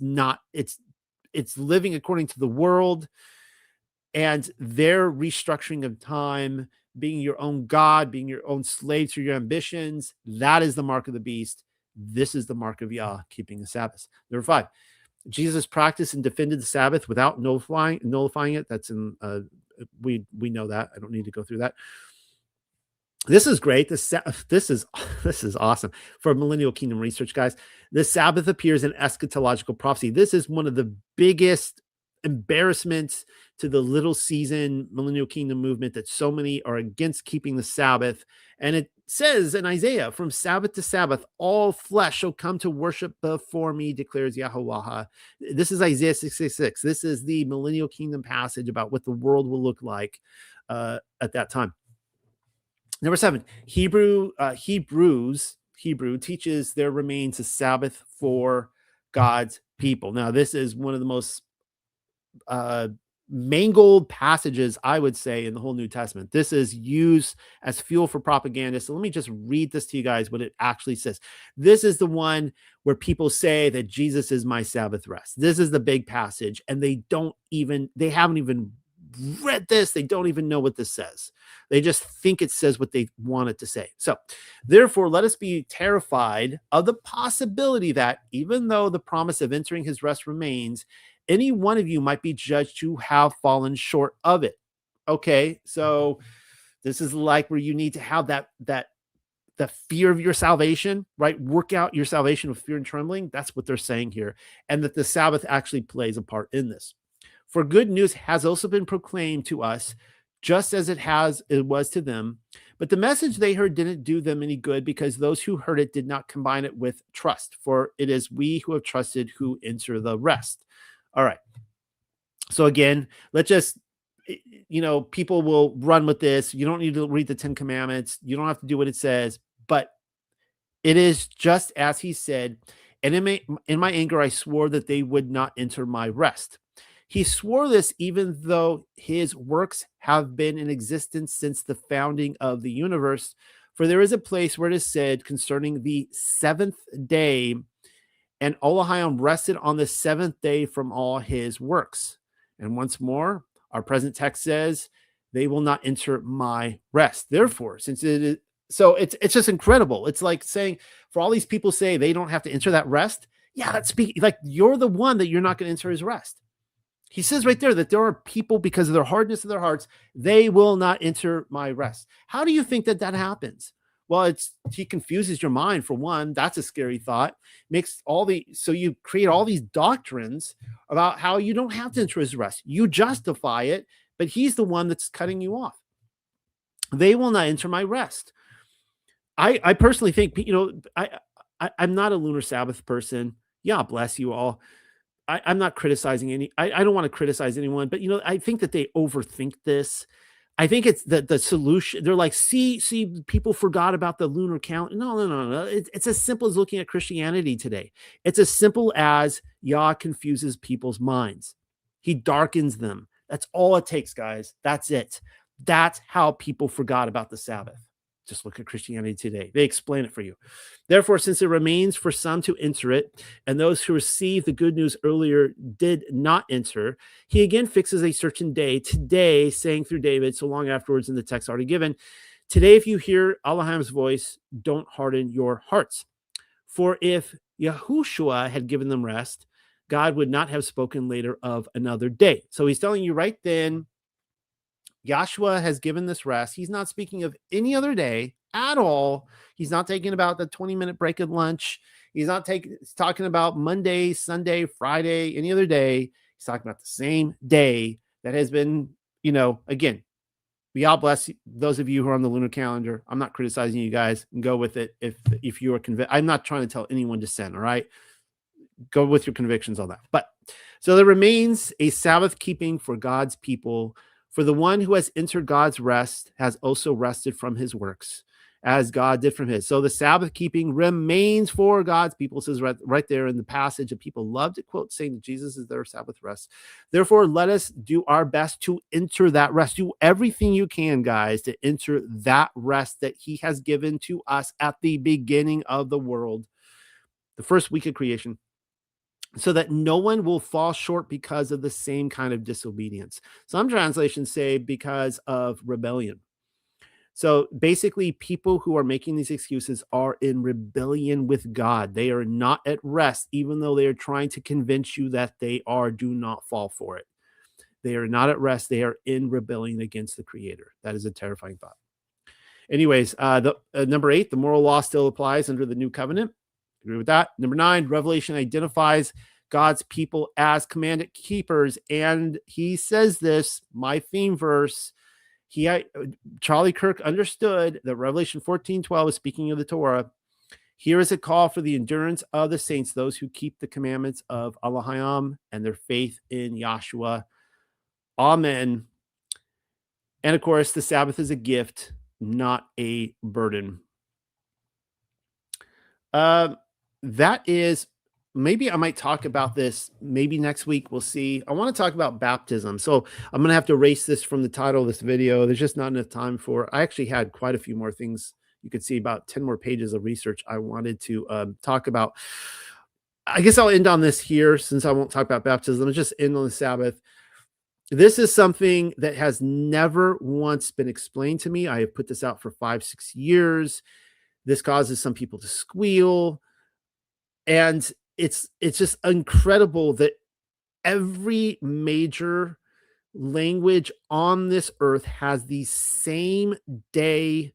living according to the world and their restructuring of time, being your own God, being your own slave to your ambitions. That is the mark of the beast. This is the mark of Yah, keeping the Sabbath. Number 5, Jesus practiced and defended the Sabbath without nullifying it. That's in we know that. I don't need to go through that. This is great. This is awesome for Millennial Kingdom research, guys. The Sabbath appears in eschatological prophecy. This is one of the biggest embarrassments to the little season Millennial Kingdom movement, that so many are against keeping the Sabbath. And it says in Isaiah, from Sabbath to Sabbath, all flesh shall come to worship before me, declares Yahweh. This is Isaiah 6:6. This is the Millennial Kingdom passage about what the world will look like at that time. Number 7, Hebrew teaches there remains a Sabbath for God's people. Now, this is one of the most mangled passages, I would say, in the whole New Testament. This is used as fuel for propaganda. So let me just read this to you guys, what it actually says. This is the one where people say that Jesus is my Sabbath rest. This is the big passage, and they haven't even read this. They don't even know what this says. They just think it says what they want it to say. So therefore, let us be terrified of the possibility that even though the promise of entering his rest remains, any one of you might be judged to have fallen short of it. Okay, so this is like where you need to have that the fear of your salvation, right? Work out your salvation with fear and trembling. That's what they're saying here. And that the Sabbath actually plays a part in this. For good news has also been proclaimed to us, just as it was to them. But the message they heard didn't do them any good, because those who heard it did not combine it with trust. For it is we who have trusted who enter the rest. All right. So again, let's just, people will run with this. You don't need to read the 10 Commandments. You don't have to do what it says. But it is just as he said, and in my anger, I swore that they would not enter my rest. He swore this even though his works have been in existence since the founding of the universe. For there is a place where it is said concerning the 7th day, and Elohim rested on the 7th day from all his works. And once more, our present text says, they will not enter my rest. Therefore, since it is, so it's just incredible. It's like saying, for all these people say they don't have to enter that rest. Yeah, that's speaking like you're the one that you're not going to enter his rest. He says right there that there are people, because of their hardness of their hearts, they will not enter my rest. How do you think that happens? Well, he confuses your mind, for one. That's a scary thought. So you create all these doctrines about how you don't have to enter his rest. You justify it, but he's the one that's cutting you off. they will not enter my rest. I personally think, I'm not a lunar Sabbath person. Yeah, bless you all. I'm not criticizing I don't want to criticize anyone, but I think that they overthink this. I think it's the solution. They're like, see, people forgot about the lunar count. No. It's as simple as looking at Christianity today. It's as simple as Yah confuses people's minds. He darkens them. That's all it takes, guys. That's it. That's how people forgot about the Sabbath. Just look at Christianity today. They explain it for you. Therefore, since it remains for some to enter it, and those who received the good news earlier did not enter, he again fixes a certain day, today, saying through David, so long afterwards in the text already given, today, if you hear Elohim's voice, don't harden your hearts. For if Yahushua had given them rest, God would not have spoken later of another day. So he's telling you right then, Yahshua has given this rest. He's not speaking of any other day at all. He's not talking about the 20-minute break at lunch. He's talking about Monday, Sunday, Friday, any other day. He's talking about the same day that has been, again, God bless those of you who are on the lunar calendar. I'm not criticizing you guys, and go with it if you are convinced. I'm not trying to tell anyone to sin, all right? Go with your convictions on that. But so there remains a Sabbath keeping for God's people. For the one who has entered God's rest has also rested from his works, as God did from his. So the Sabbath keeping remains for God's people. It says right there in the passage, and people love to quote, saying that Jesus is their Sabbath rest. Therefore, let us do our best to enter that rest. Do everything you can, guys, to enter that rest that he has given to us at the beginning of the world, the first week of creation, so that no one will fall short because of the same kind of disobedience. Some translations say because of rebellion. So basically, people who are making these excuses are in rebellion with God. They are not at rest, even though they are trying to convince you that they are. Do not fall for it. They are not at rest. They are in rebellion against the Creator. That is a terrifying thought. Anyways, number 8, the moral law still applies under the new covenant. Agree with that. Number 9, Revelation identifies God's people as commandment keepers. And he says this, my theme verse, Charlie Kirk understood that Revelation 14:12 is speaking of the Torah. Here is a call for the endurance of the saints, those who keep the commandments of Elohim and their faith in Yahshua. Amen. And of course, the Sabbath is a gift, not a burden. That is, maybe I might talk about this maybe next week. We'll see. I want to talk about baptism. So I'm going to have to erase this from the title of this video. There's just not enough time for, I actually had quite a few more things. You could see about 10 more pages of research I wanted to talk about. I guess I'll end on this here since I won't talk about baptism. I'll just end on the Sabbath. This is something that has never once been explained to me. I have put this out for 5-6 years. This causes some people to squeal. And it's just incredible that every major language on this earth has the same day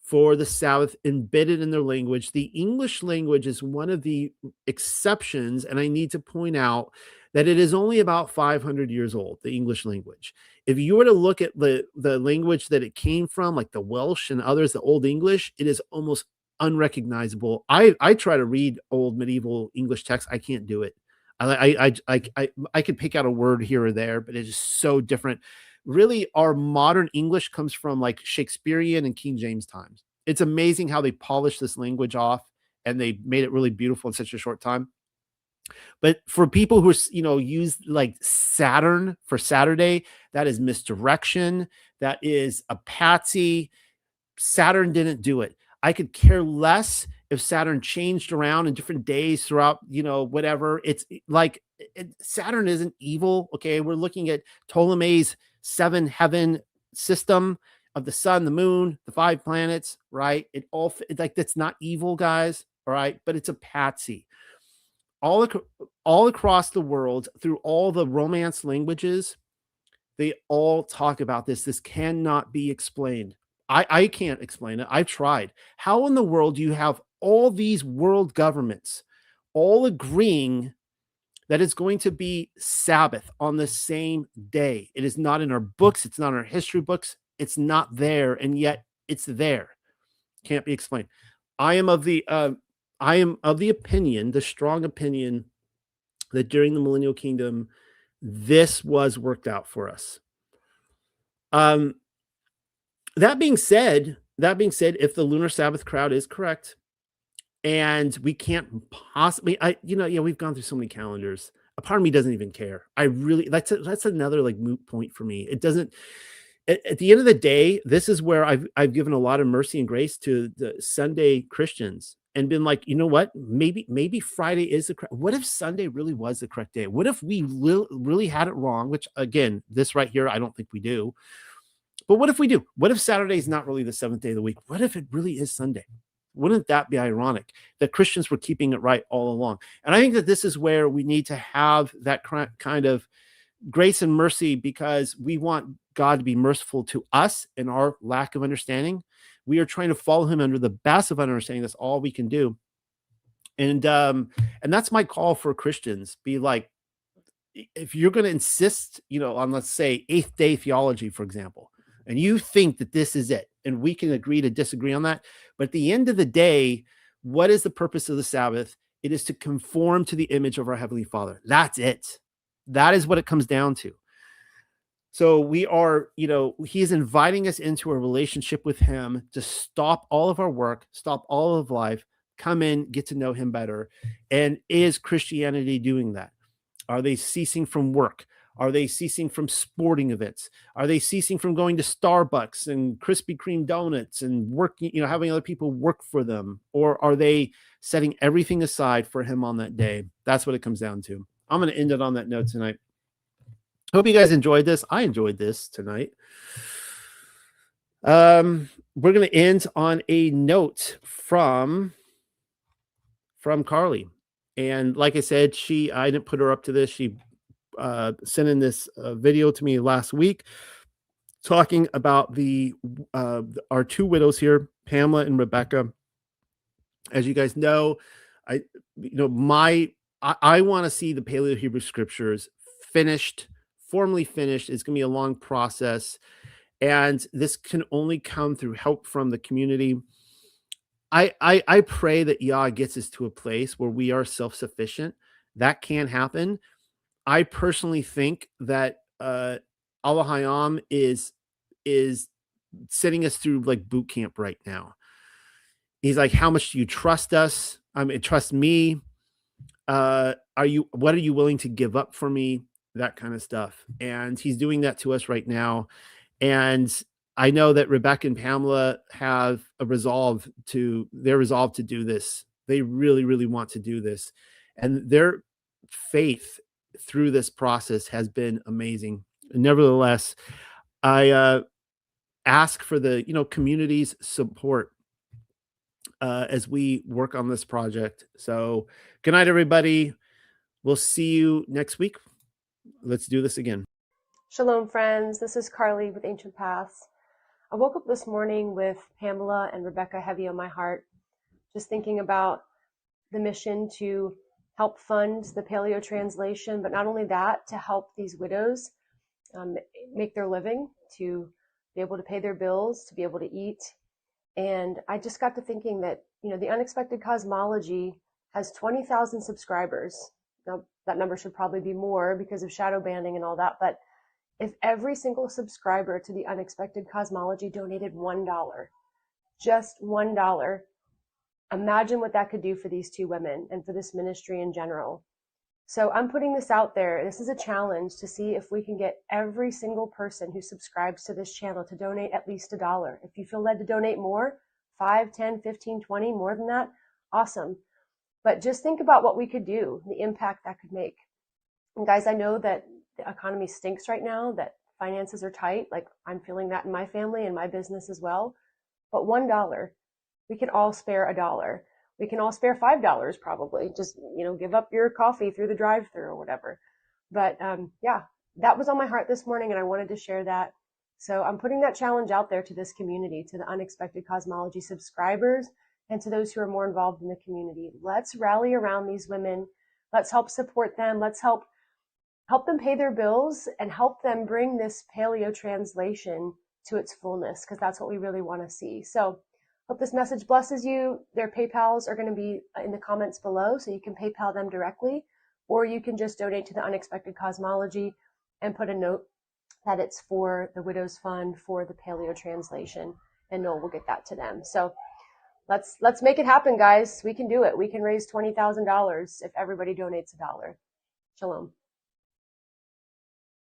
for the Sabbath embedded in their language. The English language is one of the exceptions, and I need to point out that it is only about 500 years old, the English language. If you were to look at the language that it came from, like the Welsh and others, the Old English, it is almost unrecognizable. I try to read old medieval English text. I can't do it. I could pick out a word here or there, but it is so different. Really, our modern English comes from like Shakespearean and King James times. It's amazing how they polished this language off and they made it really beautiful in such a short time. But for people who use like Saturn for Saturday, that is misdirection. That is a patsy. Saturn didn't do it. I could care less if Saturn changed around in different days throughout, whatever. It's like Saturn isn't evil. Okay. We're looking at Ptolemy's 7 heaven system of the sun, the moon, the 5 planets, right? That's not evil, guys. All right. But it's a patsy. All across the world, through all the Romance languages, they all talk about this. This cannot be explained. I can't explain it. I've tried. How in the world do you have all these world governments all agreeing that it's going to be Sabbath on the same day? It is not in our books. It's not in our history books. it's not there, and yet it's there. Can't be explained. I am of the opinion, the strong opinion, that during the millennial kingdom, this was worked out for us. That being said, if the lunar Sabbath crowd is correct, and we can't possibly, we've gone through so many calendars. A part of me doesn't even care. I really, that's another like moot point for me. It doesn't. At the end of the day, this is where I've given a lot of mercy and grace to the Sunday Christians and been like, you know what? Maybe Friday is the correct. What if Sunday really was the correct day? What if we really had it wrong? Which again, this right here, I don't think we do. But what if we do? What if Saturday is not really the seventh day of the week? What if it really is Sunday? Wouldn't that be ironic that Christians were keeping it right all along? And I think that this is where we need to have that kind of grace and mercy, because we want God to be merciful to us in our lack of understanding. We are trying to follow him under the best of understanding. That's all we can do. And that's my call for Christians. Be like, if you're going to insist, on, let's say, eighth day theology, for example, and you think that this is it, and we can agree to disagree on that. But at the end of the day, what is the purpose of the Sabbath? It is to conform to the image of our Heavenly Father. That's it. That is what it comes down to. So we are, he is inviting us into a relationship with him to stop all of our work, stop all of life, come in, get to know him better. And is Christianity doing that? Are they ceasing from work? Are they ceasing from sporting events? Are they ceasing from going to Starbucks and Krispy Kreme donuts and working, having other people work for them? Or are they setting everything aside for him on that day? That's what it comes down to. I'm going to end it on that note tonight. Hope you guys enjoyed this. I enjoyed this tonight. We're going to end on a note from Carly. And like I said, I didn't put her up to this. She sent in this video to me last week talking about our two widows here, Pamela and Rebecca. As you guys know, I want to see the Paleo Hebrew Scriptures formally finished. It's going to be a long process, and this can only come through help from the community. I pray that Yah gets us to a place where we are self-sufficient. That can happen. I personally think that Allah Hayam is sending us through like boot camp right now. He's like, how much do you trust us? Trust me. What are you willing to give up for me? That kind of stuff. And he's doing that to us right now. And I know that Rebecca and Pamela have resolved to do this. They really, really want to do this. And their faith through this process has been amazing. Nevertheless, I ask for the community's support as we work on this project. So good night, everybody. We'll see you next week. Let's do this again. Shalom, friends. This is Carly with Ancient Paths. I woke up this morning with Pamela and Rebecca heavy on my heart, just thinking about the mission to help fund the Paleo translation, but not only that, to help these widows make their living, to be able to pay their bills, to be able to eat. And I just got to thinking that, the Unexpected Cosmology has 20,000 subscribers. Now, that number should probably be more because of shadow banning and all that. But if every single subscriber to the Unexpected Cosmology donated $1, just $1, imagine what that could do for these two women and for this ministry in general. So I'm putting this out there. This is a challenge to see if we can get every single person who subscribes to this channel to donate at least $1. If you feel led to donate more, 5, 10, 15, 20, more than that, awesome. But just think about what we could do, the impact that could make. And guys, I know that the economy stinks right now, that finances are tight. Like I'm feeling that in my family and my business as well. But $1, we can all spare $1. We can all spare $5 probably. Just, give up your coffee through the drive-thru or whatever. But yeah, that was on my heart this morning and I wanted to share that. So I'm putting that challenge out there to this community, to the Unexpected Cosmology subscribers, and to those who are more involved in the community. Let's rally around these women. Let's help support them. Let's help them pay their bills and help them bring this Paleo translation to its fullness, because that's what we really want to see. So hope this message blesses you. Their PayPals are going to be in the comments below, so you can PayPal them directly, or you can just donate to the Unexpected Cosmology and put a note that it's for the Widows Fund for the Paleo translation, and Noel will get that to them. So let's make it happen, guys. We can do it. We can raise $20,000 if everybody donates $1. Shalom.